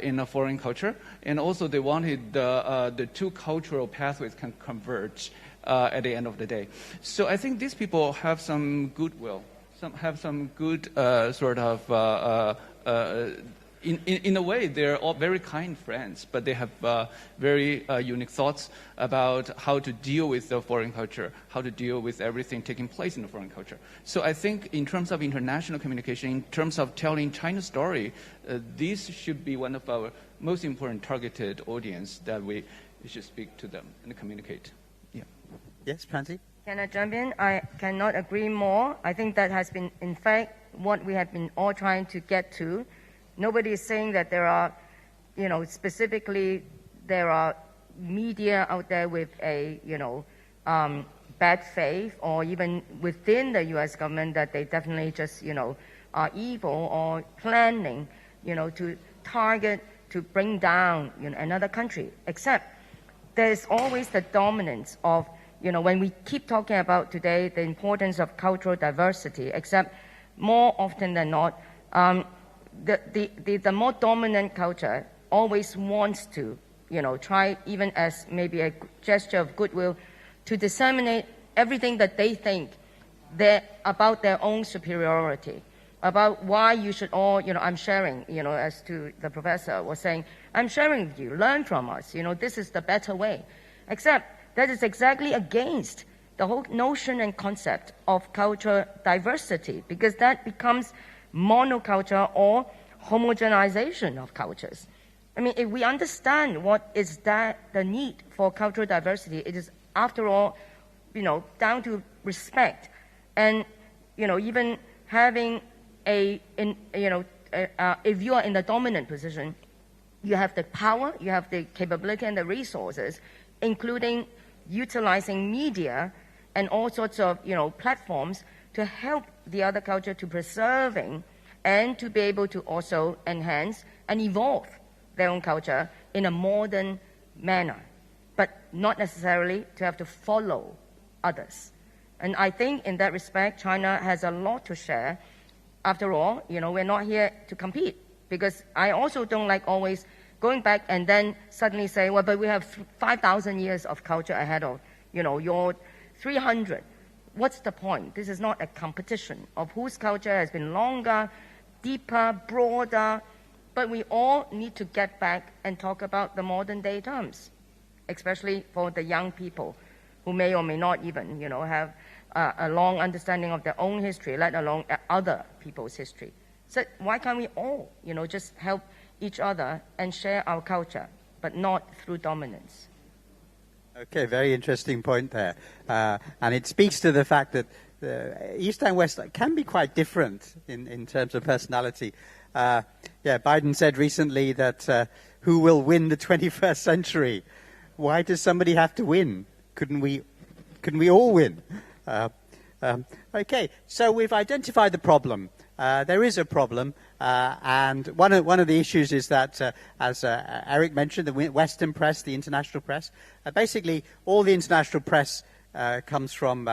O: in a foreign culture, and also they wanted the two cultural pathways can converge at the end of the day. So I think these people have some goodwill, have some good sort of in a way, they're all very kind friends, but they have very unique thoughts about how to deal with the foreign culture, how to deal with everything taking place in the foreign culture. So I think in terms of international communication, in terms of telling China's story, this should be one of our most important targeted audience that we should speak to them and communicate. Yeah.
A: Yes, Pansy?
L: Can I jump in? I cannot agree more. I think that has been, in fact, what we have been all trying to get to. Nobody is saying that there are, specifically there are media out there with a, bad faith, or even within the U.S. government that they definitely just, are evil or planning, to target, to bring down, another country. Except there's always the dominance of, when we keep talking about today the importance of cultural diversity, except more often than not, the more dominant culture always wants to, try even as maybe a gesture of goodwill to disseminate everything that they think about their own superiority, about why you should all, I'm sharing, as to the professor was saying, I'm sharing with you, learn from us, this is the better way. Except that is exactly against the whole notion and concept of cultural diversity, because that becomes monoculture or homogenization of cultures. I mean, if we understand what is the need for cultural diversity, it is, after all, down to respect and, even having if you are in the dominant position, you have the power, you have the capability and the resources, including utilizing media and all sorts of, platforms to help the other culture to preserving and to be able to also enhance and evolve their own culture in a modern manner, but not necessarily to have to follow others. And I think in that respect, China has a lot to share. After all, we're not here to compete, because I also don't like always going back and then suddenly say, well, but we have 5,000 years of culture ahead of, your 300. What's the point? This is not a competition of whose culture has been longer, deeper, broader, but we all need to get back and talk about the modern day terms, especially for the young people who may or may not even, have a long understanding of their own history, let alone other people's history. So why can't we all, just help each other and share our culture, but not through dominance?
A: Okay, very interesting point there. And it speaks to the fact that East and West can be quite different in terms of personality. Biden said recently that who will win the 21st century? Why does somebody have to win? Couldn't we all win? Okay, so we've identified the problem. There is a problem, and one of the issues is that, as Eric mentioned, the Western press, the international press, basically all the international press comes from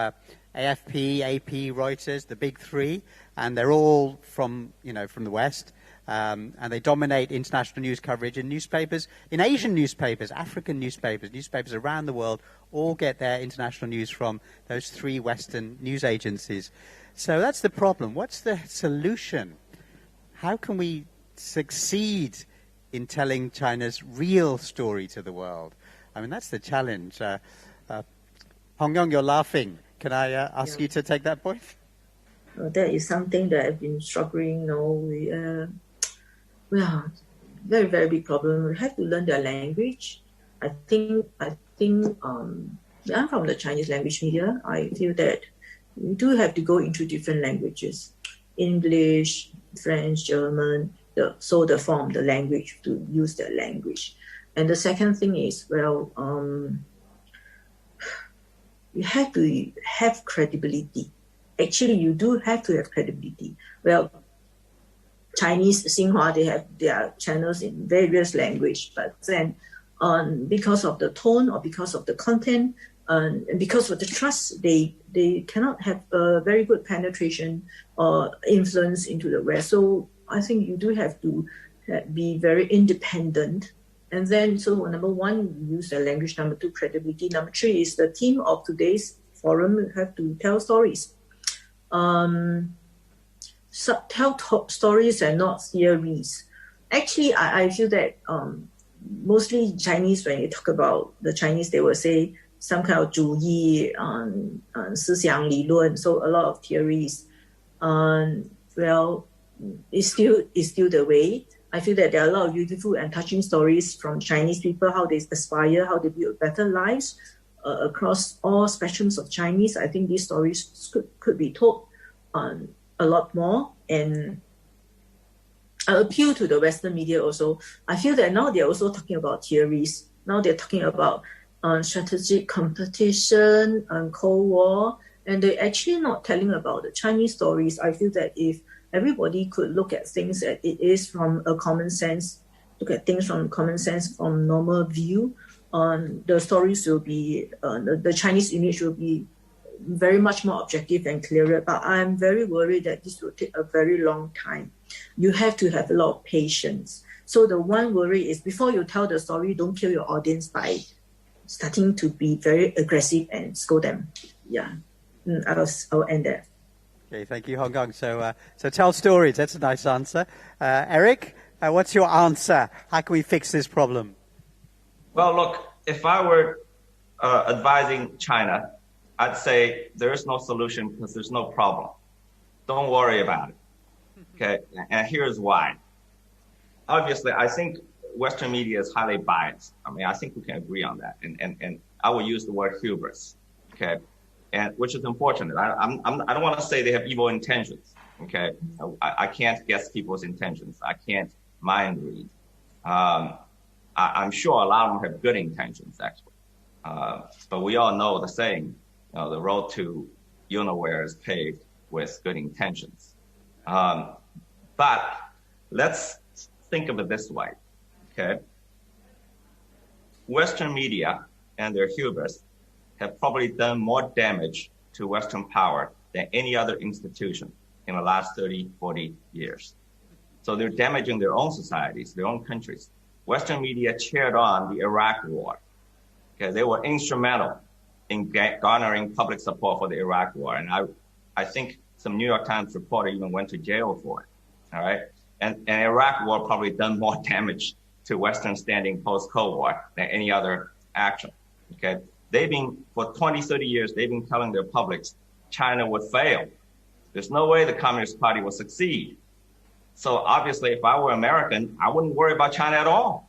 A: AFP, AP, Reuters, the big three, and they're all from the West, and they dominate international news coverage in newspapers, in Asian newspapers, African newspapers, newspapers around the world, all get their international news from those three Western news agencies. So that's the problem. What's the solution? How can we succeed in telling China's real story to the world? I mean, that's the challenge. Hanyon, you're laughing. Can I ask you to take that point?
N: That is something that I've been struggling. We are very, very big problem. We have to learn their language. I think I'm from the Chinese language media. I feel that we do have to go into different languages, English, French, German, the language, to use their language. And the second thing is, you have to have credibility. Actually, you do have to have credibility. Well, Chinese, Xinhua, they have their channels in various language, but then because of the tone or because of the content, and because of the trust, they cannot have a very good penetration or influence into the West. So I think you do have to be very independent. And then, so number one, use the language. Number two, credibility. Number three is the theme of today's forum. You have to tell stories. Tell stories and not theories. Actually, I feel that mostly Chinese, when you talk about the Chinese, they will say some kind of 主义, 思想理论, so a lot of theories. Well, it's still the way. I feel that there are a lot of beautiful and touching stories from Chinese people, how they aspire, how they build better lives across all spectrums of Chinese. I think these stories could be told a lot more and appeal to the Western media also. I feel that now they're also talking about theories. Now they're talking about strategic competition and Cold War, and they're actually not telling about the Chinese stories. I feel that if everybody could look at things as it is from a common sense, look at things from common sense, from normal view, the stories will be, the Chinese image will be very much more objective and clearer. But I'm very worried that this will take a very long time. You have to have a lot of patience. So the one worry is before you tell the story, don't kill your audience by starting to be very aggressive and scold them. Yeah, I'll end there.
A: Okay, thank you, Hong Kong. So tell stories. That's a nice answer. Eric, what's your answer? How can we fix this problem?
M: Well, look, if I were advising China, I'd say there is no solution because there's no problem. Don't worry about it. Okay, and here's why. Obviously, I think Western media is highly biased. I mean, I think we can agree on that. And I will use the word hubris. Okay. And which is unfortunate. I don't want to say they have evil intentions. Okay, I can't guess people's intentions. I can't mind read. I'm sure a lot of them have good intentions, actually. But we all know the saying, the road to nowhere is paved with good intentions. But let's think of it this way. Okay, Western media and their hubris have probably done more damage to Western power than any other institution in the last 30, 40 years. So they're damaging their own societies, their own countries. Western media cheered on the Iraq war. Okay, they were instrumental in garnering public support for the Iraq war. And I think some New York Times reporter even went to jail for it. All right. And Iraq war probably done more damage to Western standing post-Cold War than any other action. Okay. They've been, for 20, 30 years, they've been telling their publics China would fail. There's no way the Communist Party will succeed. So obviously, if I were American, I wouldn't worry about China at all.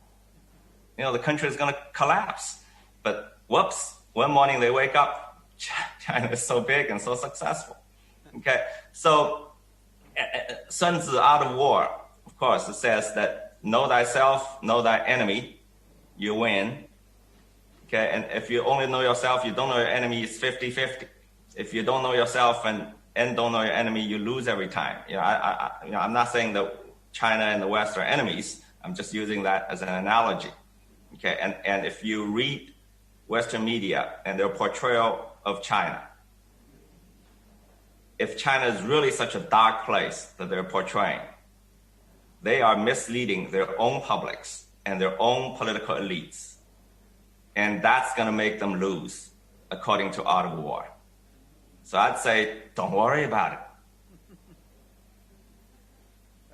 M: The country is going to collapse. But whoops, one morning they wake up, China is so big and so successful. Okay, so Sun Tzu, Art of War, of course, it says that know thyself, know thy enemy, you win. Okay, and if you only know yourself, you don't know your enemy, it's 50-50. If you don't know yourself and don't know your enemy, you lose every time. I'm not saying that China and the West are enemies. I'm just using that as an analogy. Okay, and if you read Western media and their portrayal of China, if China is really such a dark place that they're portraying, they are misleading their own publics and their own political elites. And that's going to make them lose, according to Art of War. So I'd say, don't worry about it.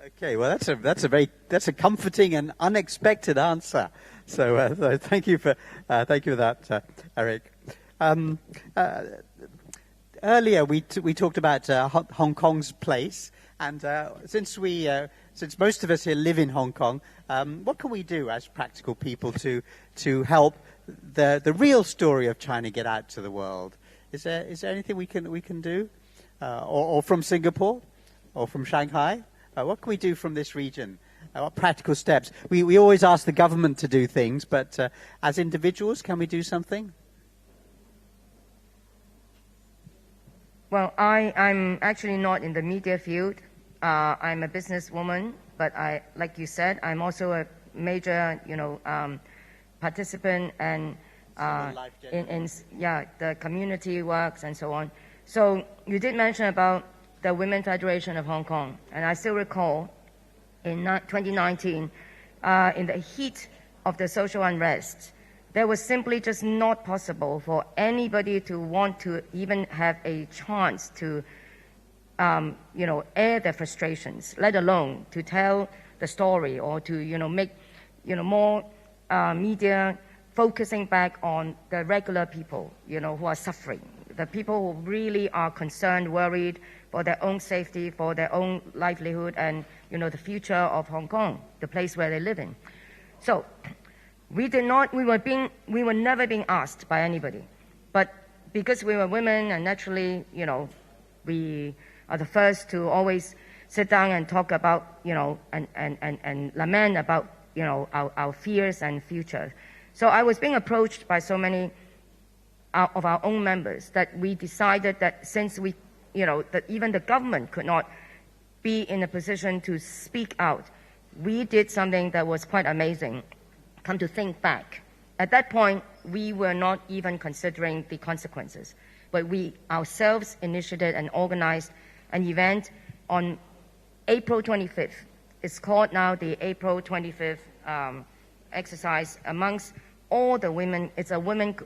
A: Okay, well, that's a comforting and unexpected answer. So thank you for that, Eric. Earlier we talked about Hong Kong's place, and since most of us here live in Hong Kong, what can we do as practical people to help the real story of China get out to the world? Is there anything we can do, or from Singapore, or from Shanghai? What can we do from this region? What practical steps? We always ask the government to do things, but as individuals, can we do something?
L: Well, I'm actually not in the media field. I'm a businesswoman, but like you said, I'm also a major, participant and in the community works and so on. So you did mention about the Women's Federation of Hong Kong, and I still recall in 2019, in the heat of the social unrest, there was simply just not possible for anybody to want to even have a chance to, air their frustrations, let alone to tell the story, or to, make, more media focusing back on the regular people, who are suffering, the people who really are concerned, worried for their own safety, for their own livelihood, and, the future of Hong Kong, the place where they live in. So we were never being asked by anybody, but because we were women, and naturally, we are the first to always sit down and talk about, and lament about, our fears and future. So I was being approached by so many of our own members that we decided that since we, that even the government could not be in a position to speak out, we did something that was quite amazing. Come to think back, at that point, we were not even considering the consequences, but we ourselves initiated and organized an event on April 25th. It's called now the April 25th exercise amongst all the women. It's a women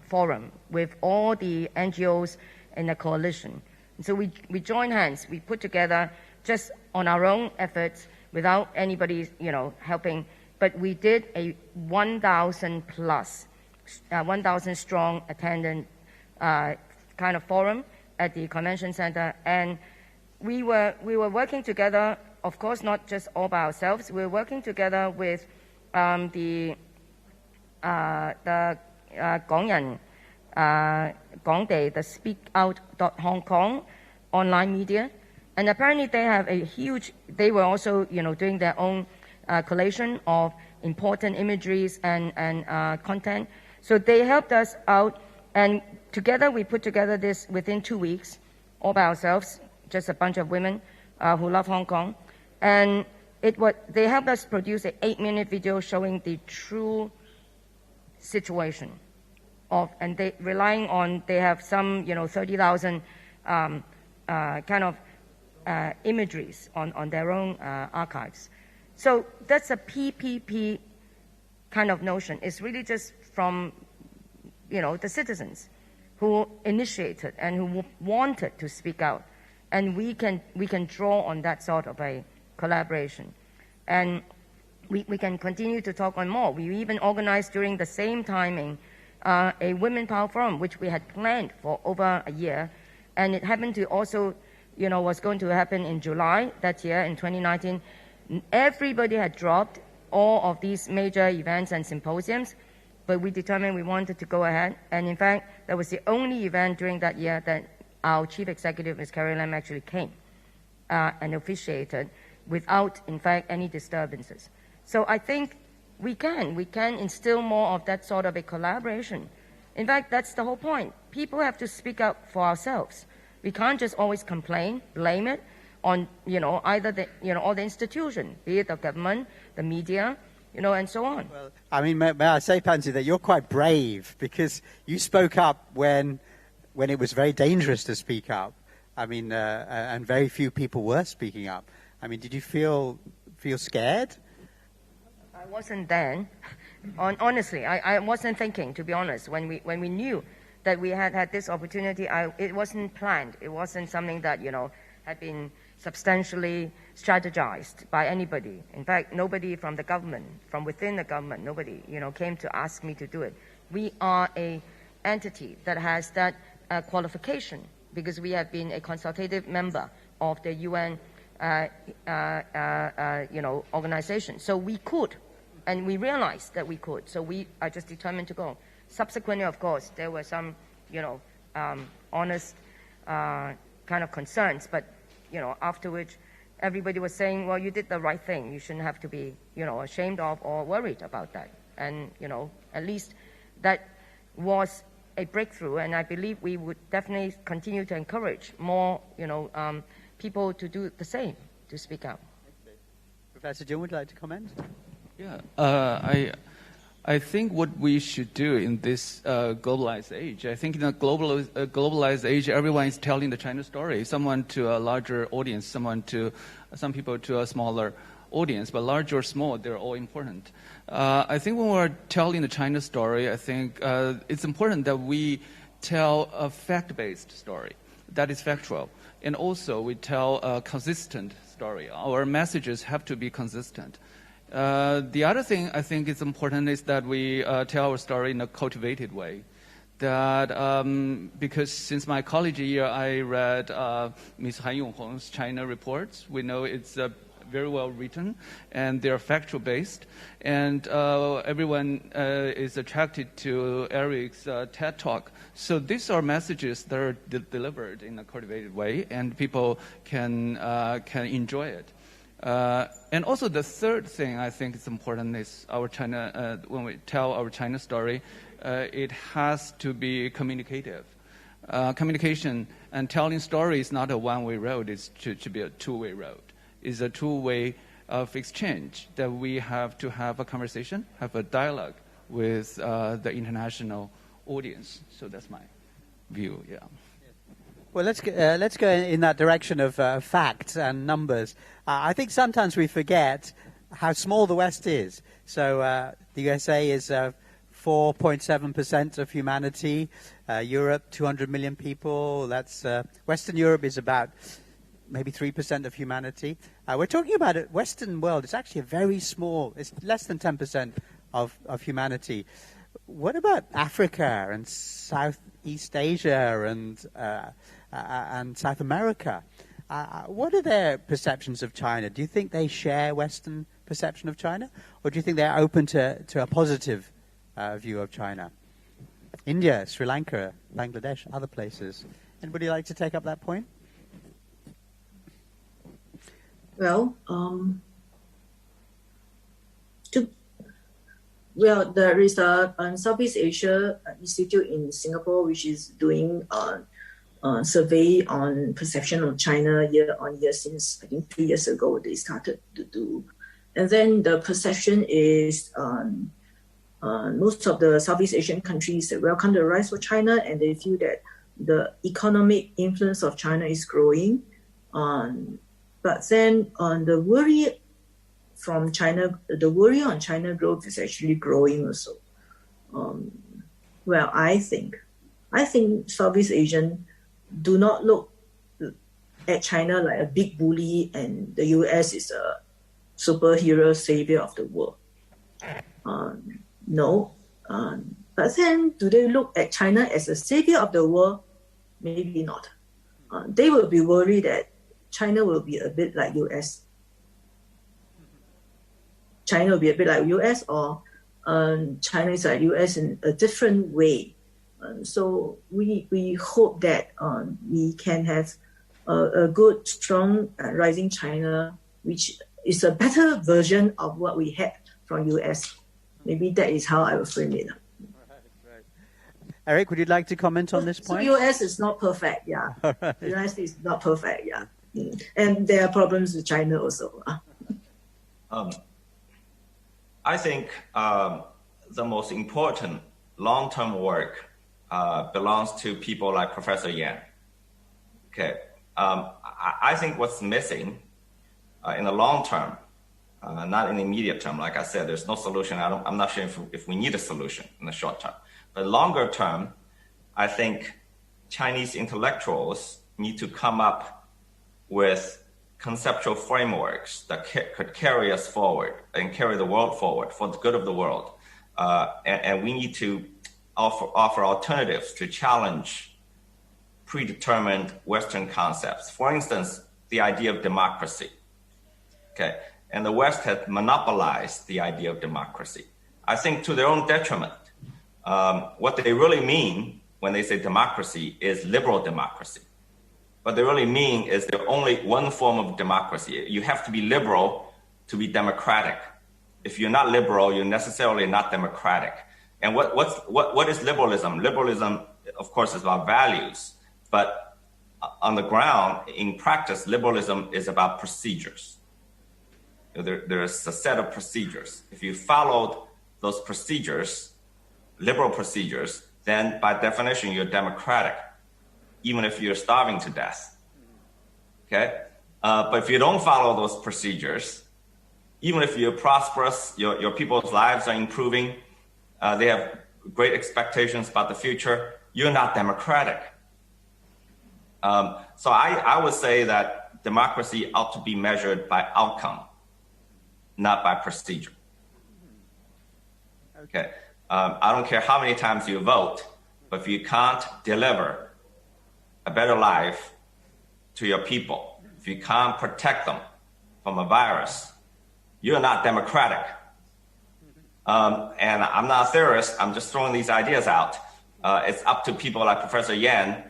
L: forum with all the NGOs in the coalition. And so we joined hands. We put together just on our own efforts without anybody, helping. But we did a 1,000 plus, 1,000 strong attendant kind of forum at the convention center, and we were working together. Of course, not just all by ourselves. We were working together with the Gongren, Gongday, the Speak Out Hong Kong online media, and apparently they have a huge. They were also, doing their own collation of important imageries and content. So they helped us out, and together we put together this within 2 weeks, all by ourselves, just a bunch of women who love Hong Kong. And they helped us produce an 8-minute video showing the true situation of, and they relying on, they have some, 30,000 kind of imageries on their own archives. So that's a PPP kind of notion. It's really just from, the citizens who initiated and who wanted to speak out. And we can draw on that sort of a collaboration. And we can continue to talk on more. We even organized during the same timing a Women Power Forum, which we had planned for over a year. And it happened to also, was going to happen in July that year, in 2019. Everybody had dropped all of these major events and symposiums, but we determined we wanted to go ahead. And in fact, that was the only event during that year that our chief executive, Ms. Carrie Lam, actually came and officiated without, in fact, any disturbances. So I think we can instill more of that sort of a collaboration. In fact, that's the whole point. People have to speak up for ourselves. We can't just always complain, blame it on, either the, all the institutions, be it the government, the media, and so on.
A: Well, I mean, may I say, Pansy, that you're quite brave because you spoke up when it was very dangerous to speak up. I mean, and very few people were speaking up. I mean, did you feel scared?
L: I wasn't then. Honestly, I wasn't thinking, to be honest. When we knew that we had this opportunity, it wasn't planned. It wasn't something that, had been substantially strategized by anybody. In fact, nobody from the government, from within the government, nobody, came to ask me to do it. We are a entity that has that qualification because we have been a consultative member of the UN, organization. So we could, and we realized that we could. So we are just determined to go. Subsequently, of course, there were some, honest kind of concerns, but after which everybody was saying, well, you did the right thing. You shouldn't have to be, ashamed of or worried about that. And, at least that was a breakthrough, and I believe we would definitely continue to encourage more, people to do the same, to speak out.
A: Professor Jung, would you like to comment?
O: Yeah, I think what we should do in this globalized age, I think in a globalized age, everyone is telling the China story, someone to a larger audience, some people to a smaller audience, but large or small, they're all important. I think when we're telling the China story, I think it's important that we tell a fact-based story that is factual, and also we tell a consistent story. story. Our messages have to be consistent. The other thing I think is important is that we tell our story in a cultivated way. That because since my college year, I read Ms. Hanyon Kong's China reports. We know it's very well written, and they're factual based. And everyone is attracted to Eric's TED Talk. So these are messages that are delivered in a cultivated way, and people can enjoy it. And also the third thing I think is important is our China, when we tell our China story, it has to be communicative. Communication and telling stories is not a one-way road, it should be a two-way road. It's a two-way of exchange that we have to have a conversation, have a dialogue with the international audience. So that's my view, yeah.
A: Well, let's go in that direction of facts and numbers. I think sometimes we forget how small the West is. So the USA is 4.7% of humanity. Europe, 200 million people. That's Western Europe is about maybe 3% of humanity. We're talking about a Western world. It's actually a very small. It's less than 10% of humanity. What about Africa and Southeast Asia and South America? What are their perceptions of China? Do you think they share Western perception of China? Or do you think they're open to a positive view of China? India, Sri Lanka, Bangladesh, other places. Anybody like to take up that point?
N: Well, there is a Southeast Asia Institute in Singapore which is doing a survey on perception of China year on year since I think 2 years ago they started to do. And then the perception is most of the Southeast Asian countries welcome the rise of China and they feel that the economic influence of China is growing. But then the worry from China, the worry on China growth is actually growing also. Well, I think Southeast Asian do not look at China like a big bully and the US is a superhero savior of the world. No. But then do they look at China as a savior of the world? Maybe not. They will be worried that China will be a bit like US. China will be a bit like US or China is like US in a different way. So we hope that we can have a good, strong, rising China, which is a better version of what we had from US. Maybe that is how I will frame it.
A: Right. Eric, would you like to comment on this point?
N: So US is not perfect, yeah. Right. The United States is not perfect, yeah. And there are problems with China also.
M: I think the most important long-term work belongs to people like Professor Yan. Okay, I think what's missing in the long term, not in the immediate term, like I said, there's no solution. I'm not sure if we need a solution in the short term. But longer term, I think Chinese intellectuals need to come up with conceptual frameworks that could carry us forward and carry the world forward for the good of the world. And we need to offer alternatives to challenge predetermined Western concepts. For instance, the idea of democracy. Okay, and the West has monopolized the idea of democracy. I think to their own detriment. What they really mean when they say democracy is liberal democracy. What they really mean is there's only one form of democracy. You have to be liberal to be democratic. If you're not liberal, you're necessarily not democratic. And what is liberalism? Liberalism, of course, is about values. But on the ground, in practice, liberalism is about procedures. There's a set of procedures. If you followed those procedures, liberal procedures, then by definition, you're democratic, even if you're starving to death. Okay? But if you don't follow those procedures, even if you're prosperous, your people's lives are improving, they have great expectations about the future, you're not democratic. So I would say that democracy ought to be measured by outcome, not by procedure. Okay. I don't care how many times you vote, but if you can't deliver a better life to your people, if you can't protect them from a virus, you're not democratic. And I'm not a theorist, I'm just throwing these ideas out. It's up to people like Professor Yan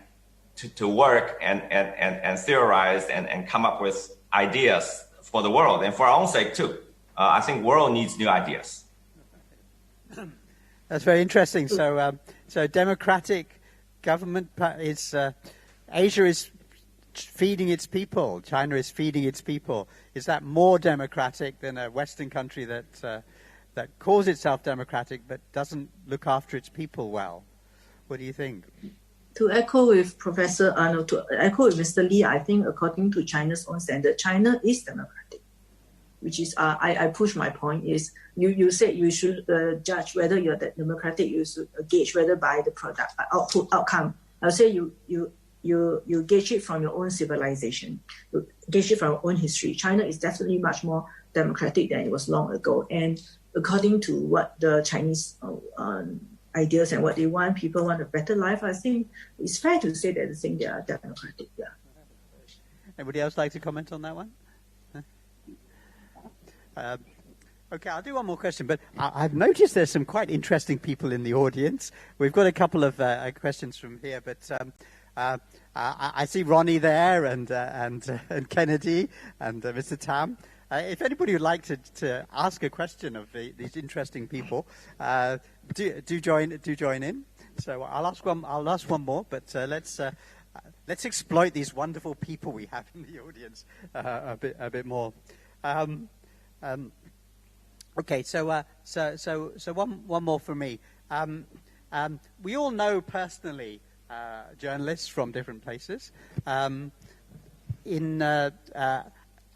M: to work and theorize and come up with ideas for the world and for our own sake too. I think the world needs new ideas.
A: That's very interesting. So democratic government is Asia is feeding its people. China is feeding its people. Is that more democratic than a Western country that calls itself democratic but doesn't look after its people well? What do you think?
N: To echo with to echo with Mr. Lee, I think according to China's own standard, China is democratic. Which is, I push my point is, you said you should judge whether you're democratic, you should gauge whether by the product, outcome. I'll say you gauge it from your own civilization, you gauge it from your own history. China is definitely much more democratic than it was long ago. And according to what the Chinese ideas and what they want, people want a better life, I think it's fair to say that they are democratic. Yeah.
A: Anybody else like to comment on that one? Okay, I'll do one more question, but I've noticed there's some quite interesting people in the audience. We've got a couple of questions from here, but I see Ronnie there and Kennedy and Mr. Tam. If anybody would like to ask a question of these interesting people, do join in. So I'll ask one more, but let's exploit these wonderful people we have in the audience a bit more. Okay, so one more from me. We all know personally journalists from different places. And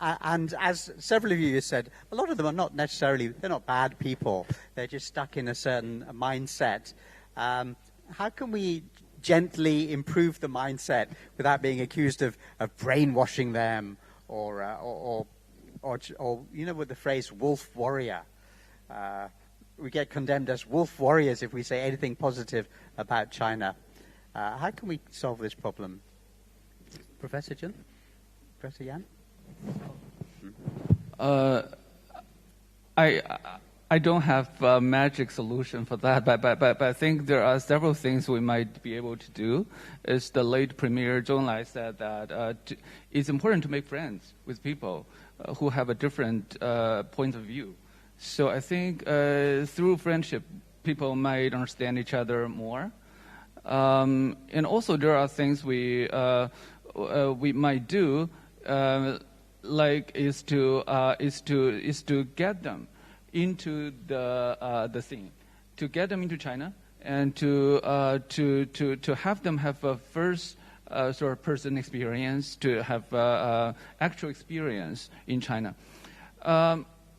A: as several of you have said, a lot of them are they're not bad people. They're just stuck in a certain mindset. How can we gently improve the mindset without being accused of brainwashing them or you know, with the phrase wolf warrior? We get condemned as wolf warriors if we say anything positive about China. How can we solve this problem? Professor Jun? Professor Yan?
O: I don't have a magic solution for that, but I think there are several things we might be able to do. As the late Premier Zhou Enlai said, that it's important to make friends with people who have a different point of view. So I think through friendship, people might understand each other more. And also there are things we might do, like is to get them into the scene, to get them into China, and to have them have a first sort of person experience, to have actual experience in China.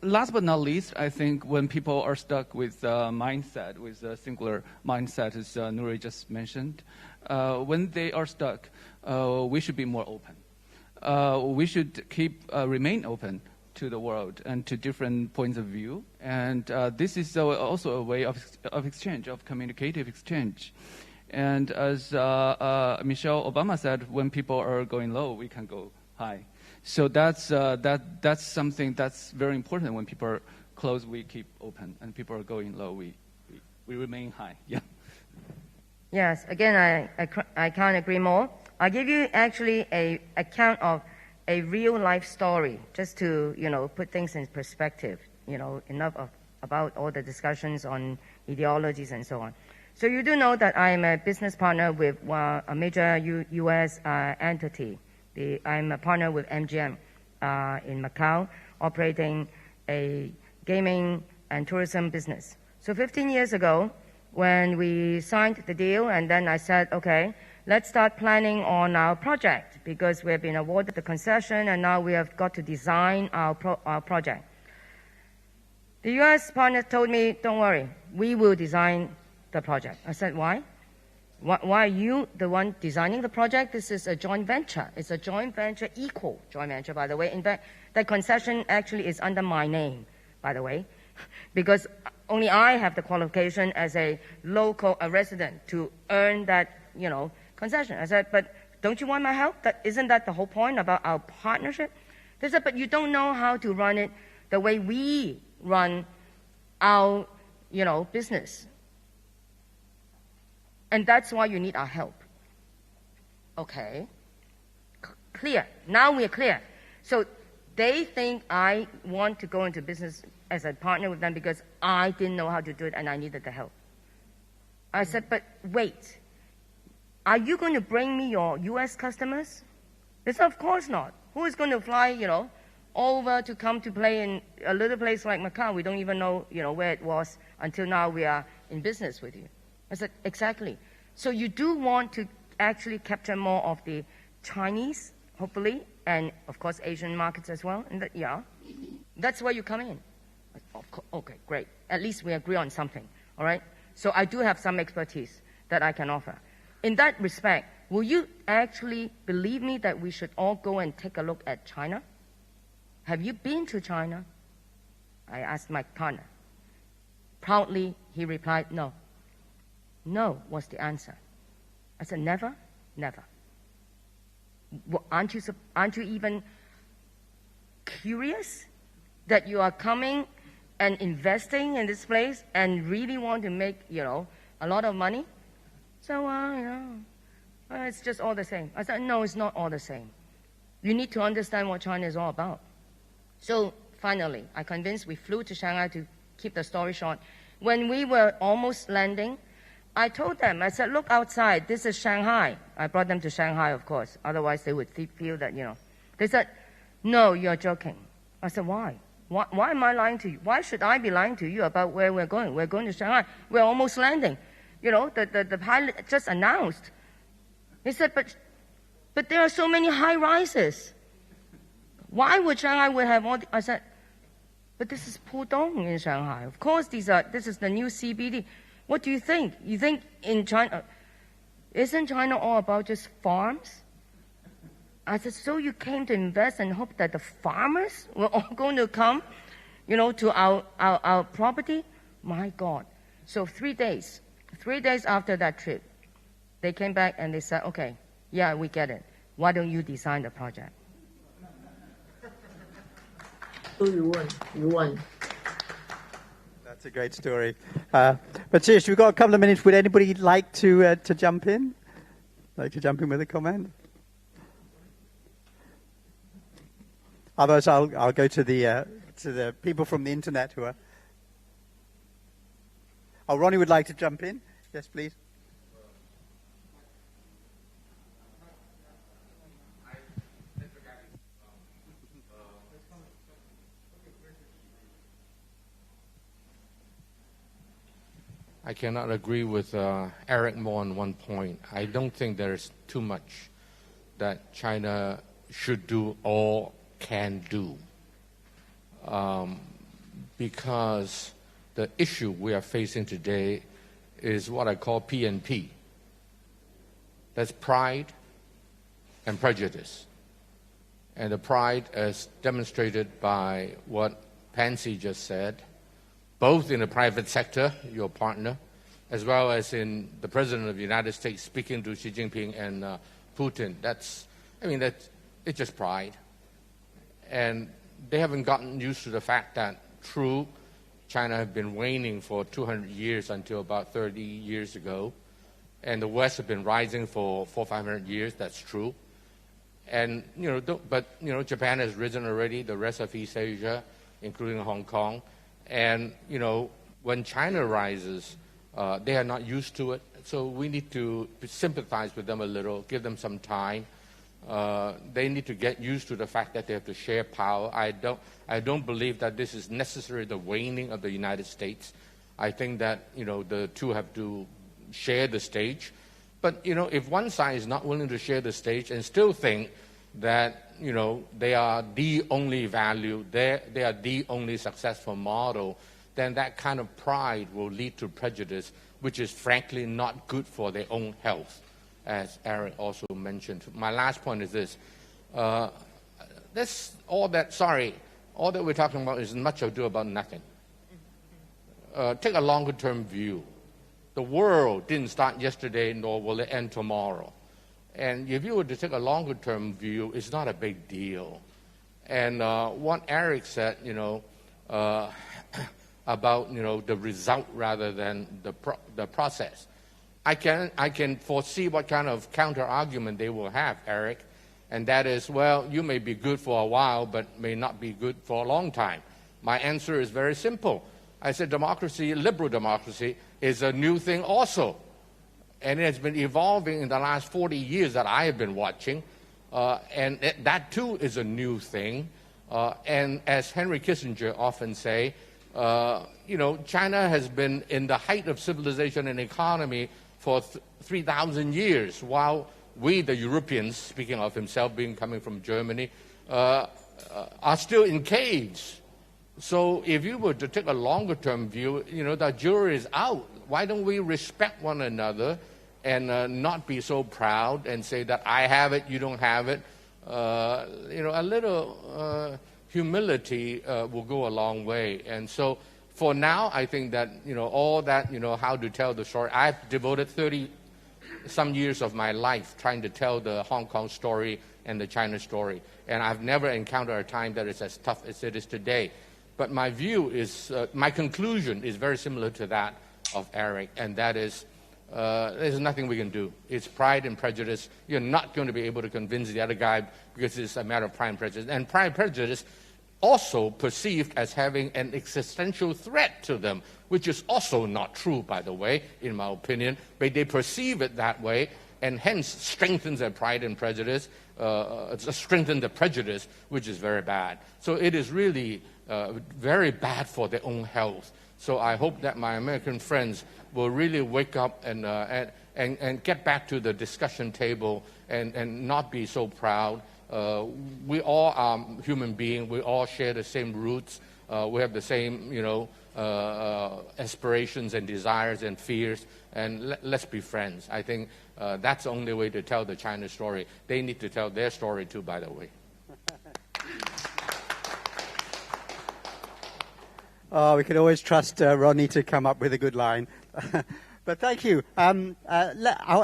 O: Last but not least, I think when people are stuck with mindset, with a singular mindset, as Nuri just mentioned, when they are stuck, we should be more open. We should remain open to the world and to different points of view. And this is also a way of exchange, of communicative exchange. And as Michelle Obama said, when people are going low, we can go high. So that's something that's very important. When people are close, we keep open, and people are going low, we remain high. Yeah.
L: Yes. Again, I can't agree more. I'll give you actually a account of a real life story, just to put things in perspective. Enough about all the discussions on ideologies and so on. So you do know that I am a business partner with a major U.S. entity. I'm a partner with MGM in Macau, operating a gaming and tourism business. So 15 years ago, when we signed the deal, and then I said, okay, let's start planning on our project, because we have been awarded the concession, and now we have got to design our project. The U.S. partner told me, don't worry, we will design the project. I said, why? Why are you the one designing the project? This is a joint venture. It's a joint venture, equal joint venture, by the way. In fact, that concession actually is under my name, by the way, because only I have the qualification as a local resident to earn that, concession. I said, but don't you want my help? Isn't that the whole point about our partnership? They said, but you don't know how to run it the way we run our, business. And that's why you need our help. Okay. Clear. Now we're clear. So they think I want to go into business as a partner with them because I didn't know how to do it and I needed the help. I said, but wait. Are you going to bring me your U.S. customers? They said, of course not. Who is going to fly, over to come to play in a little place like Macau? We don't even know, where it was until now we are in business with you. I said, exactly. So you do want to actually capture more of the Chinese, hopefully, and of course Asian markets as well. And that's where you come in. Okay, great. At least we agree on something, all right? So I do have some expertise that I can offer. In that respect, will you actually believe me that we should all go and take a look at China? Have you been to China? I asked my partner. Proudly, he replied, no. No was the answer. I said, never? Never. Well, aren't you even curious that you are coming and investing in this place and really want to make, a lot of money? So, it's just all the same. I said, no, it's not all the same. You need to understand what China is all about. So, finally, I convinced, we flew to Shanghai. To keep the story short. When we were almost landing, I told them, I said, look outside, this is Shanghai. I brought them to Shanghai, of course. Otherwise, they would feel that, They said, no, you're joking. I said, why? Why am I lying to you? Why should I be lying to you about where we're going? We're going to Shanghai. We're almost landing. The pilot just announced. He said, but there are so many high rises. Why would Shanghai would have all I said, but this is Pudong in Shanghai. Of course, this is the new CBD. What do you think? You think in China, isn't China all about just farms? I said, so you came to invest and hope that the farmers were all going to come, to our property? My God. So 3 days after that trip, they came back and they said, okay, yeah, we get it. Why don't you design the project?
N: So you won.
A: That's a great story. But Tish, we've got a couple of minutes. Would anybody like to jump in? Like to jump in with a comment? Otherwise, I'll go to the people from the internet who are. Oh, Ronnie would like to jump in. Yes, please.
H: I cannot agree with Eric more on one point. I don't think there's too much that China should do or can do. Because the issue we are facing today is what I call PNP. That's pride and prejudice. And the pride is demonstrated by what Pansy just said, both in the private sector, your partner, as well as in the President of the United States speaking to Xi Jinping and Putin. It's just pride. And they haven't gotten used to the fact that, true, China had been waning for 200 years until about 30 years ago. And the West had been rising for 400-500 years, that's true. And, Japan has risen already, the rest of East Asia, including Hong Kong. And, when China rises, they are not used to it. So we need to sympathize with them a little, give them some time. They need to get used to the fact that they have to share power. I don't believe that this is necessarily the waning of the United States. I think that, the two have to share the stage. But, if one side is not willing to share the stage and still think that, they are the only value, they are the only successful model, then that kind of pride will lead to prejudice, which is frankly not good for their own health, as Eric also mentioned. My last point is this. All that we're talking about is much ado about nothing. Take a longer-term view. The world didn't start yesterday, nor will it end tomorrow. And if you were to take a longer-term view, it's not a big deal. And what Eric said, about the result rather than the process, I can foresee what kind of counter-argument they will have, Eric, and that is, well, you may be good for a while, but may not be good for a long time. My answer is very simple. I said democracy, liberal democracy, is a new thing also. And it has been evolving in the last 40 years that I have been watching. And that too is a new thing. And as Henry Kissinger often say, China has been in the height of civilization and economy for 3,000 years, while we, the Europeans, speaking of himself coming from Germany, are still in caves. So if you were to take a longer-term view, the jury is out. Why don't we respect one another and not be so proud and say that I have it, you don't have it? A little humility will go a long way. And so for now, I think that, all that, how to tell the story. I've devoted 30-some years of my life trying to tell the Hong Kong story and the China story. And I've never encountered a time that is as tough as it is today. But my view is, my conclusion is very similar to that of Eric, and that is, there's nothing we can do. It's pride and prejudice. You're not going to be able to convince the other guy because it's a matter of pride and prejudice. And pride and prejudice also perceived as having an existential threat to them, which is also not true, by the way, in my opinion. But they perceive it that way, and hence strengthens their pride and prejudice, strengthen the prejudice, which is very bad. So it is really very bad for their own health. So I hope that my American friends will really wake up and get back to the discussion table and not be so proud. We all are human beings. We all share the same roots. We have the same, aspirations and desires and fears. And let's be friends. I think that's the only way to tell the China story. They need to tell their story too, by the way.
A: Oh, we can always trust Ronnie to come up with a good line. But thank you. I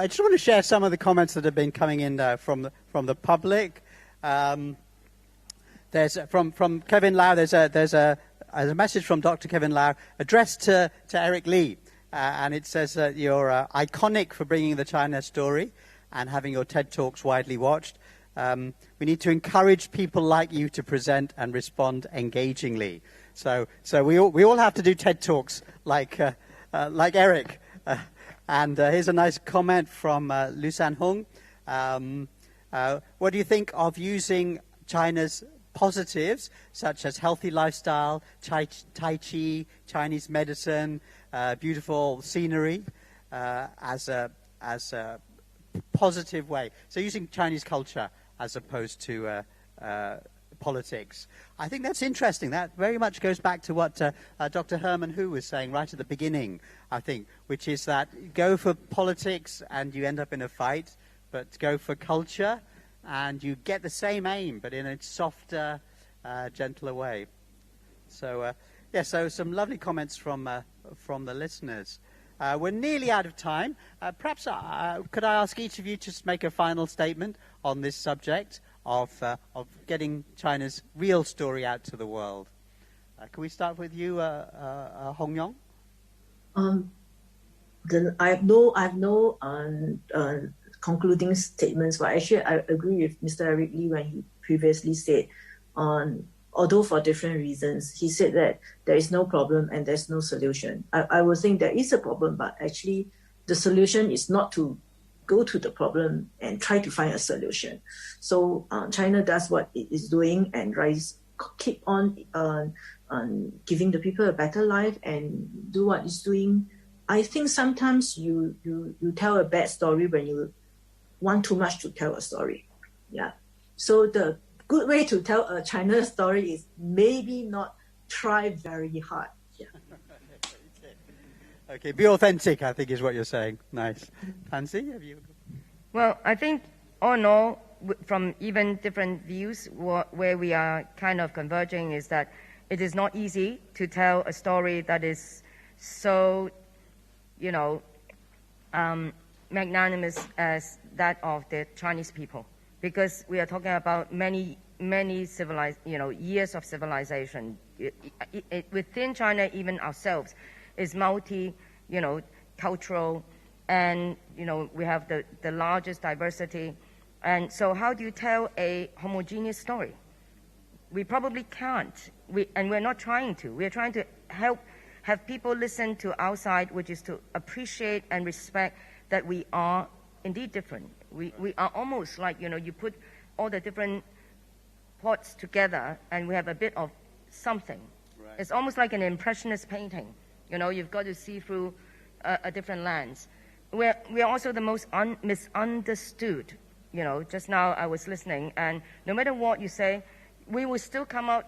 A: just want to share some of the comments that have been coming in from the public. There's from Kevin Lau. There's a message from Dr. Kevin Lau addressed to Eric Lee, and it says that you're iconic for bringing the China story and having your TED Talks widely watched. We need to encourage people like you to present and respond engagingly. So we all have to do TED Talks like Eric. And here's a nice comment from Lu San Hung. What do you think of using China's positives, such as healthy lifestyle, Tai Chi, Chinese medicine, beautiful scenery, as a positive way? So using Chinese culture as opposed to politics. I think that's interesting. That very much goes back to what Dr. Herman Hu was saying right at the beginning, I think, which is that go for politics and you end up in a fight, but go for culture and you get the same aim, but in a softer, gentler way. So, so some lovely comments from the listeners. We're nearly out of time. Perhaps could I ask each of you to just make a final statement on this subject of getting China's real story out to the world? Can we start with you, Hong Yong?
N: I have no concluding statements, but actually I agree with Mr. Eric Lee when he previously said, although for different reasons, he said that there is no problem and there's no solution. I would think there is a problem, but actually the solution is not to go to the problem and try to find a solution. So China does what it is doing and keep on giving the people a better life and do what it's doing. I think sometimes you tell a bad story when you want too much to tell a story. Yeah. So the good way to tell a China story is maybe not try very hard. Yeah.
A: Okay, be authentic, I think is what you're saying. Nice. Pansy, have you?
L: Well, I think all in all, from even different views, where we are kind of converging is that it is not easy to tell a story that is so, magnanimous as that of the Chinese people, because we are talking about many years of civilization. Within China, even ourselves, is cultural, and we have the largest diversity. And so how do you tell a homogeneous story? We probably can't, and we're not trying to. We're trying to have people listen to our side, which is to appreciate and respect that we are indeed different. We are almost like, you put all the different parts together and we have a bit of something. Right. It's almost like an impressionist painting. You've got to see through a different lens. We are also the most misunderstood. Just now I was listening, and no matter what you say, we will still come out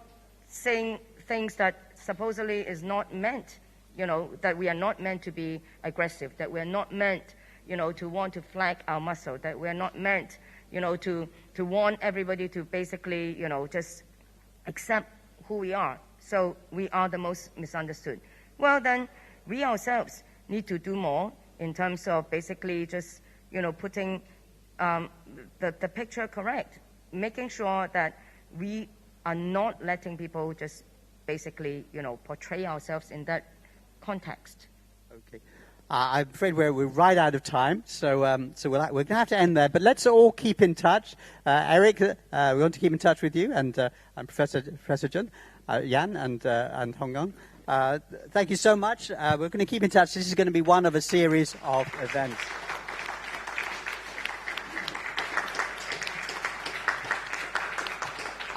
L: saying things that supposedly is not meant, that we are not meant to be aggressive, that we are not meant, to want to flag our muscle, that we are not meant, to want everybody to basically, just accept who we are. So we are the most misunderstood. Well, then we ourselves need to do more in terms of basically just, putting the picture correct, making sure that we are not letting people just basically, portray ourselves in that context.
A: Okay. I'm afraid we're right out of time, so we're going to have to end there. But let's all keep in touch. Eric, we want to keep in touch with you, and Professor Jun, Yan, and Hong Kong. Thank you so much. We're going to keep in touch. This is going to be one of a series of events.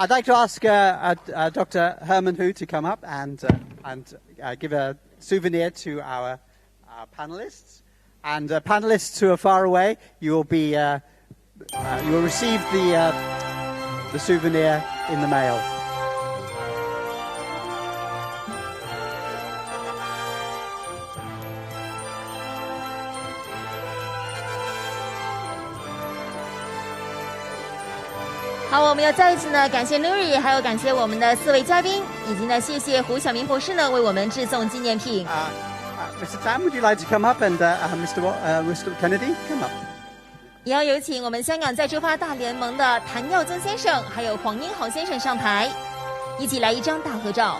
A: I'd like to ask Dr. Herman Hu to come up and give a souvenir to our panelists. And panelists who are far away, you will receive the souvenir in the mail.
B: 好，我们要再一次呢感谢 Nuri， 还有感谢我们的4位嘉宾，以及呢谢谢胡晓明博士呢为我们致送纪念品。
A: Mr. Tam, would you like to come up and Mr. Kennedy come up?
B: 也要有请我们香港再出发大联盟的谭耀宗先生，还有黄英豪先生上台，一起来一张大合照。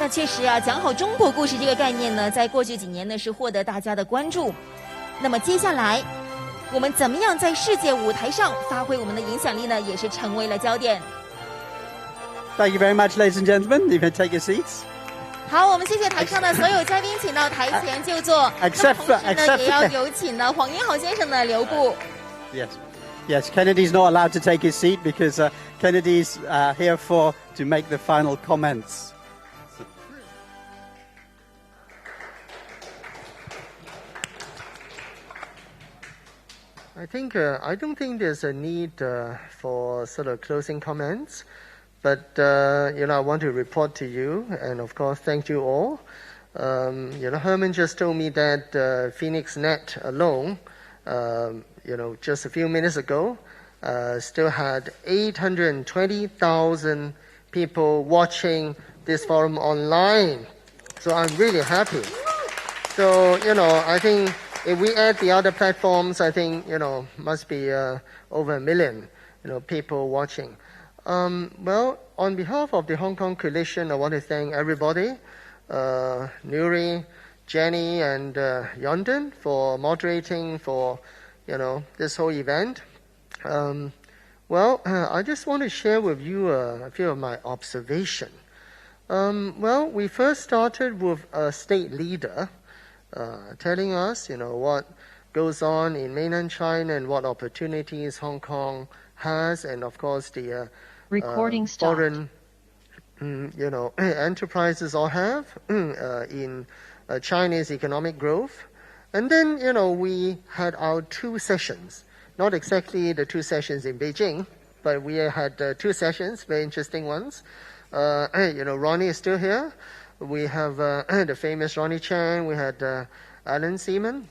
B: 那确实啊，讲好中国故事这个概念呢，在过去几年呢是获得大家的关注。那么接下来，我们怎么样在世界舞台上发挥我们的影响力呢，也是成为了焦点。
A: Thank you very much, ladies and gentlemen. You can take your seats.
B: 好，我们谢谢台上的所有嘉宾，请到台前就坐。
A: Except
B: 同时呢，也要有请呢黄英豪先生的留步。
A: Yes, Kennedy's not allowed to take his seat because Kennedy's here to make the final comments.
P: I don't think there's a need for sort of closing comments, but I want to report to you, and of course, thank you all. Herman just told me that Phoenix Net alone, just a few minutes ago, still had 820,000 people watching this forum online. So I'm really happy. So, I think if we add the other platforms, I think, must be over 1 million, people watching. Well, on behalf of the Hong Kong Coalition, I want to thank everybody, Nuri, Jenny, and Yondon for moderating for, this whole event. I just want to share with you a few of my observations. We first started with a state leader telling us, what goes on in mainland China and what opportunities Hong Kong has, and of course the foreign enterprises all have in Chinese economic growth. And then, we had our 2 sessions, not exactly the 2 sessions in Beijing, but we had 2 sessions, very interesting ones. Ronnie is still here. We have the famous Ronnie Chan. We had Alan Seaman.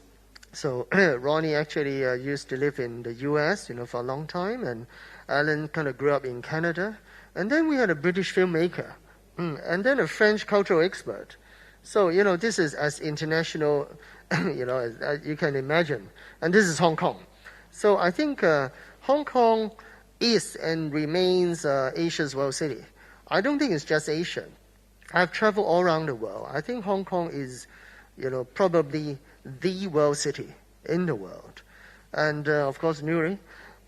P: So Ronnie actually used to live in the U.S., for a long time, and Alan kind of grew up in Canada. And then we had a British filmmaker, and then a French cultural expert. So, this is as international, as you can imagine. And this is Hong Kong. So I think Hong Kong is and remains Asia's world city. I don't think it's just Asia. I've traveled all around the world. I think Hong Kong is, probably the world city in the world. And, of course, Nuri,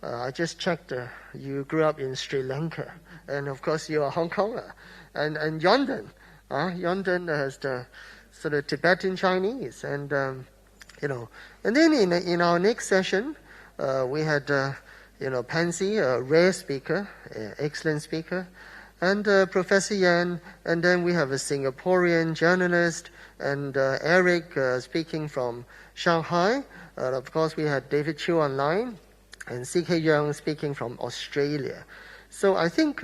P: I just checked, you grew up in Sri Lanka. And, of course, you're a Hong Konger. And Yondan, Yondan has the sort of Tibetan Chinese. And, and then in our next session, we had, Pansy, a rare speaker, excellent speaker, and Professor Yan, and then we have a Singaporean journalist, and Eric speaking from Shanghai. Of course, we had David Chiu online, and C.K. Young speaking from Australia. So I think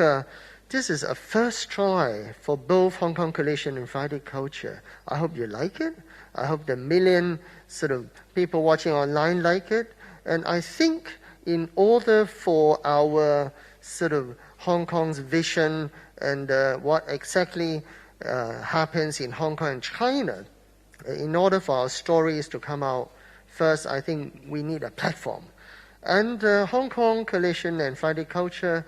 P: this is a first try for both Hong Kong Coalition and Friday Culture. I hope you like it. I hope the million sort of people watching online like it. And I think in order for our sort of Hong Kong's vision and what exactly happens in Hong Kong and China, in order for our stories to come out, first, I think we need a platform. And Hong Kong Coalition and Friday Culture,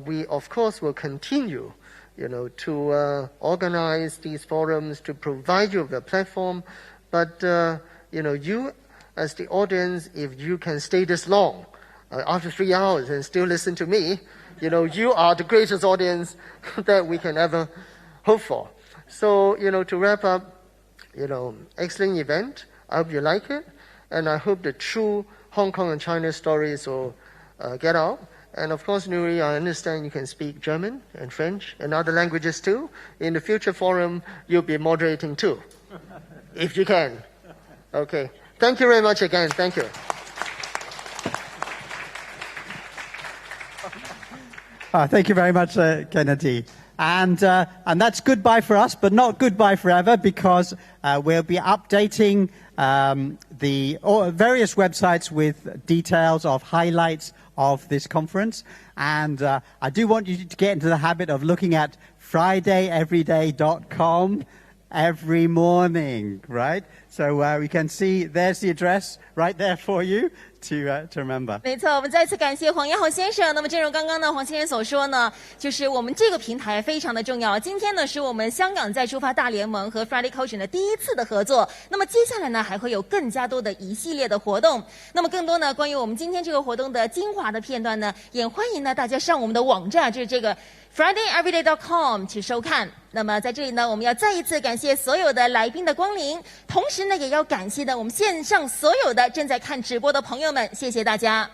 P: we, of course, will continue, to organize these forums, to provide you with a platform. But, you, as the audience, if you can stay this long, after 3 hours and still listen to me, you are the greatest audience that we can ever hope for. So, to wrap up, excellent event. I hope you like it. And I hope the true Hong Kong and China stories will get out. And of course, Nuri, I understand you can speak German and French and other languages too. In the future forum, you'll be moderating too, if you can. Okay. Thank you very much again. Thank you.
A: Thank you very much, Kennedy. And that's goodbye for us, but not goodbye forever, because we'll be updating the various websites with details of highlights of this conference. And I do want you to get into the habit of looking at fridayeveryday.com every morning, right? So we can see there's the address right there for you to remember.
B: 没错，我们再次感谢黄彦豪先生。那么正如刚刚呢，黄先生所说呢，就是我们这个平台非常的重要。今天呢，是我们香港再出发大联盟和 Friday Culture 的第1次的合作。那么接下来呢，还会有更加多的一系列的活动。那么更多呢，关于我们今天这个活动的精华的片段呢，也欢迎呢大家上我们的网站，就是这个 fridayeveryday.com 去收看。那么在这里呢，我们要再一次感谢所有的来宾的光临，同时呢，也要感谢呢我们线上所有的正在看直播的朋友们，谢谢大家。